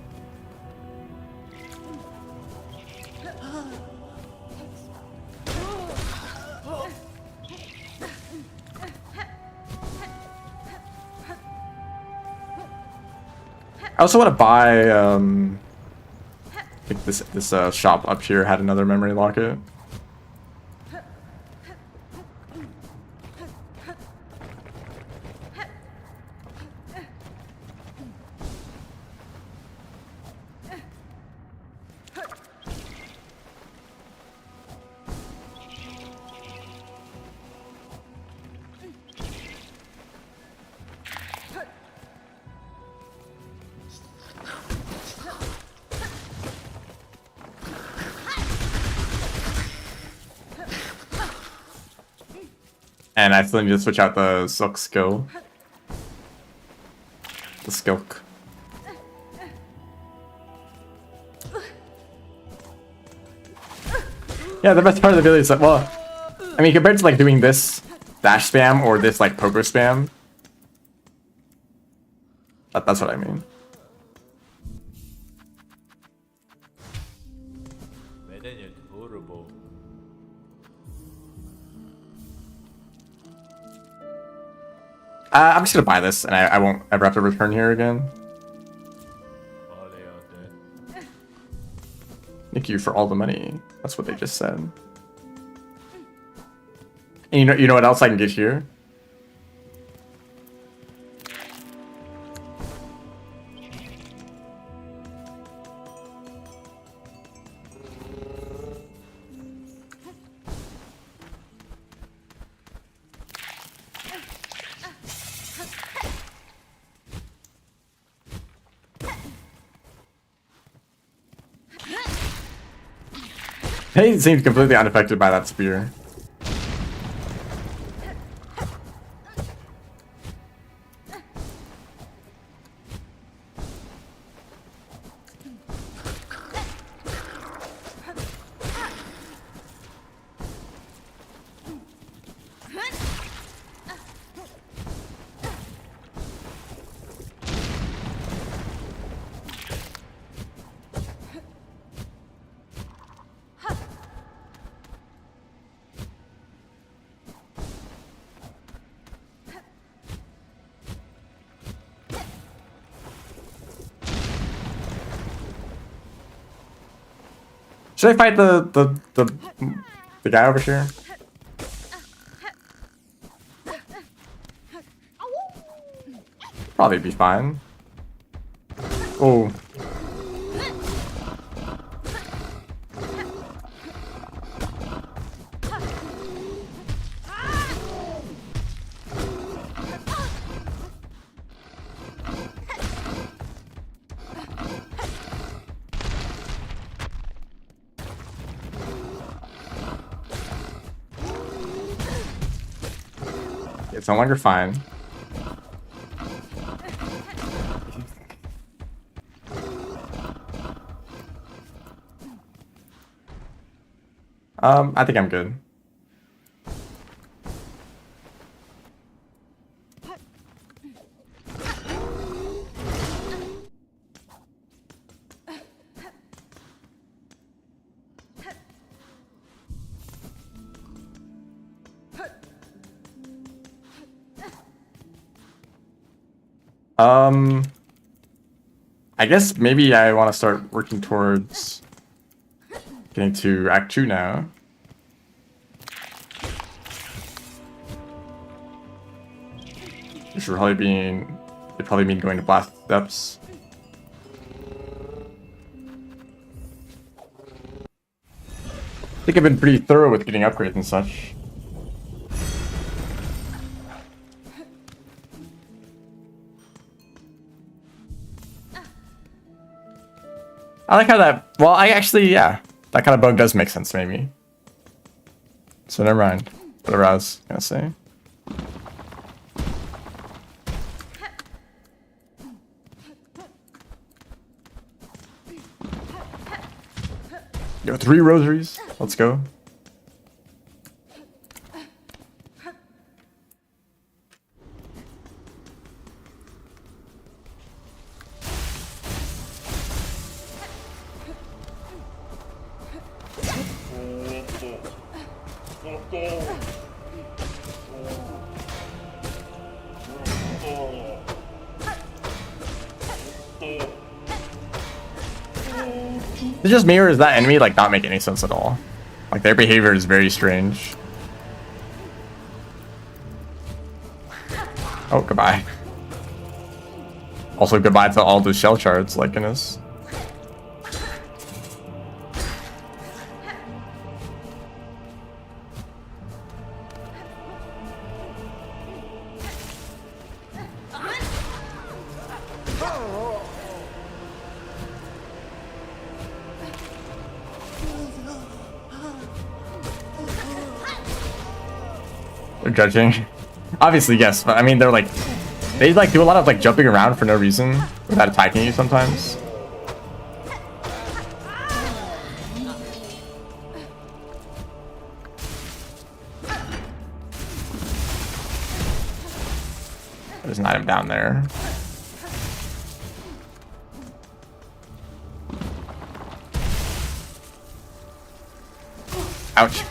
I also want to buy. I think this shop up here had another memory locket. And I still need to switch out the Silk skill. The Skilk. Yeah, the best part of the video is that, well, I mean, compared to like doing this dash spam or this like poker spam, that's what I mean. I'm just gonna buy this, and I won't ever have to return here again. Thank you for all the money. That's what they just said. And you know what else I can get here? He seems completely unaffected by that spear. Should I fight the guy over here? Probably be fine. Oh. It's no longer fine. I think I'm good. I guess maybe I want to start working towards getting to Act 2 now. Which would probably mean going to Blast Steps. I think I've been pretty thorough with getting upgrades and such. I like how that, well, yeah, that kind of bug does make sense, maybe. So never mind, whatever I was gonna say. Yo, 3 rosaries, let's go. Is it just me, or does that enemy like not make any sense at all? Like their behavior is very strange. Oh, goodbye. Also goodbye to all the shell shards, like goodness. They're judging. Obviously, yes, but I mean, they like do a lot of like jumping around for no reason without attacking you sometimes. There's an item down there. Ouch.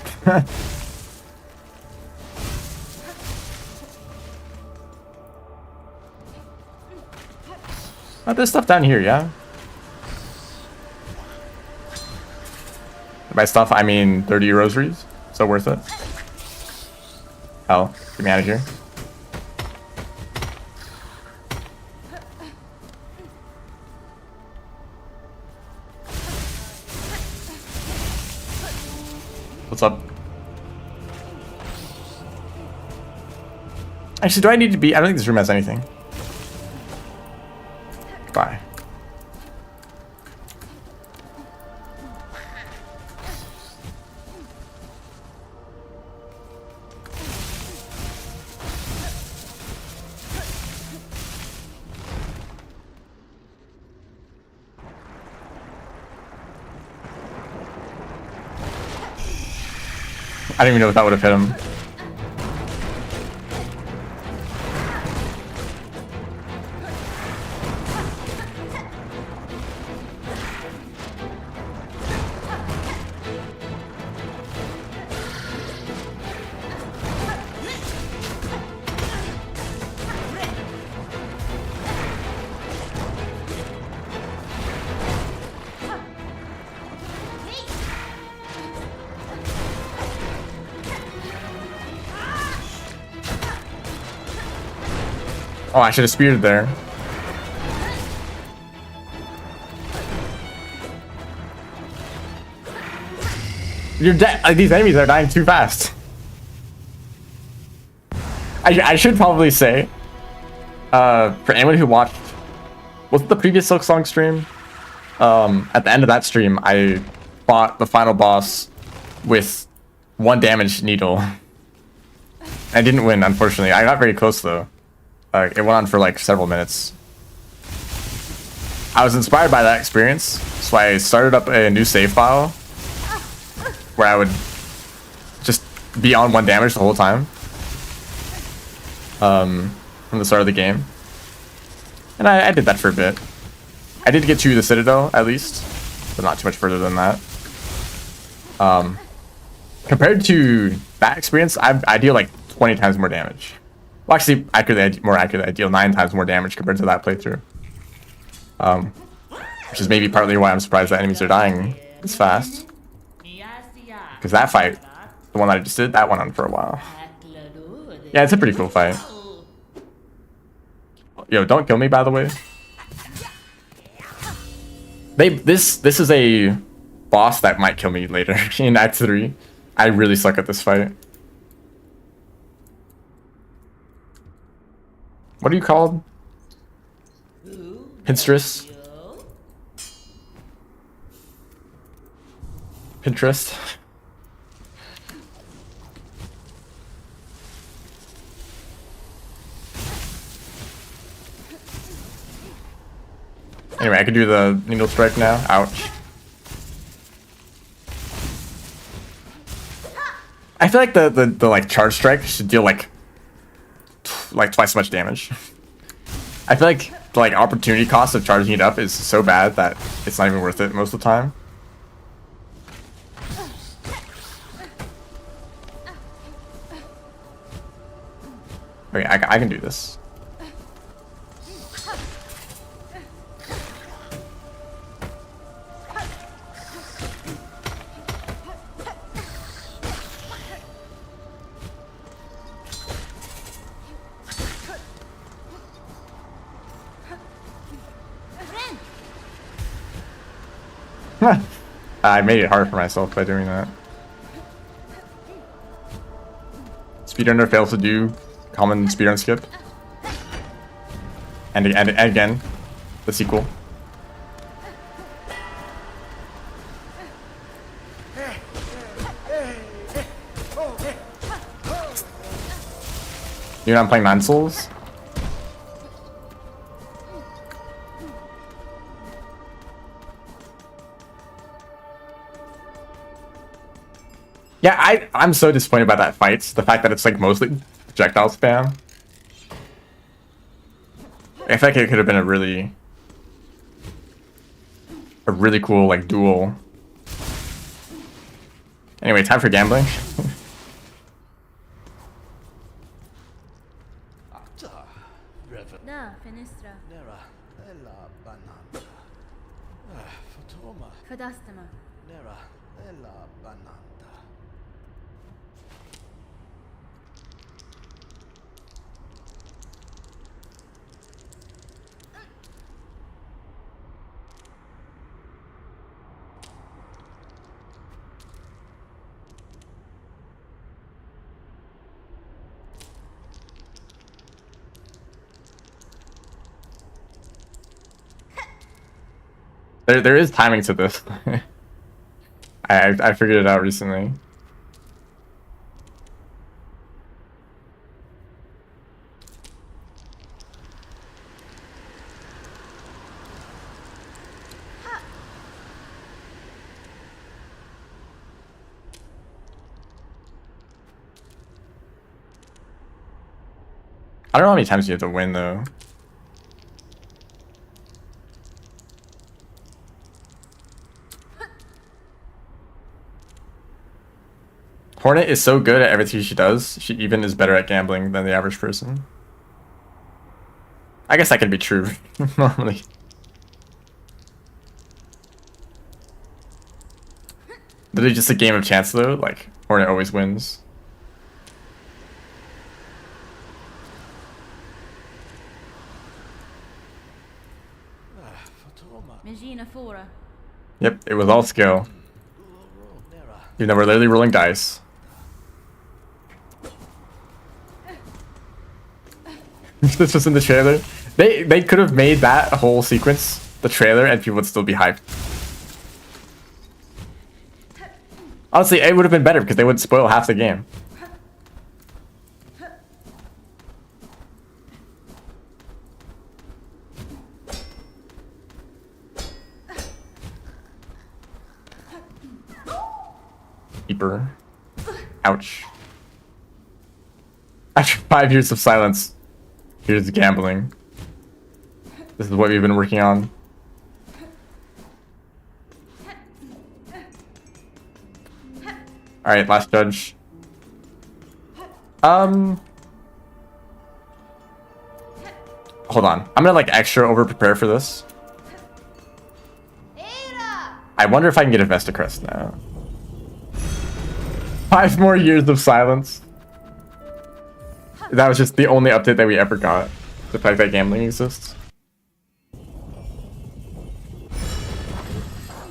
Oh, there's stuff down here, yeah? By stuff, I mean 30 rosaries. So worth it. Hell, get me out of here. What's up? Actually, do I need to be? I don't think this room has anything. Bye. I don't even know if that would have hit him. Oh, I should have speared there. You're dead. Like, these enemies are dying too fast. I should probably say, for anyone who watched, was the previous Silksong stream? At the end of that stream, I fought the final boss with 1 damage needle. I didn't win, unfortunately. I got very close though. It went on for like several minutes. I was inspired by that experience, so I started up a new save file where I would just be on 1 damage the whole time from the start of the game. And I did that for a bit. I did get to the Citadel, at least, but not too much further than that. Compared to that experience, I deal like 20 times more damage. Well, actually, more accurately, I deal 9 times more damage compared to that playthrough. Which is maybe partly why I'm surprised that enemies are dying this fast. Because that fight, the one that I just did, that went on for a while. Yeah, it's a pretty cool fight. Yo, don't kill me, by the way. This is a boss that might kill me later in Act 3. I really suck at this fight. What are you called? Pinterest? Pinterest? Anyway, I can do the needle strike now. Ouch. I feel like the like charge strike should deal like twice as much damage. I feel like the like opportunity cost of charging it up is so bad that it's not even worth it most of the time. Okay, I can do this. I made it hard for myself by doing that. Speedrunner fails to do common speedrun skip. And again, the sequel. You know I'm playing 9 Souls? Yeah, I'm so disappointed by that fight. The fact that it's like mostly projectile spam. I feel like it could have been a really cool like duel. Anyway, time for gambling. Da, finestra. Nera, ella banana. Fatoma. Fadastama. Nera, ella banana. There is timing to this. I figured it out recently. I don't know how many times you have to win though. Hornet is so good at everything she does, she even is better at gambling than the average person. I guess that could be true, normally. Literally just a game of chance though, like, Hornet always wins. Magina fora. Yep, it was all skill. Even though we're literally rolling dice. This was in the trailer. They could have made that whole sequence the trailer and people would still be hyped. Honestly, it would have been better because they would spoil half the game. Keeper. Ouch. After 5 years of silence, here's gambling. This is what we've been working on. Alright, last judge. Hold on. I'm gonna like extra over prepare for this. I wonder if I can get a Vesta Crest now. 5 more years of silence. That was just the only update that we ever got. The fact that gambling exists.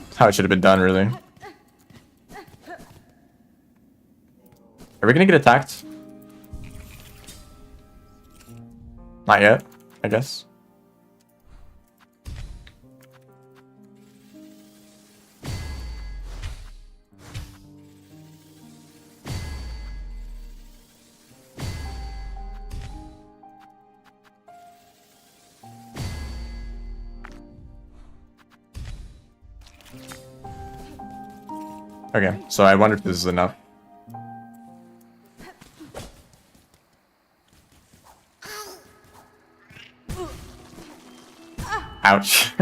That's how it should have been done, really. Are we gonna get attacked? Not yet, I guess. Okay, so I wonder if this is enough. Ouch.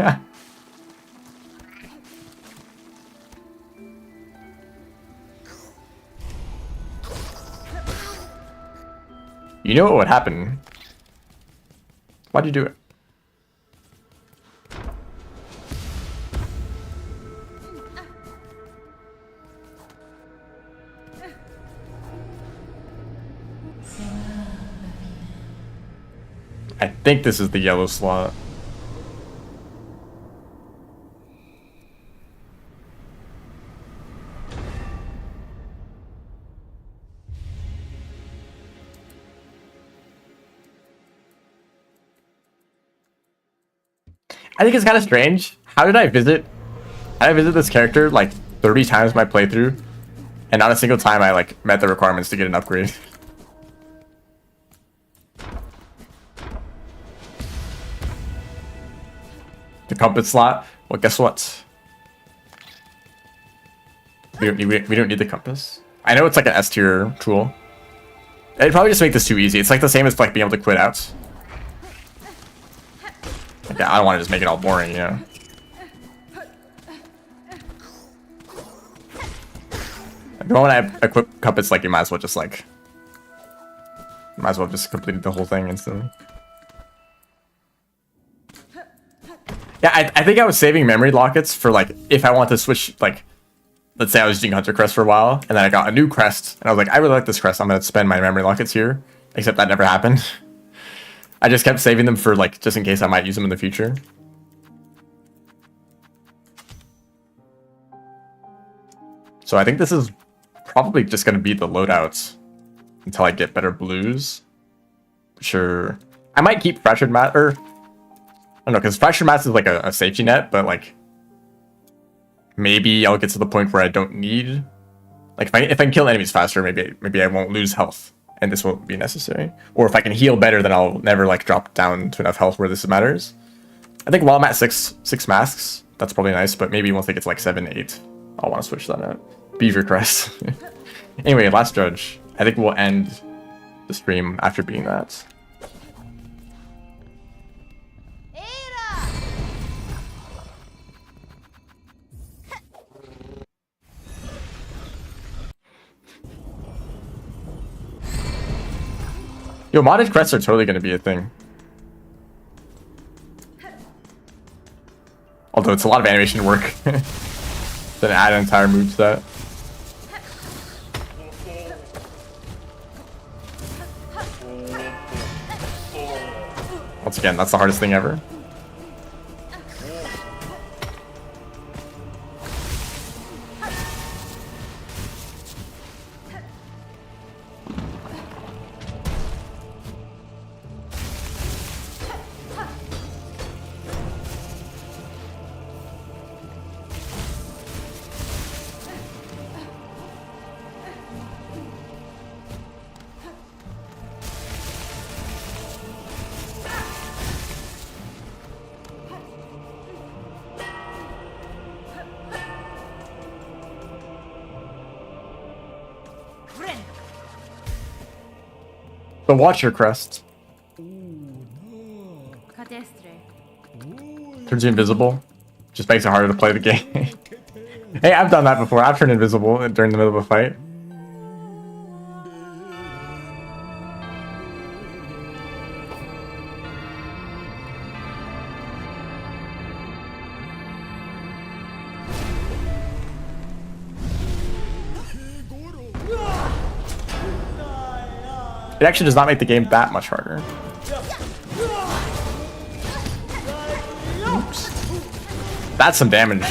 You know what would happen? Why'd you do it? I think this is the yellow slot. I think it's kind of strange. How did I visit this character like 30 times my playthrough, and not a single time I like met the requirements to get an upgrade? The compass slot? Well, guess what? We don't need the compass. I know it's like an S tier tool. It'd probably just make this too easy. It's like the same as like being able to quit out. Okay, I don't want to just make it all boring, you know. The moment I equip compass, like you might as well just complete the whole thing instantly. Yeah, I think I was saving memory lockets for like if I want to switch, like let's say I was using Hunter Crest for a while and then I got a new crest and I was like, I really like this crest, I'm gonna spend my memory lockets here. Except that never happened. I just kept saving them for like just in case I might use them in the future. So I think this is probably just gonna be the loadouts until I get better blues. Sure. I might keep fractured matter. I don't know, because fractured mass is like a safety net, but like maybe I'll get to the point where I don't need, like if I can kill enemies faster, maybe I won't lose health and this won't be necessary. Or if I can heal better, then I'll never like drop down to enough health where this matters. I think while I'm at six masks, that's probably nice, but maybe once it gets like 7, 8, I'll want to switch that out. Beaver Crest. Anyway, last judge. I think we'll end the stream after being that. Yo, modded crests are totally going to be a thing. Although it's a lot of animation work. Then add an entire moveset. Once again, that's the hardest thing ever. The Watcher Crest. Cadestre. Turns you invisible. Just makes it harder to play the game. Hey, I've done that before. I've turned invisible during the middle of a fight. It actually does not make the game that much harder. Oops. That's some damage.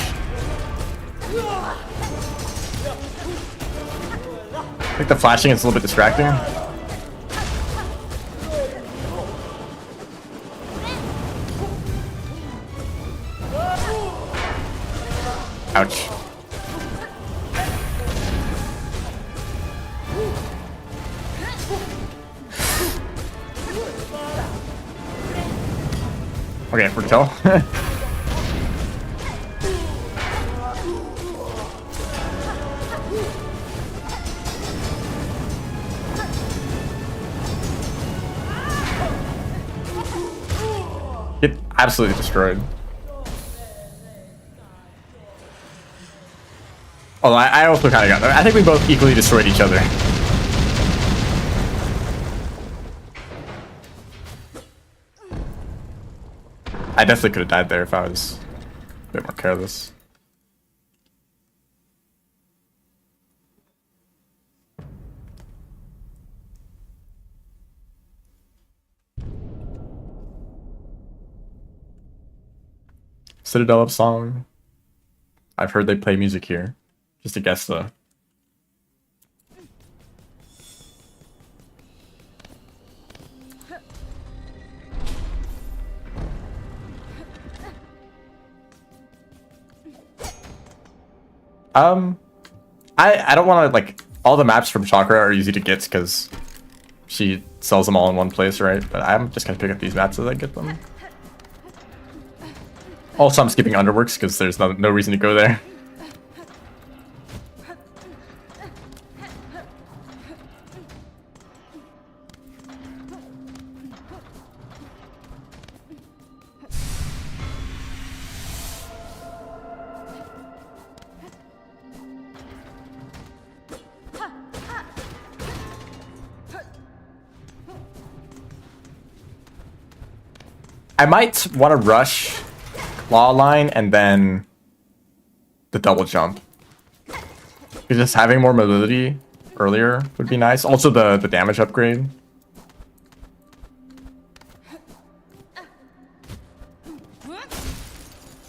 I think the flashing is a little bit distracting. Ouch. Okay, for kill. Get absolutely destroyed. Although I also kind of got. I think we both equally destroyed each other. I definitely could have died there if I was a bit more careless. Citadel of Song. I've heard they play music here. Just a guess though. I don't want to, like, all the maps from Chakra are easy to get because she sells them all in one place, right? But I'm just gonna pick up these maps as I get them. Also, I'm skipping Underworks because there's no reason to go there. I might want to rush Claw Line and then the double jump. Because just having more mobility earlier would be nice. Also the damage upgrade.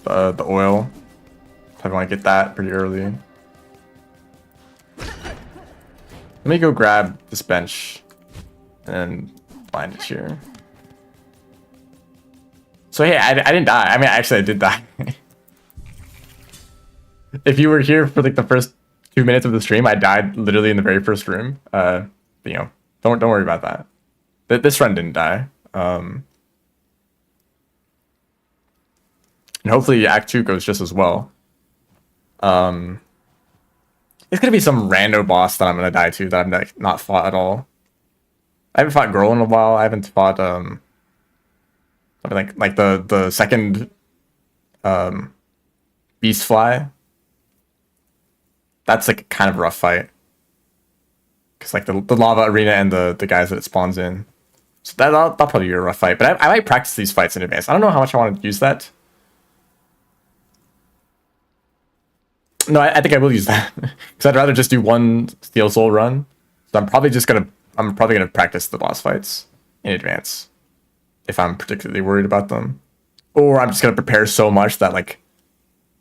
The oil. I want to get that pretty early. Let me go grab this bench and find it here. So hey, I didn't die. I mean, actually I did die. If you were here for like the first 2 minutes of the stream, I died literally in the very first room. But, you know, don't worry about that. This run didn't die. And hopefully Act 2 goes just as well. It's gonna be some rando boss that I'm gonna die to that I've not fought at all. I haven't fought Girl in a while. I haven't fought something like the second Beast Fly. That's like kind of a rough fight. Cause like the lava arena and the guys that it spawns in. So that'll probably be a rough fight. But I might practice these fights in advance. I don't know how much I want to use that. No, I think I will use that. Because I'd rather just do one Steel Soul run. So I'm probably gonna practice the boss fights in advance. If I'm particularly worried about them. Or I'm just gonna prepare so much that like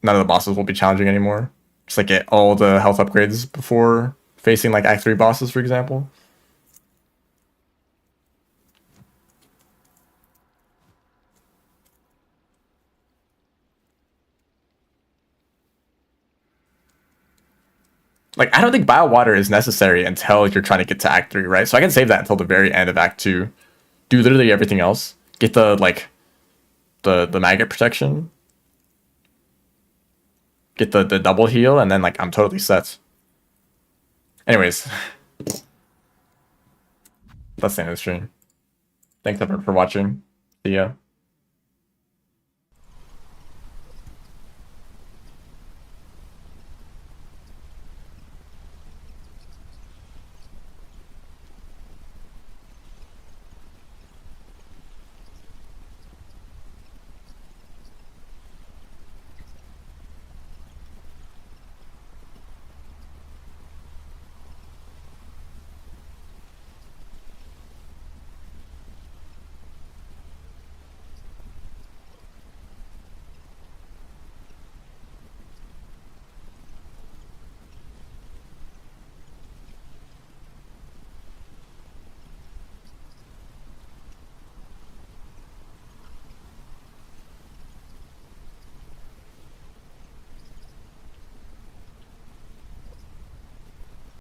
none of the bosses will be challenging anymore. Just like get all the health upgrades before facing like Act 3 bosses, for example. Like, I don't think Biowater is necessary until you're trying to get to Act 3, right? So I can save that until the very end of Act 2. Do literally everything else. Get the, like, the maggot protection. Get the double heal, and then, like, I'm totally set. Anyways. That's the end of the stream. Thanks everyone for watching. See ya.